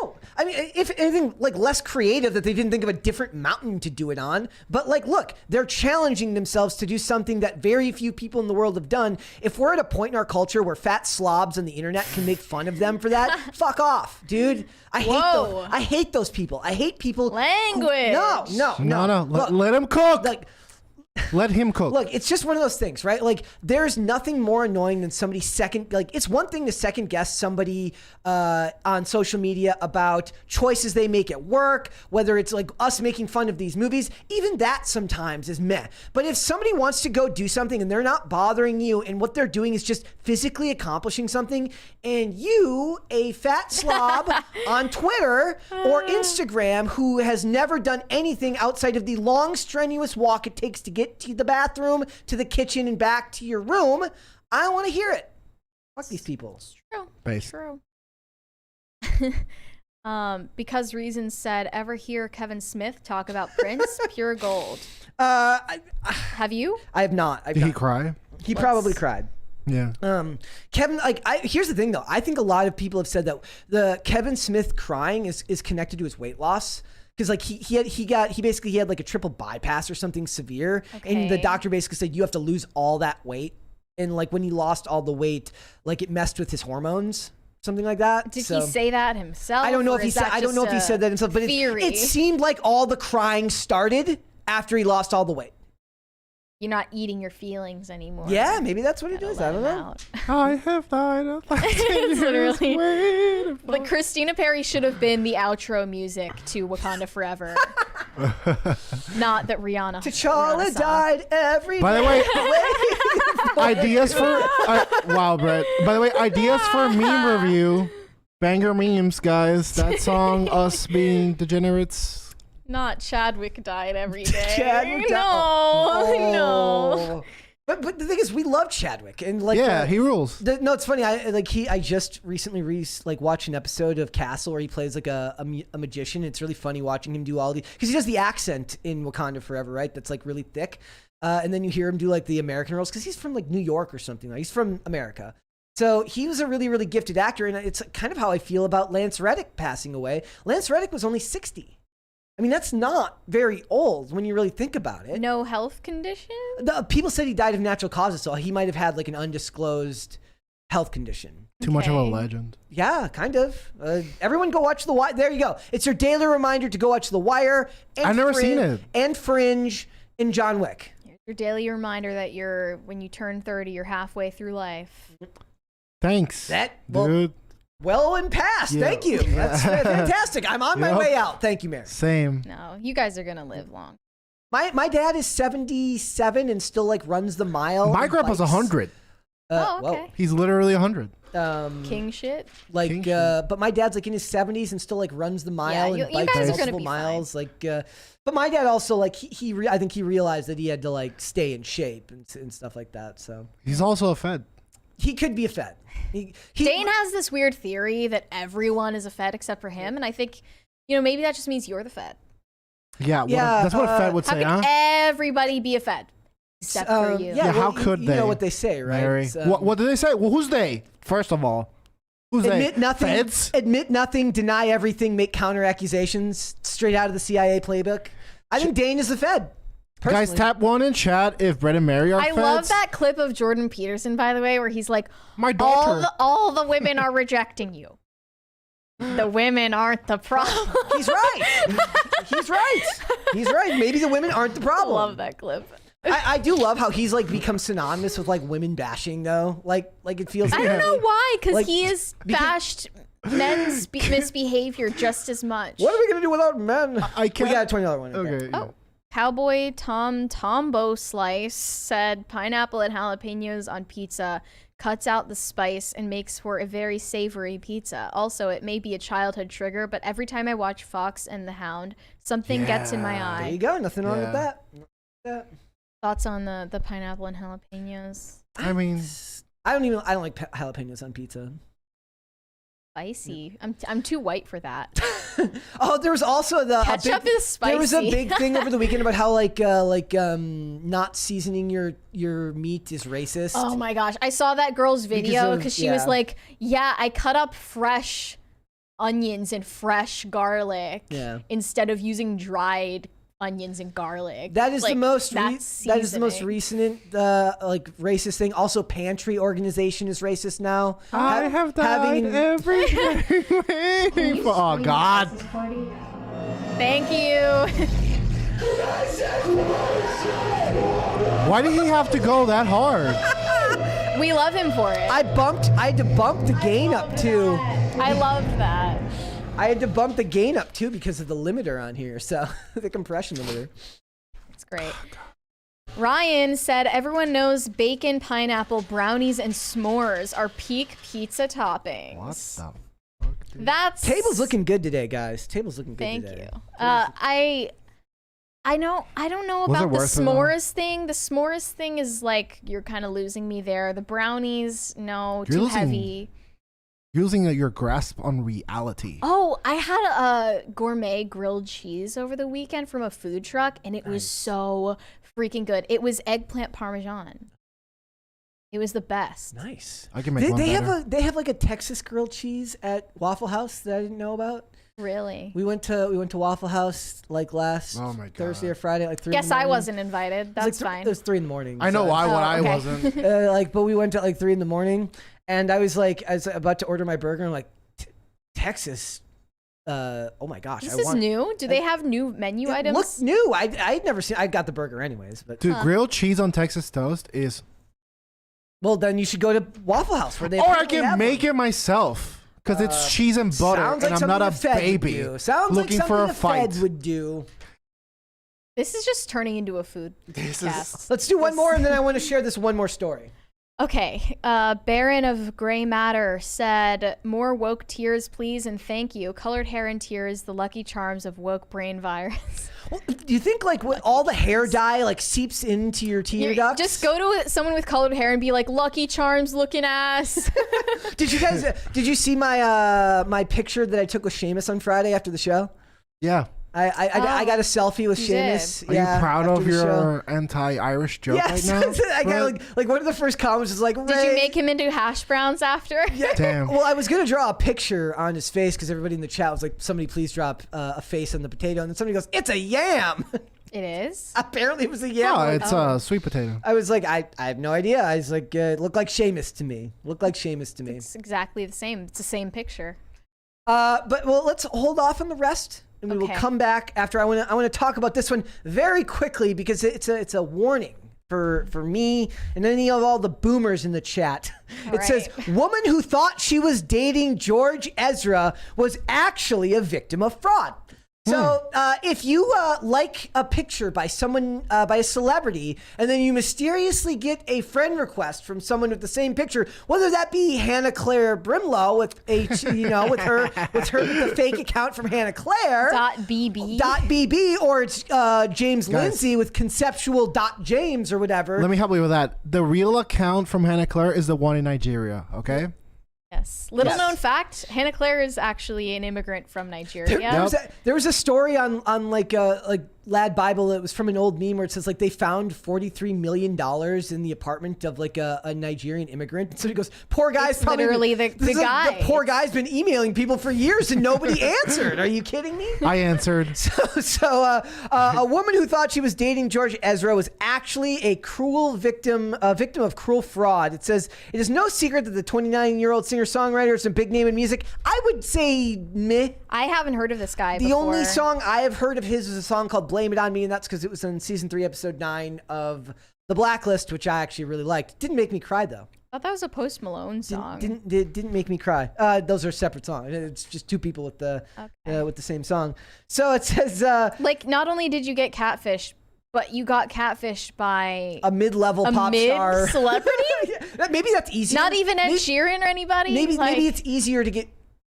S1: No. I mean, if anything, like less creative that they didn't think of a different mountain to do it on. But like, look, they're challenging themselves to do something that very few people in the world have done. If we're at a point in our culture where fat slobs on the internet can make fun of them for that, fuck off, dude. I hate those people. I hate people.
S2: Language.
S1: No.
S3: Look, let him cook.
S1: Like,
S3: let him cook.
S1: Look, it's just one of those things, right? Like, there's nothing more annoying than somebody it's one thing to second guess somebody on social media about choices they make at work, whether it's like us making fun of these movies, even that sometimes is meh. But if somebody wants to go do something and they're not bothering you and what they're doing is just physically accomplishing something, and you, a fat slob on Twitter or Instagram who has never done anything outside of the long, strenuous walk it takes to get to the bathroom, to the kitchen, and back to your room, I don't want to hear it. Fuck these people.
S2: It's true.
S3: Base.
S2: True. Because Reason said, ever hear Kevin Smith talk about Prince? Pure gold. Have you?
S1: I have not.
S3: Did he cry?
S1: He probably cried.
S3: Yeah.
S1: Kevin, here's the thing though. I think a lot of people have said that the Kevin Smith crying is connected to his weight loss. Because like he basically had like a triple bypass or something severe, and the doctor basically said you have to lose all that weight, and like when he lost all the weight, like it messed with his hormones, something like that.
S2: Did he say that himself?
S1: I don't know if he said. I don't know if he said that himself, but it seemed like all the crying started after he lost all the weight.
S2: You're not eating your feelings anymore.
S1: Yeah, maybe that's what it is. I don't know.
S3: I have died of
S2: It's literally like Christina Perri should have been the outro music to Wakanda Forever. Not that Rihanna.
S1: T'Challa died every day.
S3: By the way, ideas for wow, Brett. By the way, ideas for meme review. Banger memes, guys. That song, us being degenerates.
S2: Not Chadwick died every day.
S1: Chadwick
S2: No.
S1: But the thing is, we love Chadwick, and like
S3: he rules.
S1: No, it's funny. I just recently watched an episode of Castle where he plays like a magician. It's really funny watching him do all these because he does the accent in Wakanda Forever, right? That's like really thick, and then you hear him do like the American roles because he's from like New York or something. He's from America. So he was a really, really gifted actor, and it's kind of how I feel about Lance Reddick passing away. Lance Reddick was only 60. I mean, that's not very old when you really think about it.
S2: No health condition?
S1: People said he died of natural causes, so he might have had like an undisclosed health condition.
S3: Too much of a legend.
S1: Yeah, kind of. Everyone go watch The Wire. There you go. It's your daily reminder to go watch The Wire.
S3: I've never seen it.
S1: And Fringe and John Wick.
S2: Your daily reminder that when you turn 30, you're halfway through life.
S3: Thanks, dude.
S1: Well and past. Yeah. Thank you. That's fantastic. I'm on my way out. Thank you, Mary.
S3: Same.
S2: No, you guys are gonna live long.
S1: My dad is 77 and still like runs the mile.
S3: My grandpa's 100.
S2: Okay.
S3: Whoa. He's literally 100.
S2: King shit.
S1: Like,
S3: King shit.
S1: But my dad's like in his 70s and still like runs the mile and bikes multiple miles.
S2: Fine.
S1: Like, but my dad also like I think he realized that he had to like stay in shape and stuff like that. So
S3: he's also a Fed.
S1: He could be a Fed.
S2: Dane has this weird theory that everyone is a Fed except for him, and I think, maybe that just means you're the Fed.
S3: Yeah, that's what a Fed would say,
S2: how can everybody be a Fed except for you?
S3: Yeah, how could they?
S1: You know what they say, right?
S3: Mary. What do they say? Well, who's they? First of all, who's
S1: admit
S3: they?
S1: Nothing,
S3: Feds?
S1: Admit nothing, deny everything, make counter accusations, straight out of the CIA playbook. I think Dane is the Fed. Personally.
S3: Guys, tap one in chat if Brett and Mary are
S2: I
S3: Feds.
S2: love that clip of Jordan Peterson, by the way, where he's like,
S3: my daughter.
S2: All the women are rejecting you. The women aren't the problem.
S1: He's right. He's right. Maybe the women aren't the problem.
S2: I love that clip.
S1: I do love how he's like become synonymous with like women bashing though. Like it feels.
S2: I don't know why, because he has bashed men's misbehavior just as much.
S1: What are we gonna do without men?
S3: I can't.
S1: We got a $20 one.
S3: Okay.
S2: Oh. Cowboy Tombo Slice said pineapple and jalapenos on pizza cuts out the spice and makes for a very savory pizza. Also, it may be a childhood trigger, but every time I watch Fox and the Hound, something gets in my eye.
S1: There you go. Nothing wrong with that.
S2: Thoughts on the pineapple and jalapenos?
S3: I mean,
S1: I don't like jalapenos on pizza.
S2: Spicy. I'm too white for that.
S1: Oh, there was also
S2: ketchup is spicy.
S1: There was a big thing over the weekend about how not seasoning your meat is racist.
S2: Oh my gosh, I saw that girl's video because she was like, "Yeah, I cut up fresh onions and fresh garlic instead of using dried onions and garlic.
S1: That is the most that is the most recent like racist thing. Also, Pantry Organization is racist now.
S3: I have died everything. Oh God!
S2: Thank you.
S3: Why did he have to go that hard?
S2: We love him for it.
S1: I had to bump the gain up too.
S2: I loved that.
S1: I had to bump the gain up too because of the limiter on here, so the compression limiter.
S2: That's great. Ryan said, everyone knows bacon, pineapple, brownies, and s'mores are peak pizza toppings.
S3: What the fuck?
S2: That's
S1: Table's looking good today, guys. Table's looking good today.
S2: Thank you. I don't know about the s'mores thing. The s'mores thing is like, you're kind of losing me there. The brownies, no, too heavy.
S3: Using your grasp on reality.
S2: Oh, I had a gourmet grilled cheese over the weekend from a food truck, and it was so freaking good. It was eggplant parmesan. It was the best.
S1: Nice.
S3: I can make one better.
S1: They have like a Texas grilled cheese at Waffle House that I didn't know about.
S2: Really?
S1: We went to Waffle House like last Thursday or Friday, like 3 in the morning.
S2: Guess I wasn't invited. That's fine.
S1: It was 3 in the morning.
S3: I know why I wasn't.
S1: But we went at like 3 in the morning, and I was about to order my burger, and I'm like, Texas. Oh my gosh!
S2: This is new. Do they have new menu items?
S1: Look new. I'd never seen. I got the burger anyways, but
S3: dude, grilled cheese on Texas toast is.
S1: Well, then you should go to Waffle House where they.
S3: Or I can make it myself. Because it's cheese and butter, and I'm not a baby looking for a fight.
S1: Fed would do.
S2: This is just turning into a food cast.
S1: Let's do one more, and then I want to share this one more story.
S2: Okay. Baron of Gray Matter said, more woke tears, please, and thank you. Colored hair and tears, the lucky charms of woke brain virus.
S1: Well, do you think like what, all the hair dye like seeps into your tear ducts?
S2: Just go to someone with colored hair and be like, lucky charms looking ass.
S1: Did you see my my picture that I took with Seamus on Friday after the show?
S3: Yeah.
S1: I got a selfie with Seamus.
S3: Are you proud of your anti-Irish joke right now?
S1: I got like one of the first comments was like,
S2: did you make him into hash browns after?
S1: Yeah.
S3: Damn.
S1: Well, I was gonna draw a picture on his face because everybody in the chat was like, somebody please drop a face on the potato, and then somebody goes, it's a yam.
S2: It is?
S1: Apparently it was a yam.
S3: No, it's a sweet potato.
S1: I was like, I have no idea. I was like, it looked like Seamus to me.
S2: It's exactly the same. It's the same picture.
S1: But let's hold off on the rest. And we will come back after. I want to talk about this one very quickly because it's a warning for me and any of all the boomers in the chat. It says, woman who thought she was dating George Ezra was actually a victim of fraud. So if you like a picture by someone, by a celebrity, and then you mysteriously get a friend request from someone with the same picture, whether that be Hannah Claire Brimlow with with the fake account from Hannah Claire .bb, or it's James Lindsay with conceptual .james or whatever.
S3: Let me help you with that. The real account from Hannah Claire is the one in Nigeria. Okay.
S2: Yes. Little known fact, Hannah Claire is actually an immigrant from Nigeria.
S1: There was a story on like Lad Bible. It was from an old meme where it says like they found $43 million in the apartment of like a Nigerian immigrant. And so he goes, poor guy's probably
S2: literally the guy.
S1: The poor guy's been emailing people for years and nobody answered. Are you kidding me?
S3: I answered.
S1: So a woman who thought she was dating George Ezra was actually a victim of cruel fraud. It says, it is no secret that the 29-year-old singer-songwriter is a big name in music. I would say meh.
S2: I haven't heard of this guy
S1: before.
S2: The
S1: only song I have heard of his is a song called Blame It On Me, and that's because it was in season 3, episode 9 of The Blacklist, which I actually really liked. Didn't make me cry though.
S2: I thought that was a Post Malone song.
S1: Didn't make me cry. Those are separate songs. It's just two people with the same song. So it says
S2: like not only did you get catfished, but you got catfished by
S1: a mid-level pop star
S2: celebrity.
S1: Maybe that's easier.
S2: Not even Ed Sheeran or anybody.
S1: Maybe it's easier to get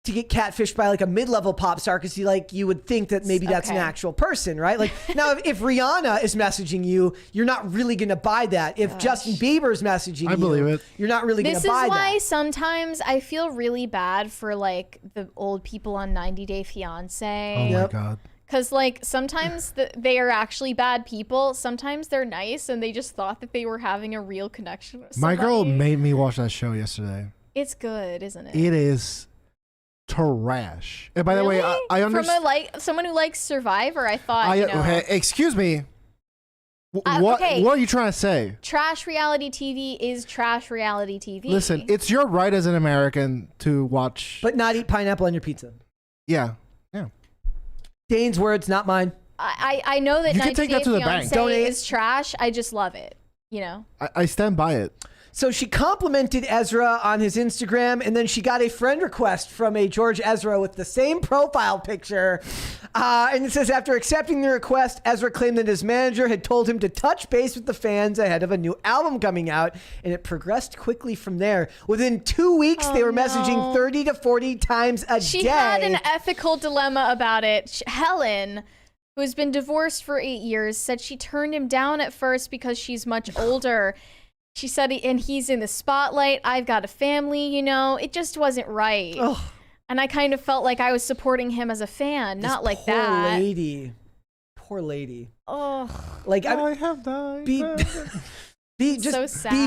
S1: catfished by like a mid-level pop star because you would think that maybe that's an actual person, right? Like now if Rihanna is messaging you, you're not really gonna buy that. If Justin Bieber is messaging you,
S3: believe it.
S1: You're not really gonna buy that.
S2: This is why sometimes I feel really bad for like the old people on 90 Day Fiance.
S3: Oh my God.
S2: Because like sometimes they are actually bad people. Sometimes they're nice and they just thought that they were having a real connection with somebody.
S3: My girl made me watch that show yesterday.
S2: It's good, isn't it?
S3: It is trash. And by the way, I understand.
S2: From someone who likes Survivor, I thought.
S3: Hey, excuse me. What are you trying to say?
S2: Trash reality TV is trash reality TV.
S3: Listen, it's your right as an American to watch,
S1: but not eat pineapple on your pizza.
S3: Yeah.
S1: Dane's words, not mine.
S2: I know that 90 Day Fiancé is trash. I just love it.
S3: I stand by it.
S1: So she complimented Ezra on his Instagram, and then she got a friend request from a George Ezra with the same profile picture. And it says, after accepting the request, Ezra claimed that his manager had told him to touch base with the fans ahead of a new album coming out, and it progressed quickly from there. Within 2 weeks, they were messaging 30 to 40 times a day.
S2: She had an ethical dilemma about it. Helen, who has been divorced for 8 years, said she turned him down at first because she's much older. She said, and he's in the spotlight. I've got a family, it just wasn't right.
S1: Ugh.
S2: And I kind of felt like I was supporting him as a fan, not like that.
S1: Poor lady.
S2: Oh,
S1: like
S3: I have died.
S2: Be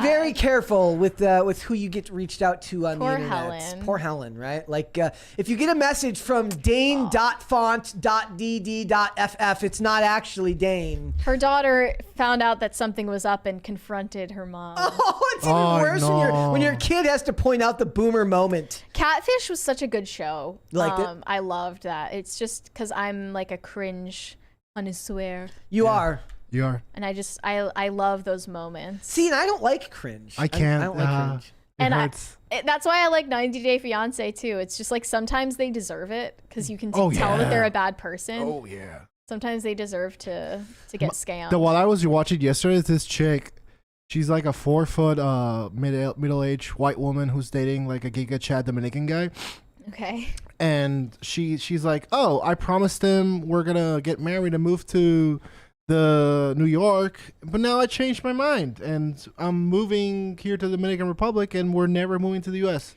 S1: very careful with who you get reached out to on the internet.
S2: Helen.
S1: Poor Helen, right? Like if you get a message from Dane.font.dd.ff, it's not actually Dane.
S2: Her daughter found out that something was up and confronted her mom.
S1: Oh, it's even worse when your kid has to point out the boomer moment.
S2: Catfish was such a good show.
S1: Liked it?
S2: I loved that. It's just because I'm like a cringe connoisseur.
S1: You are.
S3: You are.
S2: And I love those moments.
S1: See, and I don't like cringe.
S3: I can't.
S1: I don't like cringe.
S2: And that's why I like 90 Day Fiancé too. It's just like sometimes they deserve it because you can tell that they're a bad person.
S3: Oh yeah.
S2: Sometimes they deserve to get scammed.
S3: The one I was watching yesterday is this chick. She's like a 4-foot middle-aged white woman who's dating like a Giga Chad Dominican guy.
S2: Okay.
S3: And she's like, oh, I promised him we're gonna get married and move to the New York, but now I changed my mind and I'm moving here to the Dominican Republic and we're never moving to the US.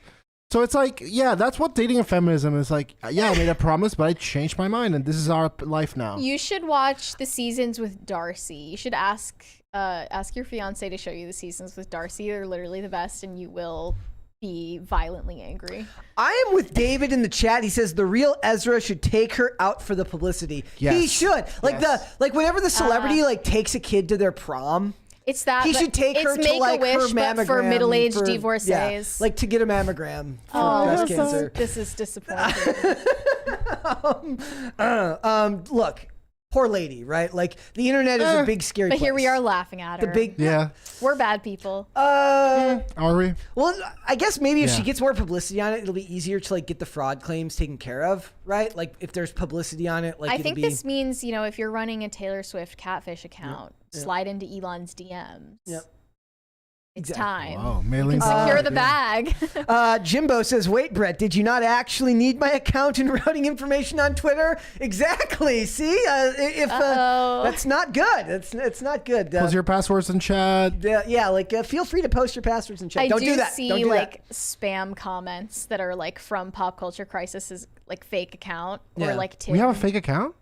S3: So it's like, yeah, that's what dating and feminism is like. Yeah, I made a promise, but I changed my mind and this is our life now.
S2: You should watch the seasons with Darcy. You should ask your fiance to show you the seasons with Darcy. They're literally the best and you will be violently angry.
S1: I am with David in the chat. He says the real Ezra should take her out for the publicity. Yes. He should. Like whenever the celebrity takes a kid to their prom.
S2: It's that
S1: he should take her to like her mammogram
S2: for middle-aged divorcees.
S1: Like to get a mammogram for breast cancer.
S2: This is disappointing.
S1: Look. Poor lady, right? Like the internet is a big scary place.
S2: But here we are laughing at her. We're bad people.
S3: Are we?
S1: Well, I guess maybe if she gets more publicity on it, it'll be easier to like get the fraud claims taken care of, right? Like if there's publicity on it, like
S2: I think this means, if you're running a Taylor Swift catfish account, slide into Elon's DMs.
S1: Yep.
S2: It's time.
S3: Wow,
S2: you can secure the bag.
S1: Jimbo says, wait, Brett, did you not actually need my account and routing information on Twitter? Exactly. See, that's not good. It's not good.
S3: Post your passwords in chat.
S1: Feel free to post your passwords in chat.
S2: Don't
S1: do that.
S2: See spam comments that are like from Pop Culture Crisis's like fake account or like Tim.
S3: We have a fake account?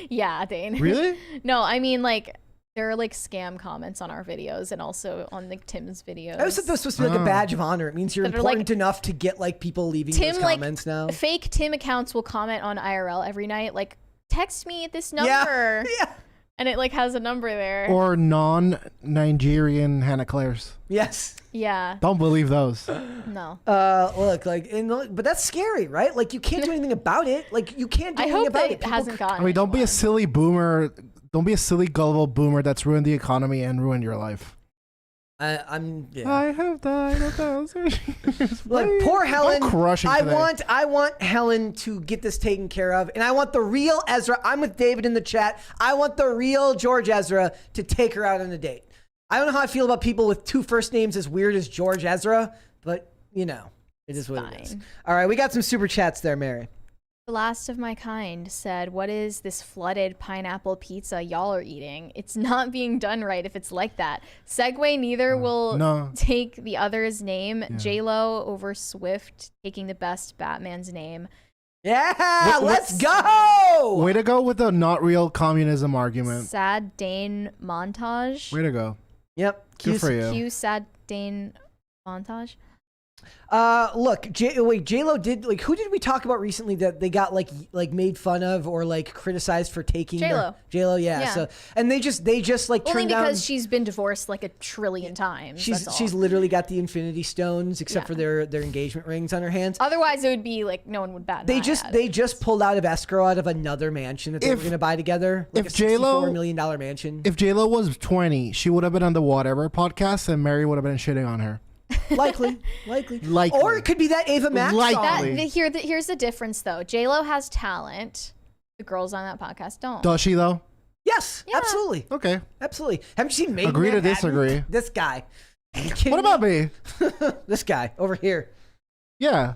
S2: Yeah, Dane.
S3: Really?
S2: No, I mean like. There are like scam comments on our videos and also on like Tim's videos.
S1: I always thought that was supposed to be like a badge of honor. It means you're important enough to get like people leaving those comments now.
S2: Fake Tim accounts will comment on IRL every night, like text me at this number. Yeah. And it like has a number there.
S3: Or non-Nigerian Hannah Claire's.
S1: Yes.
S2: Yeah.
S3: Don't believe those.
S2: No.
S1: Look, but that's scary, right? Like you can't do anything about it. Like you can't do anything about it.
S2: It hasn't gotten.
S3: I mean, don't be a silly boomer. Don't be a silly, gullible boomer that's ruined the economy and ruined your life.
S1: I
S3: have died 1,000 years.
S1: Look, poor Helen.
S3: I'm crushing today.
S1: I want Helen to get this taken care of, and I want the real Ezra. I'm with David in the chat. I want the real George Ezra to take her out on a date. I don't know how I feel about people with two first names as weird as George Ezra, but it is what it is. All right, we got some super chats there, Mary.
S2: The last of my kind said, what is this flooded pineapple pizza y'all are eating? It's not being done right if it's like that. Segway neither will take the other's name. J-Lo over Swift taking the best Batman's name.
S1: Yeah, let's go!
S3: Way to go with the not real communism argument.
S2: Sad Dane montage.
S3: Way to go.
S1: Yep.
S3: Good for you.
S2: Cue sad Dane montage.
S1: Look, J-Lo did, like, who did we talk about recently that they got like made fun of or like criticized for taking
S2: J-Lo.
S1: J-Lo, yeah. So, and they just like
S2: only
S1: turned down.
S2: because she's been divorced like a trillion times.
S1: She's literally got the Infinity Stones, except for their engagement rings on her hands.
S2: Otherwise, it would be like no one would bat.
S1: They just pulled out of escrow out of another mansion that they were going to buy together. Like
S3: if
S1: a $64 million mansion.
S3: If J-Lo was 20, she would have been on the Whatever podcast, and Mary would have been shitting on her.
S1: Likely. Or it could be that Ava Max song.
S2: Here's the difference, though. J-Lo has talent. The girls on that podcast don't.
S3: Does she, though?
S1: Yes, absolutely.
S3: Okay.
S1: Absolutely. Haven't you seen Maiden
S3: Agree to
S1: Manhattan?
S3: disagree.
S1: This guy.
S3: What about me?
S1: This guy over here.
S3: Yeah.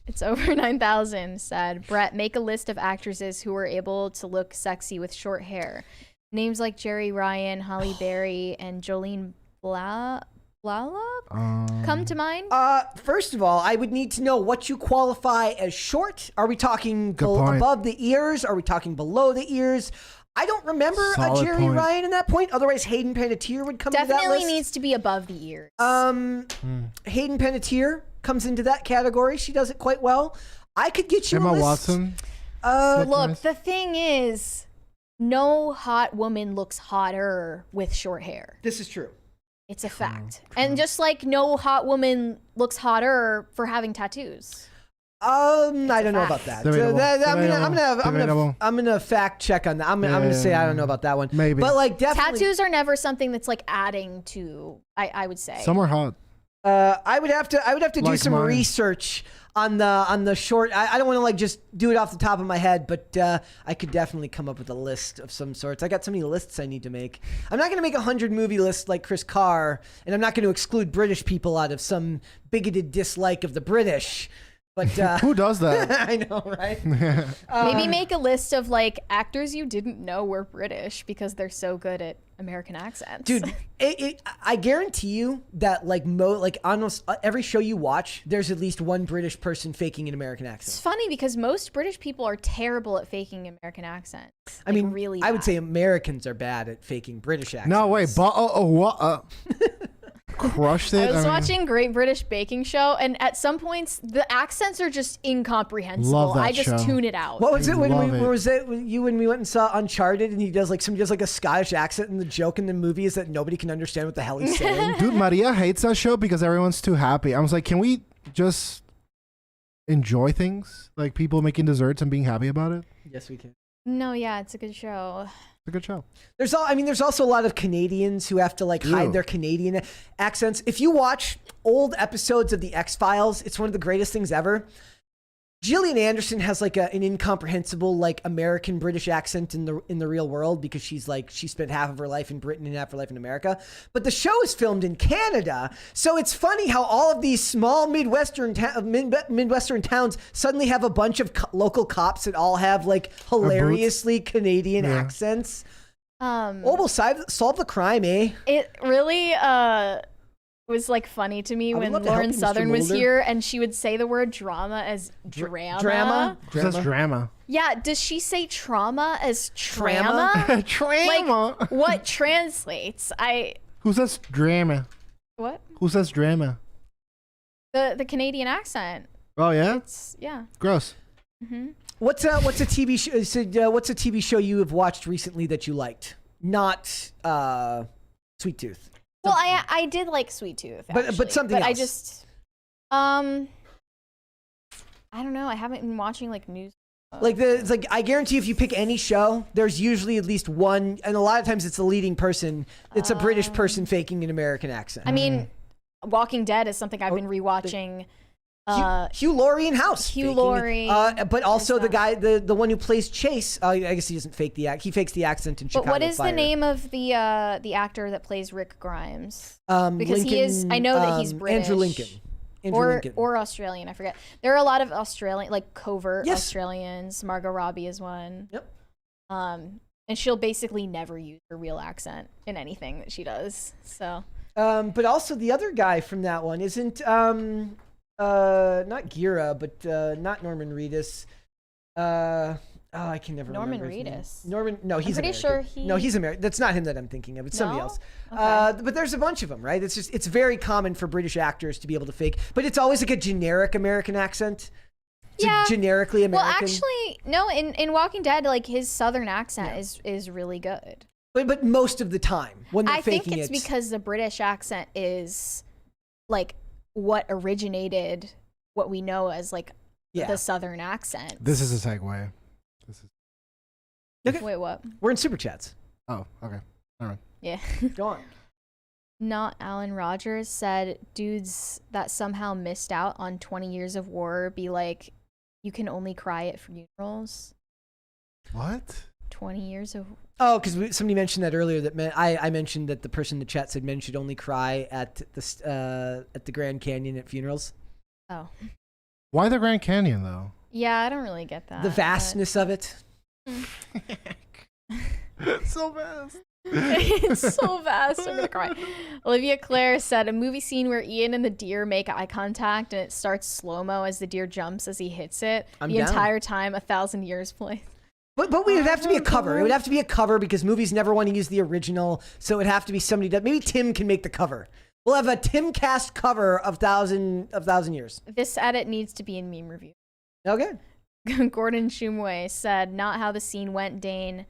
S2: It's over 9,000, said Brett. Make a list of actresses who were able to look sexy with short hair. Names like Jerry Ryan, Halle Berry, and Jolene Blalock come to mind?
S1: First of all, I would need to know what you qualify as short. Are we talking above the ears? Are we talking below the ears? I don't remember a Jerry Ryan in that point. Otherwise, Hayden Panettiere would come into that list.
S2: Definitely needs to be above the ears.
S1: Hayden Panettiere comes into that category. She does it quite well. I could get you
S3: Emma
S1: a list.
S3: Watson.
S2: Look, the thing is, no hot woman looks hotter with short hair.
S1: This is true.
S2: It's a fact. And just like no hot woman looks hotter for having tattoos.
S1: I don't know about that. I'm gonna fact check on that. I'm gonna say I don't know about that one.
S3: Maybe,
S1: but like definitely
S2: tattoos are never something that's like adding to. I would say
S3: some are hot.
S1: I would have to do some research on the short. I don't want to like just do it off the top of my head, but I could definitely come up with a list of some sorts. I got so many lists I need to make. I'm not going to make 100 movie lists like Chris Carr, and I'm not going to exclude British people out of some bigoted dislike of the British. But
S3: who does that?
S1: I know, right?
S2: Maybe make a list of like actors you didn't know were British because they're so good at American accents.
S1: Dude, I guarantee you that like almost every show you watch, there's at least one British person faking an American accent.
S2: It's funny because most British people are terrible at faking American accents.
S1: I mean,
S2: really
S1: I would say Americans are bad at faking British accents.
S3: No, wait, what? Crushed it.
S2: I was watching Great British Baking Show, and at some points the accents are just incomprehensible.
S3: Love that
S2: I just
S3: show.
S2: tune it out.
S1: What was it when we went and saw Uncharted, and he does like a Scottish accent, and the joke in the movie is that nobody can understand what the hell he's saying.
S3: Dude, Maria hates that show because everyone's too happy. I was like, can we just enjoy things like people making desserts and being happy about it?
S1: Yes, we can.
S2: No, yeah, it's a good show.
S3: It's a good show.
S1: There's also a lot of Canadians who have to like hide their Canadian accents. If you watch old episodes of the X-Files, it's one of the greatest things ever. Gillian Anderson has like an incomprehensible like American British accent in the real world because she spent half of her life in Britain and half of her life in America. But the show is filmed in Canada, so it's funny how all of these small Midwestern towns suddenly have a bunch of local cops that all have like hilariously Canadian accents. We'll solve the crime, eh?
S2: It really was like funny to me when Lauren Southern was here and she would say the word drama as drama.
S3: That's drama.
S2: Yeah, does she say trauma as trama?
S3: Trama.
S2: Like, what translates?
S3: Who says drama?
S2: What?
S3: Who says drama?
S2: The Canadian accent.
S3: Oh yeah.
S2: Yeah.
S3: Gross.
S2: Mm-hmm.
S1: What's a TV show? What's a TV show you have watched recently that you liked? Not Sweet Tooth.
S2: Well, I did like Sweet Tooth, actually,
S1: but something else.
S2: I just, I don't know. I haven't been watching like news.
S1: It's like I guarantee if you pick any show, there's usually at least one, and a lot of times it's the leading person. It's a British person faking an American accent.
S2: I mean, Walking Dead is something I've been rewatching.
S1: Hugh Laurie in House.
S2: Hugh Laurie.
S1: But also the guy, the one who plays Chase. I guess he doesn't fake the he fakes the accent in Chicago.
S2: But what is
S1: Fire.
S2: the name of the actor that plays Rick Grimes? Because
S1: Lincoln,
S2: he is. I know that he's British.
S1: Andrew Lincoln.
S2: Or Australian. I forget. There are a lot of Australian, like covert Australians. Margot Robbie is one.
S1: Yep.
S2: And she'll basically never use her real accent in anything that she does. So.
S1: But also the other guy from that one isn't not Gira, but not Norman Reedus. Oh, I can never
S2: Norman
S1: remember his
S2: Reedus.
S1: name. Norman, no, he's
S2: pretty
S1: American.
S2: sure he...
S1: No, he's American. That's not him that I'm thinking of. It's somebody else.
S2: Okay.
S1: But there's a bunch of them, right? It's very common for British actors to be able to fake, but it's always like a generic American accent. It's generically American.
S2: Well, actually, no. In Walking Dead, like his Southern accent is really good.
S1: But most of the time when they're faking it,
S2: I think it's because the British accent is like what originated what we know as like the Southern accent.
S3: This is a segue.
S1: Okay.
S2: Wait, what?
S1: We're in Super Chats.
S3: Oh, okay. All right.
S2: Yeah.
S1: Go on.
S2: Not Alan Rogers said, dudes that somehow missed out on 20 years of war be like, you can only cry at funerals.
S3: What?
S2: 20 years of...
S1: Oh, because somebody mentioned that earlier. That I mentioned that the person in the chat said men should only cry at the Grand Canyon at funerals.
S2: Oh.
S3: Why the Grand Canyon though?
S2: Yeah, I don't really get that.
S1: The vastness of it.
S3: It's so vast.
S2: It's so vast. I'm gonna cry. Olivia Claire said a movie scene where Ian and the deer make eye contact and it starts slow-mo as the deer jumps as he hits it. Entire time, 1,000 years plays.
S1: But we would have to be a cover. It would have to be a cover because movies never want to use the original, so it would have to be somebody that maybe Tim can make the cover. We'll have a Tim cast cover of Thousand Years.
S2: This edit needs to be in meme review.
S1: Okay.
S2: Gordon Shumway said, not how the scene went, Dane.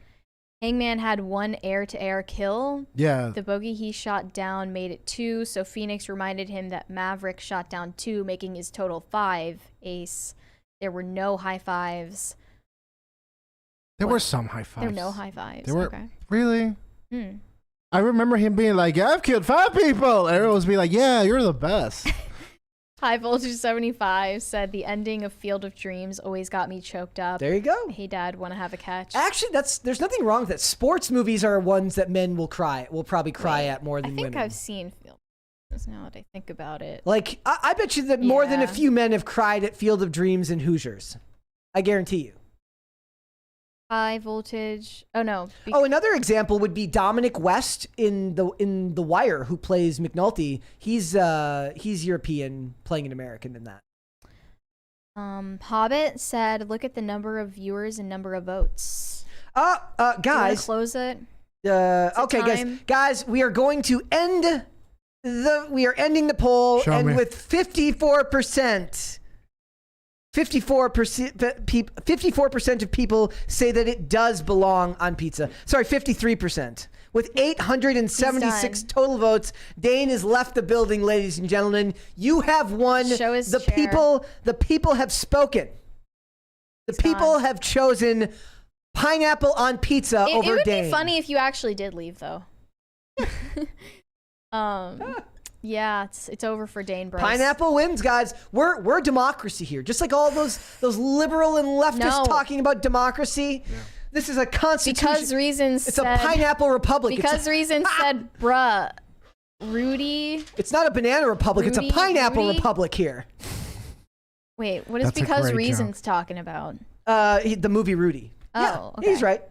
S2: Hangman had 1 air-to-air kill.
S3: Yeah.
S2: The bogey he shot down made it 2, so Phoenix reminded him that Maverick shot down 2, making his total 5. Ace. There were no high fives.
S3: There were some high fives.
S2: There were no high fives.
S3: There were,
S2: okay.
S3: Really? I remember him being like, yeah, I've killed 5 people. And everyone was being like, yeah, you're the best.
S2: High Voltage 75 said the ending of Field of Dreams always got me choked up.
S1: There you go.
S2: Hey, Dad, want to have a catch?
S1: Actually, there's nothing wrong with that. Sports movies are ones that men will probably cry at more than women.
S2: I think I've seen Field of Dreams now that I think about it.
S1: Like, I bet you that more than a few men have cried at Field of Dreams and Hoosiers. I guarantee you.
S2: High Voltage. Oh no.
S1: Another example would be Dominic West in the Wire, who plays McNulty. He's European, playing an American in that.
S2: Hobbit said, "Look at the number of viewers and number of votes."
S1: Guys,
S2: close it.
S1: Okay, guys, we are going to end we are ending the poll, with 54%. 54% of people say that it does belong on pizza. Sorry, 53%. With 876 total votes, Dane has left the building, ladies and gentlemen. You have won.
S2: Show his chair.
S1: The people have spoken. The people have chosen pineapple on pizza over Dane.
S2: It would be funny if you actually did leave, though. Yeah, it's over for Dane Bros.
S1: Pineapple wins, guys. We're democracy here. Just like all those liberal and leftists talking about democracy. Yeah. This is a constitution.
S2: Because Reasons
S1: It's a pineapple republic.
S2: Because Reasons said, bruh, Rudy.
S1: It's not a banana republic. It's a pineapple republic here.
S2: Wait, what is Because Reasons talking about?
S1: The movie Rudy.
S2: Oh,
S1: yeah,
S2: okay.
S1: He's right.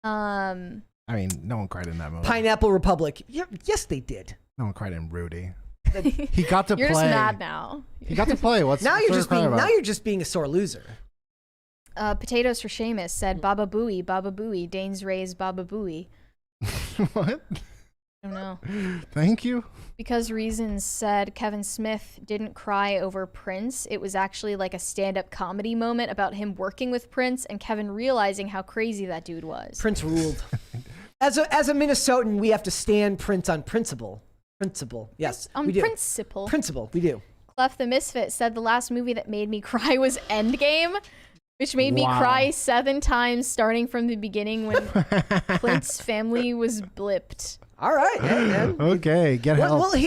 S3: I mean, no one cried in that movie.
S1: Pineapple Republic. Yes, they did.
S3: No one cried in Rudy. He got to play.
S2: You're just mad now.
S3: He got to play.
S1: Now you're just being a sore loser.
S2: Potatoes for Seamus said, Baba Booey, Dane's raised Baba Booey.
S3: What?
S2: I don't know.
S3: Thank you.
S2: Because Reasons said Kevin Smith didn't cry over Prince. It was actually like a stand-up comedy moment about him working with Prince and Kevin realizing how crazy that dude was.
S1: Prince ruled. As a Minnesotan, we have to stand Prince on principle. Yes, we do. Principle, we do.
S2: Clef the Misfit said the last movie that made me cry was Endgame, which made me cry 7 times starting from the beginning when Clint's family was blipped.
S1: All right, man.
S3: Okay, get help.
S1: Well,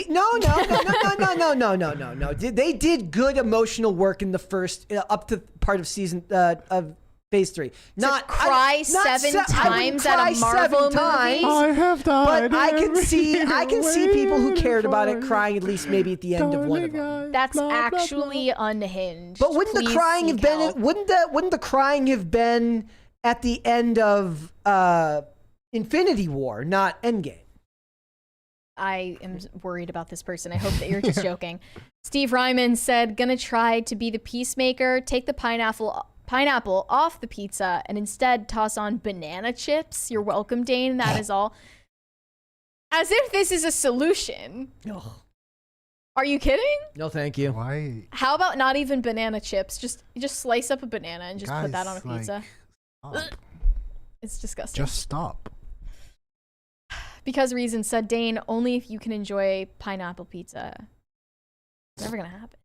S1: no. They did good emotional work in the first up to part of season of phase 3. Not
S2: cry 7 times at a Marvel movie.
S3: I have died.
S1: But I can see people who cared about it crying at least maybe at the end of one of them.
S2: That's actually unhinged.
S1: But wouldn't the crying have been? Wouldn't the crying have been at the end of Infinity War, not Endgame?
S2: I am worried about this person. I hope that you're just joking. Steve Ryman said, gonna try to be the peacemaker, take the pineapple pineapple off the pizza and instead toss on banana chips. You're welcome, Dane. That is all. As if this is a solution.
S1: Ugh.
S2: Are you kidding?
S1: No, thank you.
S3: Why?
S2: How about not even banana chips? Just slice up a banana and just put that on a pizza. It's disgusting.
S3: Just stop.
S2: Because Reason said, Dane, only if you can enjoy pineapple pizza. It's never gonna happen.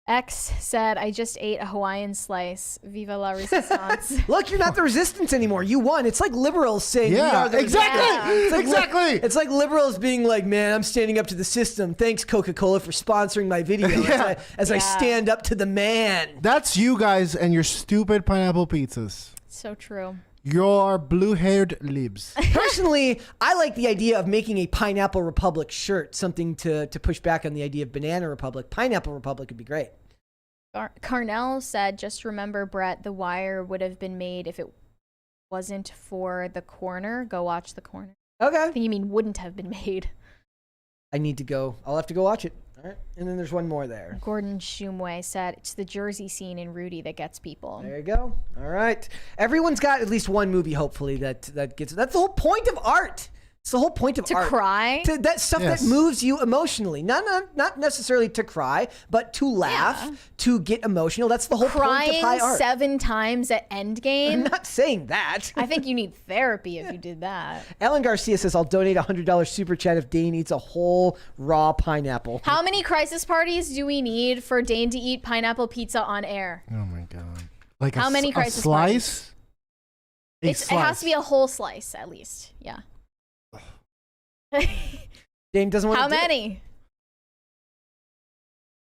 S2: X said, I just ate a Hawaiian slice. Viva la resistance.
S1: Look, you're not the resistance anymore. You won. It's like liberals saying,
S3: Yeah,
S1: we are the
S3: exactly.
S1: It's like,
S3: Exactly.
S1: It's like liberals being like, man, I'm standing up to the system. Thanks, Coca-Cola, for sponsoring my video as I stand up to the man.
S3: That's you guys and your stupid pineapple pizzas.
S2: So true.
S3: You're blue-haired libs.
S1: Personally, I like the idea of making a Pineapple Republic shirt, something to push back on the idea of Banana Republic. Pineapple Republic would be great.
S2: Carnell said, just remember, Brett, The Wire would have been made if it wasn't for The Corner. Go watch The Corner.
S1: Okay.
S2: I think you mean wouldn't have been made.
S1: I need to go. I'll have to go watch it. All right. And then there's one more there.
S2: Gordon Shumway said, it's the Jersey scene in Rudy that gets people.
S1: There you go. All right. Everyone's got at least one movie, hopefully, that gets... That's the whole point of art. It's the whole point of art.
S2: To cry?
S1: That stuff that moves you emotionally. Not necessarily to cry, but to laugh, to get emotional. That's the whole point of high art.
S2: 7 times at Endgame?
S1: I'm not saying that.
S2: I think you need therapy if you did that.
S1: Alan Garcia says, I'll donate a $100 super chat if Dane eats a whole raw pineapple.
S2: How many crisis parties do we need for Dane to eat pineapple pizza on air?
S3: Oh my god! Like
S2: how many crisis
S3: slice?
S2: It has to be a whole slice at least. Yeah.
S1: Dane doesn't want to
S2: How many?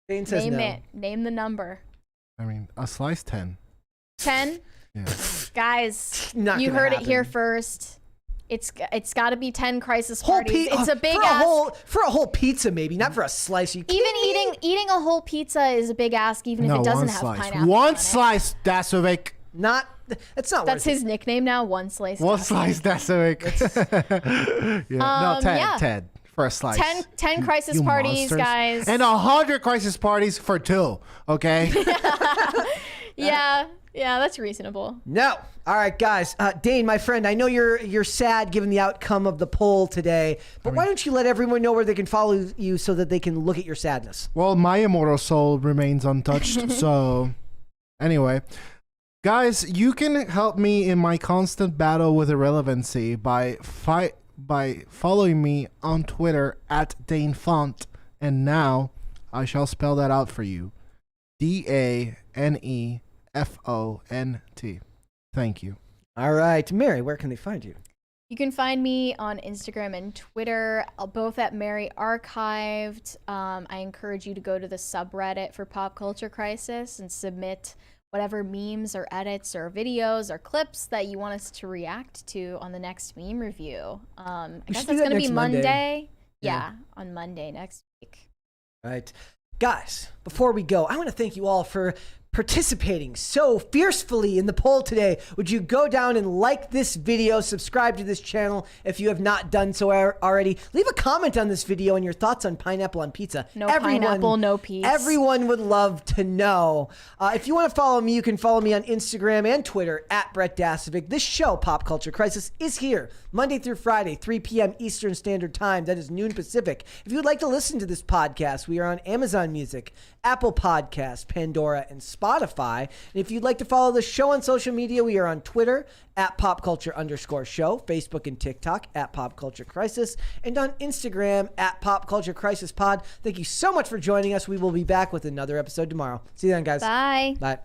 S1: Dane says
S2: Name
S1: no.
S2: it. Name the number.
S3: I mean, a slice 10.
S2: 10?
S3: Yeah.
S2: Guys,
S1: Not
S2: you
S1: gonna
S2: heard it
S1: happen.
S2: here first. It's got to be 10 crisis parties. It's a big
S1: for
S2: ask.
S1: For a whole pizza, maybe, not for a slice. You
S2: Even eating a whole pizza is a big ask, even if it doesn't have pineapple.
S3: One
S2: on it.
S3: slice, Dasovic.
S1: Not. That's not.
S2: That's his nickname now. One slice.
S3: One slice, Dasovic. No, Ted. For a slice.
S2: 10 crisis parties,
S3: monsters.
S2: guys.
S3: And 100 crisis parties for 2. Okay.
S2: Yeah, that's reasonable.
S1: No. All right, guys. Dane, my friend, I know you're sad given the outcome of the poll today, but why don't you let everyone know where they can follow you so that they can look at your sadness?
S3: Well, my immortal soul remains untouched. So, anyway, guys, you can help me in my constant battle with irrelevancy by following me on Twitter at DaneFont, and now I shall spell that out for you. DaneFont. Thank you.
S1: All right, Mary, where can they find you?
S2: You can find me on Instagram and Twitter, both at Mary Archived. I encourage you to go to the subreddit for Pop Culture Crisis and submit whatever memes or edits or videos or clips that you want us to react to on the next meme review. I guess that's going to be Monday. Yeah, on Monday next week.
S1: All right. Guys, before we go, I want to thank you all for participating so fiercely in the poll today. Would you go down and like this video, subscribe to this channel if you have not done so already. Leave a comment on this video and your thoughts on pineapple on pizza.
S2: No pineapple, no peas.
S1: Everyone would love to know. If you want to follow me, you can follow me on Instagram and Twitter at Brett Dasovic. This show, Pop Culture Crisis, is here Monday through Friday, 3 p.m. Eastern Standard Time. That is noon Pacific. If you would like to listen to this podcast, we are on Amazon Music, Apple Podcasts, Pandora, and Spotify. And if you'd like to follow the show on social media, we are on Twitter at popculture_show, Facebook and TikTok at Pop Culture Crisis, and on Instagram at Pop Culture Crisis Pod. Thank you so much for joining us. We will be back with another episode tomorrow. See you then, guys.
S2: Bye.
S1: Bye.